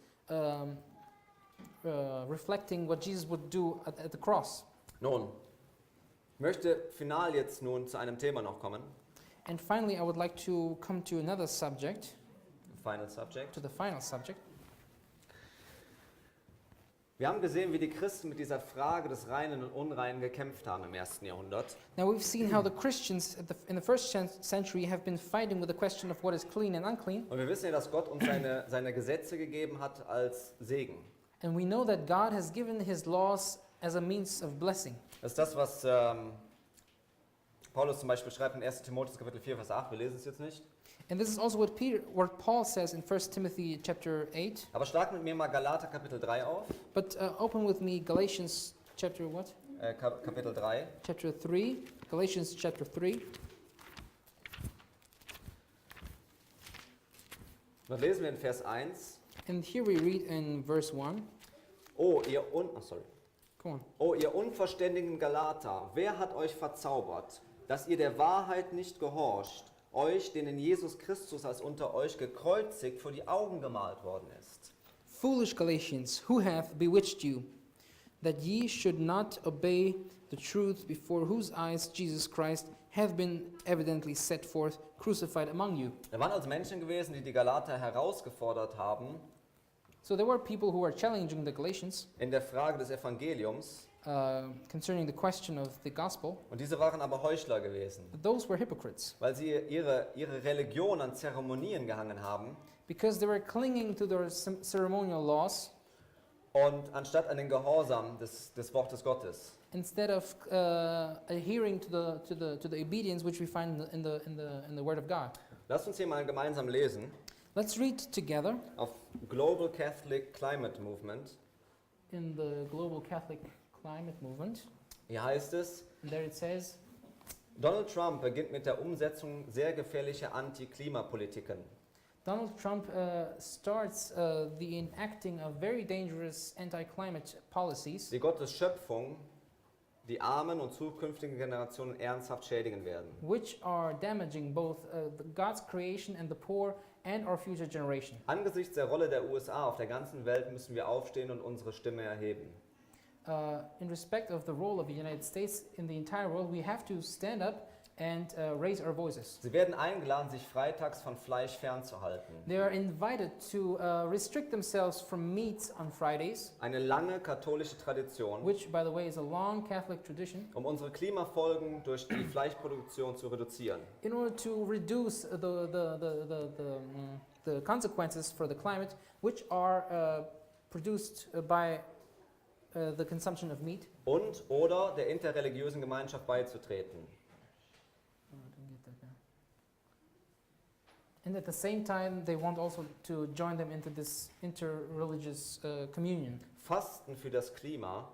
reflecting what Jesus would do at the cross. Nun, ich möchte final jetzt nun zu einem Thema noch kommen. And finally, I would like to come to another subject, Final subject. to the final subject. Wir haben gesehen, wie die Christen mit dieser Frage des Reinen und Unreinen gekämpft haben im 1. Jahrhundert. Now we've seen how the Christians in the first century have been fighting with the question of what is clean and unclean. Und wir wissen ja, dass Gott uns seine Gesetze gegeben hat als Segen. And we know that God has given his laws as a means of blessing. Das ist das, was Paulus zum Beispiel schreibt in 1. Timotheus Kapitel 4, Vers 8. Wir lesen es jetzt nicht. And this is also what Paul says in 1 Timothy chapter 8. Aber schlag mit mir mal Galater Kapitel 3 auf. But open with me Galatians chapter what? Kapitel 3. Chapter 3. Galatians chapter 3. Dort lesen wir in Vers 1. And here we read in verse 1. Oh, Come on. Oh, ihr unverständigen Galater, wer hat euch verzaubert, dass ihr der Wahrheit nicht gehorcht, euch, denen Jesus Christus als unter euch gekreuzigt vor die Augen gemalt worden ist? Foolish Galatians, who hath bewitched you, that ye should not obey the truth, before whose eyes Jesus Christ hath been evidently set forth, crucified among you? Da waren also Menschen gewesen, die die Galater herausgefordert haben, So there were people who were challenging the Galatians in der Frage des Evangeliums, concerning the question of the gospel. und diese waren aber Heuchler gewesen, But those were hypocrites, weil sie ihre Religion an Zeremonien gehangen haben because they were clinging to their ceremonial laws und anstatt an den Gehorsam des Wortes Gottes. instead of adhering to the obedience which we find in the Word of God. Lasst uns hier mal gemeinsam lesen Let's read together auf Global Catholic Climate Movement. in the Global Catholic Climate Movement. Hier heißt es, And there it says, Donald Trump beginnt mit der Umsetzung sehr gefährlicher Anti-Klimapolitiken. Donald Trump starts the enacting of very dangerous anti-climate policies, Die Gottes Schöpfung die armen und zukünftigen Generationen ernsthaft schädigen werden. which are damaging both God's creation and the poor and our future generation. Angesichts der Rolle der USA auf der ganzen Welt müssen wir aufstehen und unsere Stimme erheben. In respect of the role of the United States in the entire world, we have to stand up and raise our voices. Sie werden eingeladen, sich freitags von Fleisch fernzuhalten. They are invited to restrict themselves from meats on Fridays, Eine lange katholische Tradition, which, by the way, is a long Catholic tradition, um unsere Klimafolgen durch die Fleischproduktion zu reduzieren. in order to reduce the consequences for the climate, which are produced by the consumption of meat. Und oder der interreligiösen Gemeinschaft beizutreten. And at the same time, they want also to join them into this interreligious communion. Fasten für das Klima.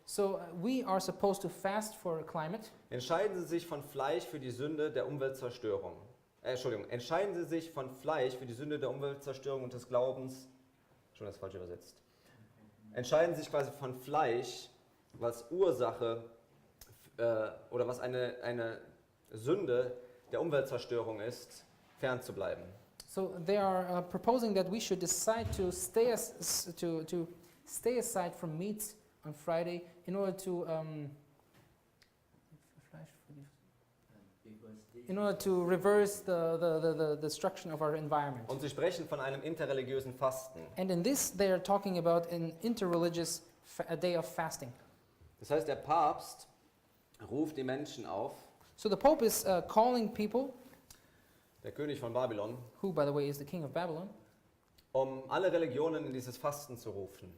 So we are supposed to fast for climate. Entscheiden Sie sich von Fleisch für die Sünde der Umweltzerstörung. Entscheiden Sie sich von Fleisch für die Sünde der Umweltzerstörung und des Glaubens. Schon das falsch übersetzt. Entscheiden Sie sich quasi von Fleisch, was Ursache oder was eine Sünde der Umweltzerstörung ist, fernzubleiben. So they are proposing that we should decide to stay aside from meats on Friday in order to reverse the destruction of our environment. Und Sie sprechen von einem interreligiösen Fasten. And in this, they are talking about an interreligious a day of fasting. Das heißt, der Papst ruft die Menschen auf, So the Pope is calling people, der König von Babylon, who, by the way, is the king of Babylon, alle Religionen in dieses Fasten zu rufen.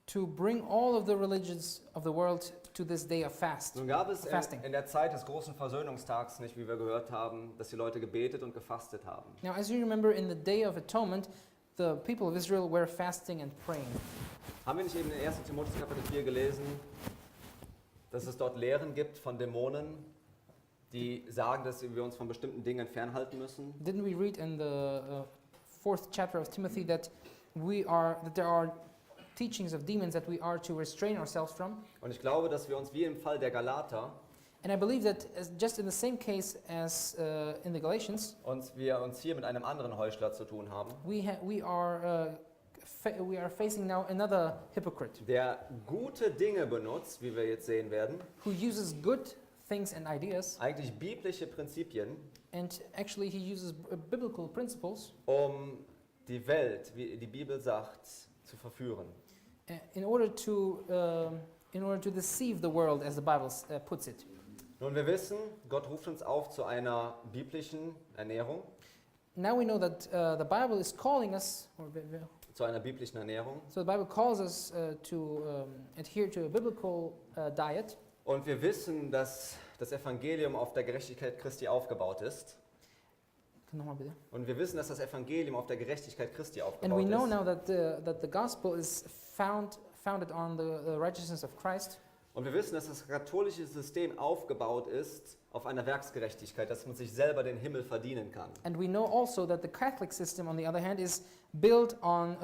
to bring all of the religions of the world to this day of fast. Nun gab es Fasting. in der Zeit des großen Versöhnungstags nicht, wie wir gehört haben, dass die Leute gebetet und gefastet haben. Now, as you remember, in the Day of Atonement, the people of Israel were fasting and praying. Haben wir nicht eben in 1. Timotheus Kapitel 4 gelesen, dass es dort Lehren gibt von Dämonen, die sagen, dass wir uns von bestimmten Dingen fernhalten müssen? Didn't we read in the fourth chapter of Timothy that there are teachings of demons that we are to restrain ourselves from? Und ich glaube, dass wir uns wie im Fall der Galater And I believe that just in the same case as in the Galatians, wir uns hier mit einem anderen Heuchler zu tun haben, we are facing now another hypocrite der gute Dinge benutzt, wie wir jetzt sehen werden, who uses good things and ideas, eigentlich biblische Prinzipien, and actually he uses biblical principles um die Welt, wie die Bibel sagt, zu verführen. in order to deceive the world, as the Bible puts it. Nun, wir wissen, Gott ruft uns auf zu einer biblischen Ernährung, Now we know that the Bible is calling us, zu einer biblischen Ernährung. so the Bible calls us to adhere to a biblical diet. Und wir wissen, dass das Evangelium auf der Gerechtigkeit Christi aufgebaut ist. Nochmal bitte. Und wir wissen, dass das Evangelium auf der Gerechtigkeit Christi And aufgebaut we know ist. now that the gospel is founded on the righteousness of Christ. Und wir wissen, dass das katholische System aufgebaut ist auf einer Werksgerechtigkeit, dass man sich selber den Himmel verdienen kann. And we know also that the Catholic system, on the other hand, is built on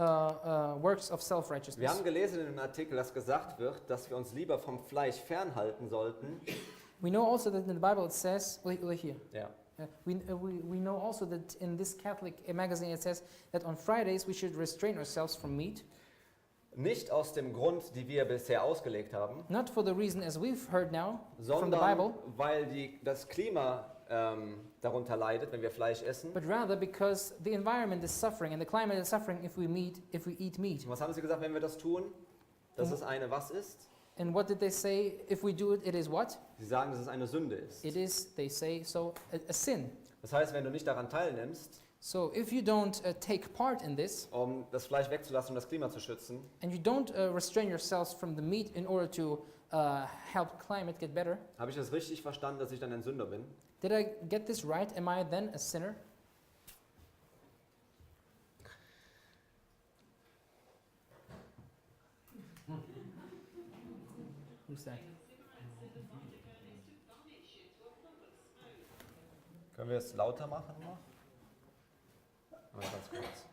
works of Wir self-righteousness. haben gelesen in einem Artikel, dass gesagt wird, dass wir uns lieber vom Fleisch fernhalten sollten. We know also that in the Bible it says, here, Ja. we know also that in this Catholic magazine it says that on Fridays we should restrain ourselves from meat, Nicht aus dem Grund, die wir bisher ausgelegt haben, not for the reason as we've heard now from the sondern Bible, weil das Klima darunter leidet, wenn wir Fleisch essen. but rather because the environment is suffering and the climate is suffering if we eat meat. Und was haben sie gesagt, wenn wir das tun? Dass es eine was ist? And what did they say? If we do it, it is what? Sie sagen, dass es eine Sünde ist. It is, they say, so a sin. Das heißt, wenn du nicht daran teilnimmst, So if you don't take part in this, um das Fleisch wegzulassen, um das Klima zu schützen, and you don't restrain yourselves from the meat in order to help climate get better, habe ich das richtig verstanden, dass ich dann ein Sünder bin? did I get this right? Am I then a sinner? Who's that? Können wir es lauter machen noch? Mal ganz kurz.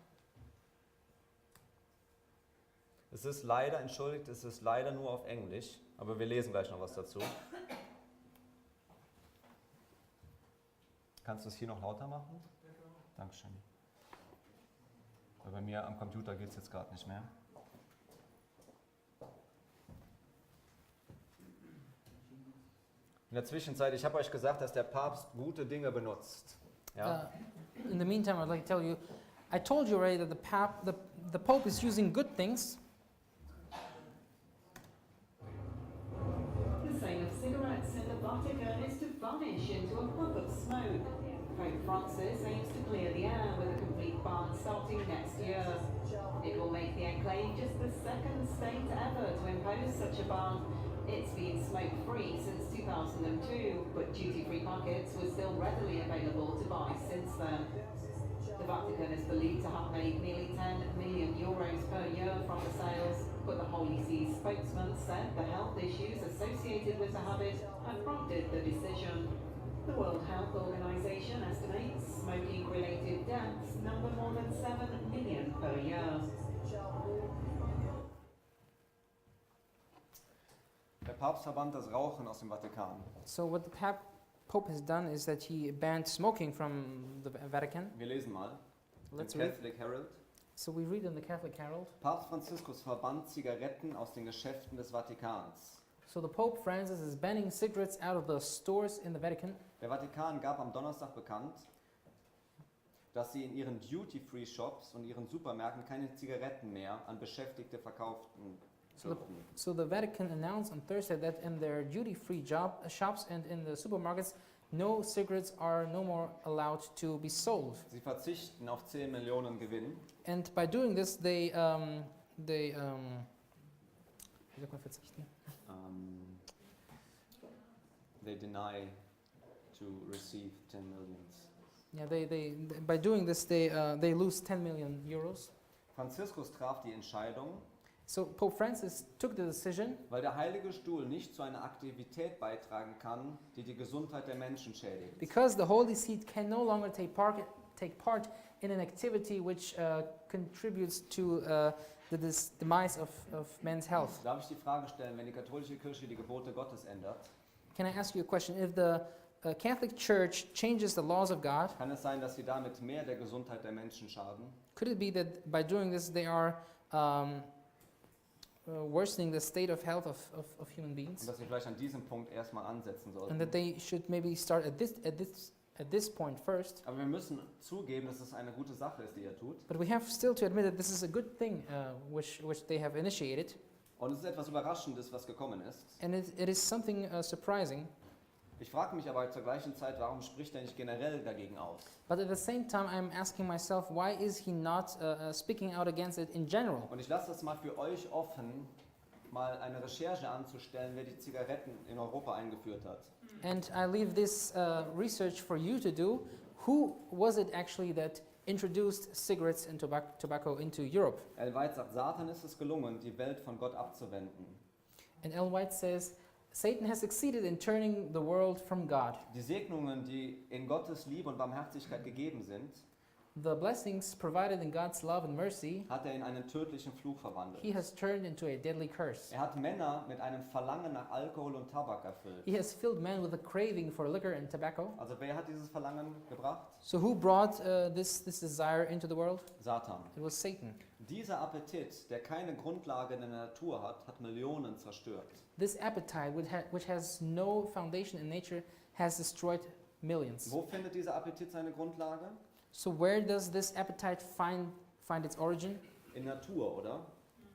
Es ist leider, entschuldigt, es ist leider nur auf Englisch, aber wir lesen gleich noch was dazu. Kannst du es hier noch lauter machen? Dankeschön. Weil bei mir am Computer geht es jetzt gerade nicht mehr. In der Zwischenzeit, ich habe euch gesagt, dass der Papst gute Dinge benutzt. Ja? In the meantime, I'd like to tell you, I told you already that the Pope is using good things. The sale of cigarettes in the Vatican is to vanish into a puff of smoke. Pope Francis aims to clear the air with a complete ban starting next year. It will make the enclave just the second state ever to impose such a ban. It's been smoke-free since 2002, but duty-free packets were still readily available to buy since then. The Vatican is believed to have made nearly 10 million euros per year from the sales, but the Holy See spokesman said the health issues associated with the habit have prompted the decision. The World Health Organization estimates smoking-related deaths number more than 7 million per year. Der Papst verbannte das Rauchen aus dem Vatikan. So what the Pope has done is that he banned smoking from the Vatican. Wir lesen mal. Let's Im read. Catholic Herald. So we read in the Catholic Herald. Papst Franziskus verbannt Zigaretten aus den Geschäften des Vatikans. So the Pope Francis is banning cigarettes out of the stores in the Vatican. Der Vatikan gab am Donnerstag bekannt, dass sie in ihren Duty-Free-Shops und ihren Supermärkten keine Zigaretten mehr an Beschäftigte verkauften dürfen. So the Vatican announced on Thursday that in their duty-free shops and in the supermarkets, no cigarettes are no more allowed to be sold. Sie verzichten auf 10 Millionen Gewinn. And by doing this, wie sagt man verzichten? They deny to receive 10 millions. Yeah, by doing this, they lose 10 million euros. Franziskus traf die Entscheidung, So Pope Francis took the decision weil der Heilige Stuhl nicht zu einer Aktivität beitragen kann, die die Gesundheit der Menschen schädigt. because the Holy See can no longer take part in an activity which contributes to the demise of men's health. Darf ich die Frage stellen, wenn die katholische Kirche die Gebote Gottes ändert, Can I ask you a question? If the Catholic Church changes the laws of God, kann es sein, dass sie damit mehr der Gesundheit der Menschen schaden? could it be that by doing this they are worsening the state of health of human Und beings? dass wir vielleicht an diesem Punkt erstmal ansetzen And sollten. that they should maybe start at this point first. Aber wir müssen zugeben, dass es eine gute Sache ist, die er tut. But we have still to admit that this is a good thing which they have initiated. Und es ist etwas Überraschendes, was gekommen ist. And it is something surprising. Ich frage mich aber zur gleichen Zeit, warum spricht er nicht generell dagegen aus? But at the same time, I'm asking myself, why is he not speaking out against it in general? Und ich lasse das mal für euch offen, mal eine Recherche anzustellen, wer die Zigaretten in Europa eingeführt hat. And I leave this research for you to do. Who was it actually that introduced cigarettes and tobacco into Europe? Ellen White sagt, Satan ist es gelungen, die Welt von Gott abzuwenden. And Ellen White says, Satan has succeeded in turning the world from God. Die Segnungen, die in Gottes Liebe und Barmherzigkeit gegeben sind, The blessings provided in God's love and mercy, hat er in einen tödlichen Fluch verwandelt. he has turned into a deadly curse. Er hat Männer mit einem Verlangen nach Alkohol und Tabak erfüllt. He has filled men with a craving for liquor and tobacco. Also wer hat dieses Verlangen gebracht? So who brought this desire into the world? Satan. It was Satan. Dieser Appetit, der keine Grundlage in der Natur hat, hat Millionen zerstört. This appetite, which has no foundation in nature, has destroyed millions. Wo findet dieser Appetit seine Grundlage? So where does this appetite find its origin? In Natur, oder?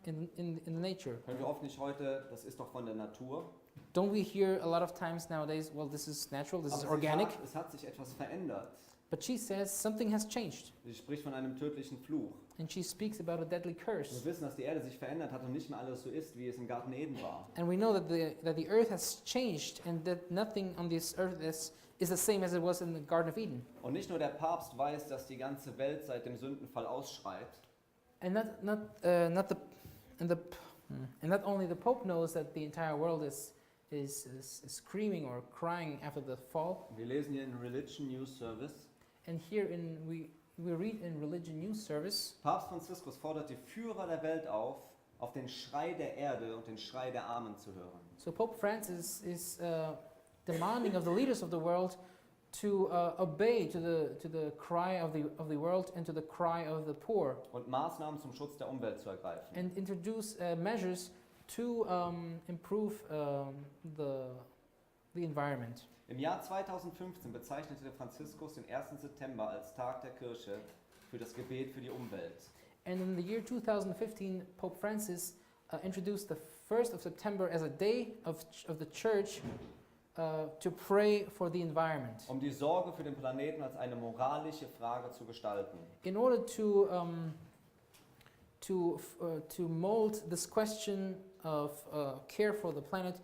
In the nature. Hören wir oft nicht heute, das ist doch von der Natur. Don't we hear a lot of times nowadays, well, this is natural, this is Aber organic? es hat sich etwas verändert. But she says something has changed. Sie spricht von einem tödlichen Fluch. And she speaks about a deadly curse. Wir wissen, dass die Erde sich verändert hat und nicht mehr alles so ist, wie es im Garten Eden war. And we know that the earth has changed and that nothing on this earth is the same as it was in the Garden of Eden. Und nicht nur der Papst weiß, dass die ganze Welt seit dem Sündenfall ausschreit, And not only the Pope knows that the entire world is screaming or crying after the fall. wir lesen hier in Religion News Service, And here we read in Religion News Service, Papst Franziskus fordert die Führer der Welt auf auf den Schrei der Erde und den Schrei der Armen zu hören. So Pope Francis is demanding of the leaders of the world to obey to the cry of the world and to the cry of the poor, Und Maßnahmen zum Schutz der Umwelt zu ergreifen. and introduce measures to improve the environment. Im Jahr 2015 bezeichnete Franziskus den 1. September als Tag der Kirche für das Gebet für die Umwelt. And in the year 2015, Pope Francis introduced the 1st of September as a day of the church to pray for the environment, Um die Sorge für den Planeten als eine moralische Frage zu gestalten. in order to mold this question of care for the planet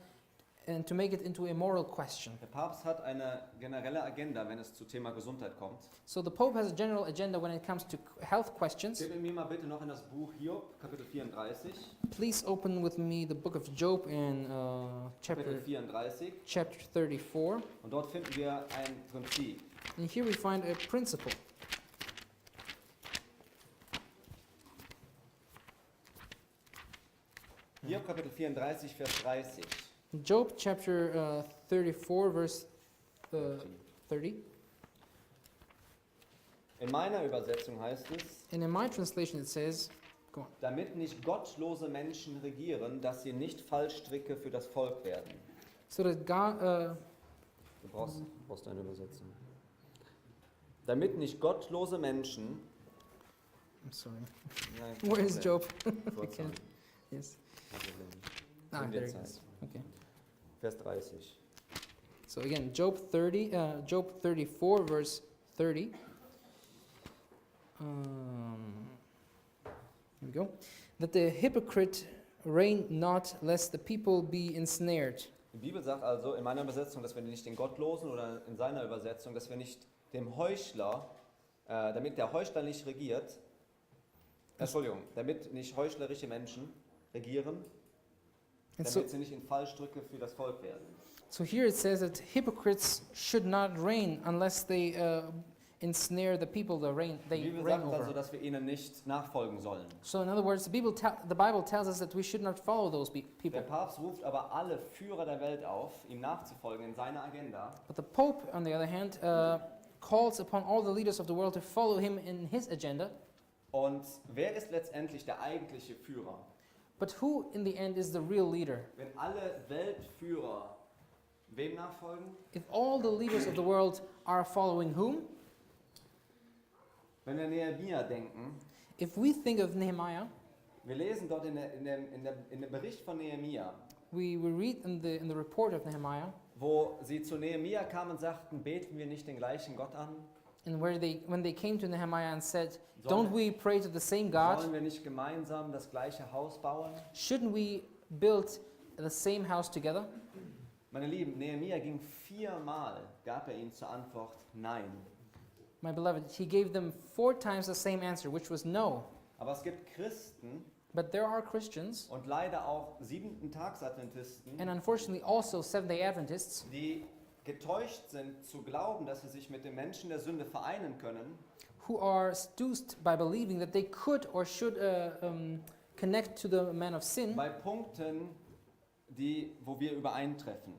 and to make it into a moral question. Der Papst hat eine generelle Agenda, wenn es zu Thema Gesundheit kommt. So the Pope has a general agenda when it comes to health questions. Gib mir mal bitte noch in das Buch Hiob, Kapitel 34. Please open with me the book of Job in Kapitel 34. chapter 34. Und dort finden wir ein Prinzip. And here we find a principle. Hiob, Kapitel 34, Vers 30. Job chapter 34 verse 30. In meiner Übersetzung heißt es, And in my translation it says, go on. damit nicht gottlose Menschen regieren, dass sie nicht Fallstricke für das Volk werden. So that God, Du brauchst eine Übersetzung. Damit nicht gottlose Menschen... I'm sorry. Nein, kein Where is Problem. Job? Vorzeigen. Yes. Kein Problem. Ah, Nimm there dir it Zeit. is. Okay. Vers 30. So again, Job 34 verse 30. Here we go. That the hypocrite reign not, lest the people be ensnared. Die Bibel sagt also in meiner Übersetzung, dass wir nicht den Gottlosen oder in seiner Übersetzung, dass wir nicht dem Heuchler, damit der Heuchler nicht regiert, damit nicht heuchlerische Menschen regieren, And damit sie nicht in Fallstricke für das Volk werden. so here it says that hypocrites should not reign unless they ensnare the people Die they Bibel reign sagt also, over. dass wir ihnen nicht nachfolgen sollen. So in other words, the Bible tells us that we should not follow those people. Der Papst ruft aber alle Führer der Welt auf, ihm nachzufolgen in seiner Agenda. But the Pope, on the other hand, calls upon all the leaders of the world to follow him in his agenda. Und wer ist letztendlich der eigentliche Führer? But who, in the end, is the real leader? Wenn alle Weltführer wem nachfolgen? If all the leaders of the world are following whom? Wenn wir Nehemia denken, If we think of Nehemiah, wir lesen dort in dem Bericht von Nehemia, we read in the report of Nehemiah, wo sie zu Nehemia kamen und sagten, beten wir nicht den gleichen Gott an? and when they came to Nehemiah and said, Sollen- "Don't we pray to the same Sollen God? wir nicht gemeinsam das gleiche Haus bauen? Shouldn't we build the same house together?" Meine Lieben, Nehemia ging 4-mal, gab ihnen zur Antwort Nein. My beloved, he gave them 4 times the same answer, which was no. Aber es gibt Christen But there are Christians, und leider auch 7-Tags-Adventisten, and unfortunately also Seventh-day Adventists, die getäuscht sind zu glauben, dass sie sich mit den Menschen der Sünde vereinen können, who are seduced by believing that they could or should connect to the man of sin, bei Punkten, wo wir übereintreffen.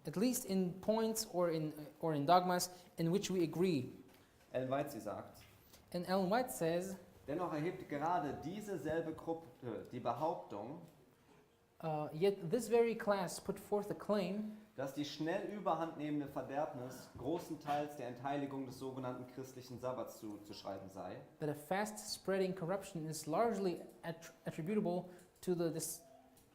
at least in points or in dogmas in which we agree. Ellen White, sie sagt, And Ellen White says, dennoch erhebt gerade diese selbe Gruppe die Behauptung, yet this very class put forth a claim dass die schnell überhand nehmende Verderbnis großenteils der Entheiligung des sogenannten christlichen Sabbats zu schreiben sei. that a fast spreading corruption is largely attributable to the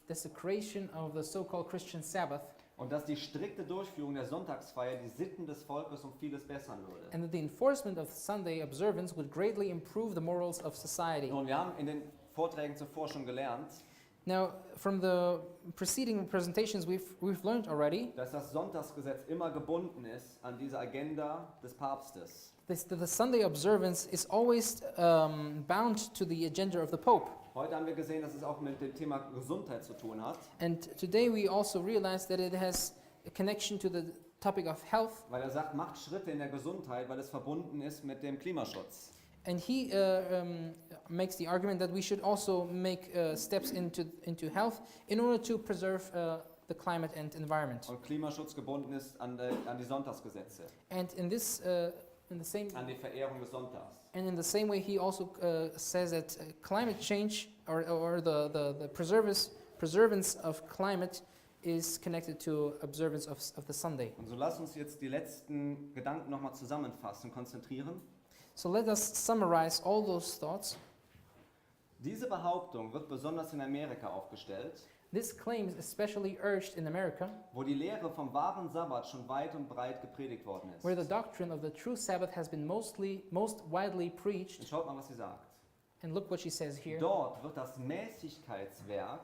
desecration of the so-called Christian Sabbath, Und dass die strikte Durchführung der Sonntagsfeier die Sitten des Volkes um vieles bessern würde. and that the enforcement of Sunday observance would greatly improve the morals of society. Nun, wir haben in den Vorträgen zuvor schon gelernt, Now, from the preceding presentations, we've learned already dass das Sonntagsgesetz immer gebunden ist an diese Agenda des Papstes. that the Sunday observance is always bound to the agenda of the Pope. Heute haben wir gesehen, dass es auch mit dem Thema Gesundheit zu tun hat, And today we also realize that it has a connection to the topic of health, weil er sagt, macht Schritte in der Gesundheit, weil es verbunden ist mit dem Klimaschutz. And he makes the argument that we should also make steps into health in order to preserve the climate and environment. Und Klimaschutz gebunden ist an die Sonntagsgesetze, And in this, in the same, an die Verehrung des Sonntags. and in the same way, he also says that climate change or the preservance of climate is connected to observance of the Sunday. Und so lass uns jetzt die letzten Gedanken nochmal zusammenfassen, konzentrieren. So let us summarize all those thoughts. Diese Behauptung wird besonders in Amerika aufgestellt, This claim is especially urged in America, wo die Lehre vom wahren Sabbat schon weit und breit gepredigt worden ist. where the doctrine of the true Sabbath has been most widely preached. Und schaut mal, was sie sagt. And look what she says here. Dort wird das Mäßigkeitswerk,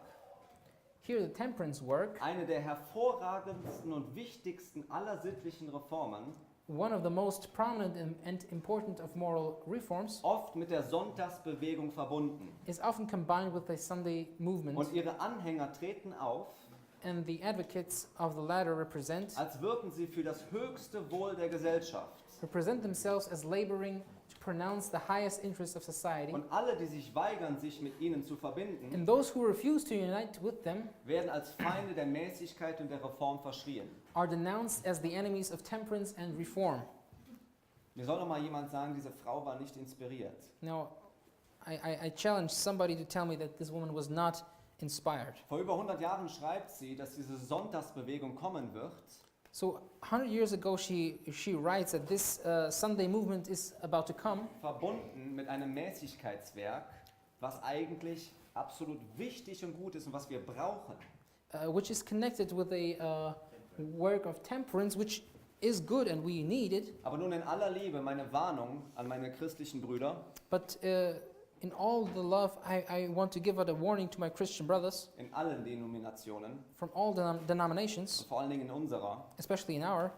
Here the temperance work, eine der hervorragendsten und wichtigsten aller sittlichen Reformen, one of the most prominent and important of moral reforms, oft mit der Sonntagsbewegung verbunden. is often combined with the Sunday movement, Und ihre Anhänger treten auf, and the advocates of the latter represent wirken sie für das höchste Wohl der Gesellschaft. themselves as laboring to pronounce the highest interests of society. Und alle, die sich weigern, sich mit ihnen zu verbinden, And those who refuse to unite with them werden als Feinde der Mäßigkeit und der Reform verschrien. are denounced as the enemies of temperance and reform. Mir soll noch mal jemand sagen, diese Frau war nicht inspiriert. Now, I challenge somebody to tell me that this woman was not inspired. Vor über 100 Jahren schreibt sie, dass diese Sonntagsbewegung kommen wird, So 100 years ago, she writes that this Sunday movement is about to come, verbunden mit einem Mäßigkeitswerk, was eigentlich absolut wichtig und gut ist und was wir brauchen. which is connected with a work of temperance, which is good and we need it. Aber nun in aller Liebe meine Warnung an meine christlichen Brüder, But in all the love, I want to give out a warning to my Christian brothers in allen Denominationen from all denominations, und vor allen Dingen in unserer. especially in our.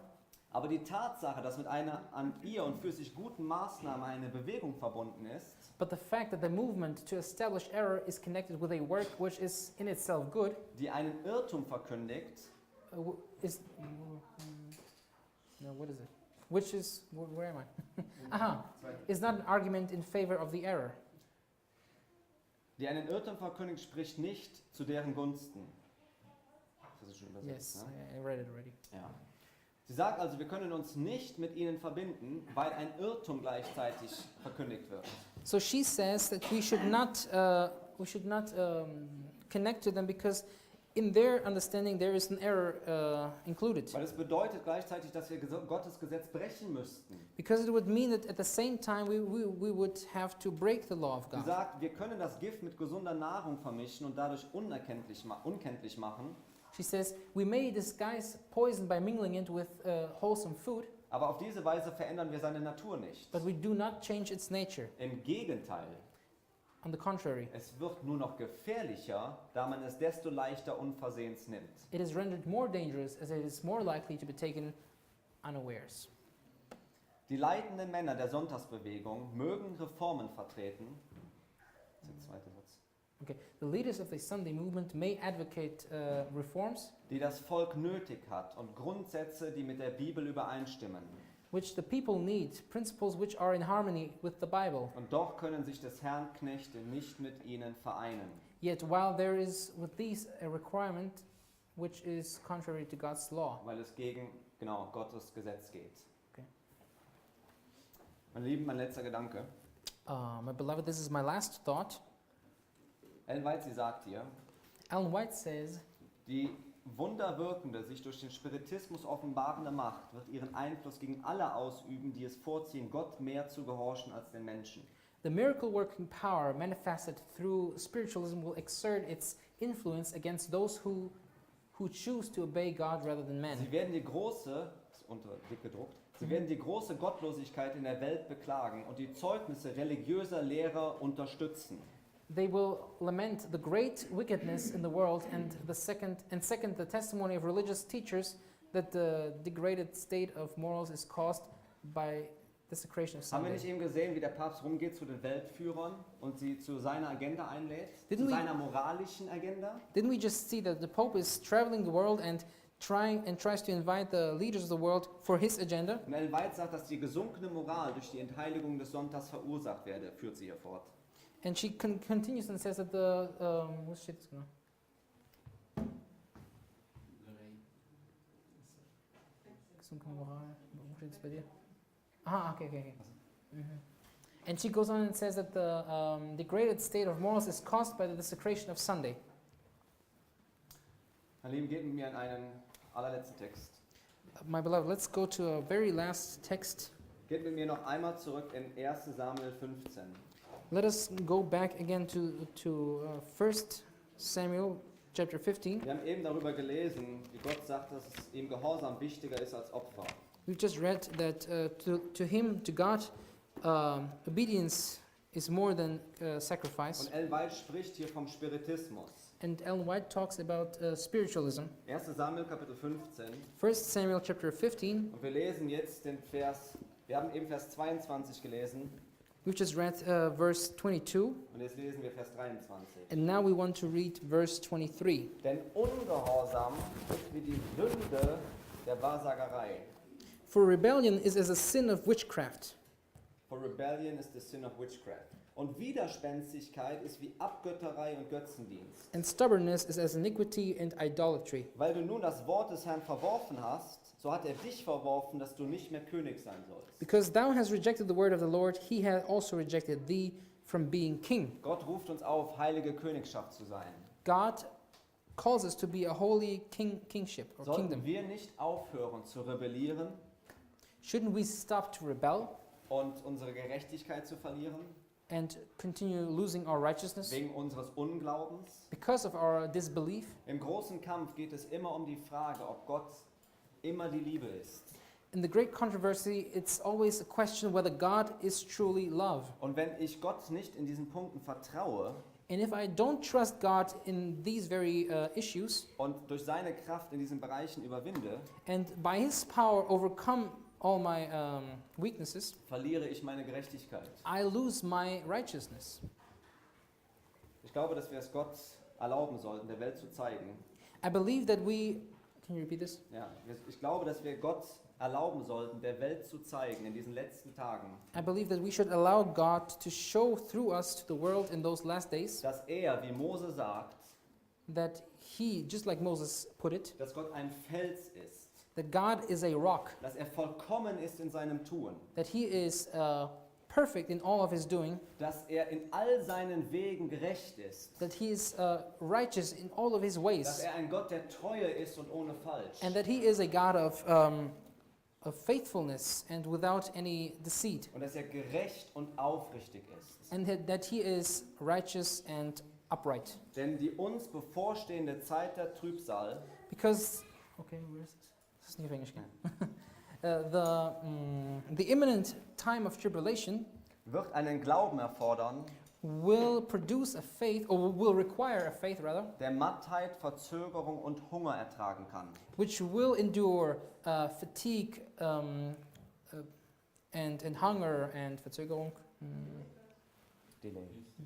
Aber die Tatsache, dass mit einer an ihr und für sich guten Maßnahme eine Bewegung verbunden ist, But the fact that the movement to establish error is connected with a work which is in itself good, die einen Irrtum verkündigt, is no, what is it? Which is where am I? Aha, is not an argument in favor of the error. die einen Irrtum verkündigt, spricht nicht zu deren Gunsten. Das ist schon übersetzt, Yes, ne? I read it already. Ja. Sie sagt also, wir können uns nicht mit ihnen verbinden, weil ein Irrtum gleichzeitig verkündigt wird. So she says that we should not connect to them because in their understanding there is an error included. Weil es bedeutet gleichzeitig, dass wir Gottes Gesetz brechen müssten. Because it would mean that at the same time we would have to break the law of Sie God. sagt, wir können das Gift mit gesunder Nahrung vermischen und dadurch unkenntlich machen, She says we may disguise poison by mingling it with wholesome food, aber auf diese Weise verändern wir seine Natur nicht. but we do not change its nature. Im Gegenteil, On the contrary, es wird nur noch gefährlicher, da man es desto leichter unversehens nimmt. it is rendered more dangerous as it is more likely to be taken unawares. Die leitenden Männer der Sonntagsbewegung mögen Reformen vertreten. Das ist der zweite Satz. Okay, the leaders of the Sunday movement may advocate reforms Die das Volk nötig hat und Grundsätze, die mit der Bibel übereinstimmen. which the people need, principles which are in harmony with the Bible. Und doch können sich des Herrn Knechte nicht mit ihnen vereinen. Yet while there is with these a requirement which is contrary to God's law. Weil es gegen, Gottes Gesetz geht. Okay. Meine Lieben, mein letzter Gedanke. My beloved, this is my last thought. Ellen White, sie sagt hier, Ellen White says, die wunderwirkende, sich durch den Spiritismus offenbarende Macht wird ihren Einfluss gegen alle ausüben, die es vorziehen, Gott mehr zu gehorchen als den Menschen. the miracle working power manifested through spiritualism will exert its influence against those who choose to obey God rather than men. Sie werden die große, das ist unter dick gedruckt, sie werden die große Gottlosigkeit in der Welt beklagen und die Zeugnisse religiöser Lehrer unterstützen. They will lament the great wickedness in the world and second the testimony of religious teachers that the degraded state of morals is caused by desecration of Haben wir Sunday. nicht eben gesehen, wie der Papst rumgeht zu den Weltführern und sie zu seiner Agenda einlädt? Didn't Zu we- seiner moralischen Agenda? Didn't we just see that the Pope is traveling the world and tries to invite the leaders of the world for his agenda. Und Ellen White sagt, dass die gesunkene Moral durch die Entheiligung des Sonntags verursacht werde, führt sie hier fort. And she continues and says that the was steht das genau? Gesunkene Moral. Wo steht es bei dir? Ah, okay. And she goes on and says that the degraded state of morals is caused by the desecration of Sunday. Meine Lieben, geht mit mir in einen allerletzten Text. My beloved, let's go to a very last text. Geht mit mir noch einmal zurück in 1. Samuel 15. Let us go back again to 1 Samuel chapter 15. Wir haben eben darüber gelesen, wie Gott sagt, dass es ihm Gehorsam wichtiger ist als Opfer. We've just read that to God, obedience is more than sacrifice. Und Ellen White spricht hier vom Spiritismus. And Ellen White talks about spiritualism. 1. Samuel Kapitel 15. 1 Samuel chapter 15. Und wir lesen jetzt den Vers, wir haben eben Vers 22 gelesen. We've just read verse 22. Und jetzt lesen wir Vers 23. And now we want to read verse 23. Denn Ungehorsam ist wie die Sünde der Wahrsagerei. For rebellion is as a sin of witchcraft. For rebellion is the sin of witchcraft. Und Widerspenstigkeit ist wie Abgötterei und Götzendienst. And stubbornness is as iniquity and idolatry. Weil du nun das Wort des Herrn verworfen hast, so hat er dich verworfen, dass du nicht mehr König sein sollst. Because thou hast rejected the word of the Lord, he hath also rejected thee from being king. Gott ruft uns auf, heilige Königschaft zu sein. God calls us to be a holy kingship or Sollten kingdom. wir nicht aufhören zu rebellieren Shouldn't we stop to rebel und unsere Gerechtigkeit zu verlieren, and continue losing our righteousness wegen unseres Unglaubens? because of our disbelief? Im großen Kampf geht es immer um die Frage, ob Gott immer die Liebe ist. In the great controversy, it's always a question whether God is truly love. Und wenn ich Gott nicht in diesen Punkten vertraue And if I don't trust God in these very issues und durch seine Kraft in diesen Bereichen überwinde, and by his power overcome all my weaknesses, verliere ich meine Gerechtigkeit. I lose my righteousness. Ich glaube, dass wir es Gott erlauben sollten, der Welt zu zeigen. I believe that we... Can you repeat this? Ja, ich glaube, dass wir Gott erlauben sollten, der Welt zu zeigen in diesen letzten Tagen, I believe that we should allow God to show through us to the world in those last days dass er, wie Mose sagt, that he, just like Moses put it, dass Gott ein Fels ist, that God is a rock, dass er vollkommen ist in seinem Tun, that he is perfect in all of his doing, dass er in all seinen Wegen gerecht ist, that he is righteous in all of his dass ways, er ein Gott der Treue ist und ohne Falsch. and that he is a God of faithfulness and without any deceit, Und dass er gerecht und aufrichtig ist. and that he is righteous and upright. Denn die uns bevorstehende Zeit der Trübsal, Because, okay, where is this? This is nicht auf Englisch, the imminent time of tribulation wird einen Glauben erfordern, will produce a faith, or will require a faith rather, der Mattheit, Verzögerung und Hunger ertragen kann. which will endure fatigue and hunger and Verzögerung,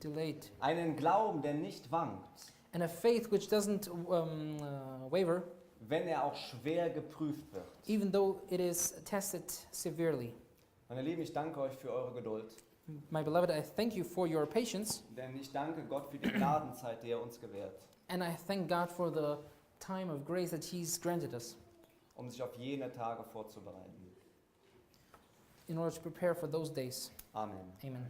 delayed, Einen Glauben, der nicht wankt, and a faith which doesn't waver, wenn er auch schwer geprüft wird. even though it is tested severely. Meine Lieben, ich danke euch für eure Geduld, My beloved, I thank you for your patience, denn ich danke Gott für die Gnadenzeit, die er uns gewährt, and I thank God for the time of grace that He's granted us um sich auf jene Tage vorzubereiten. in order to prepare for those days. Amen. Amen.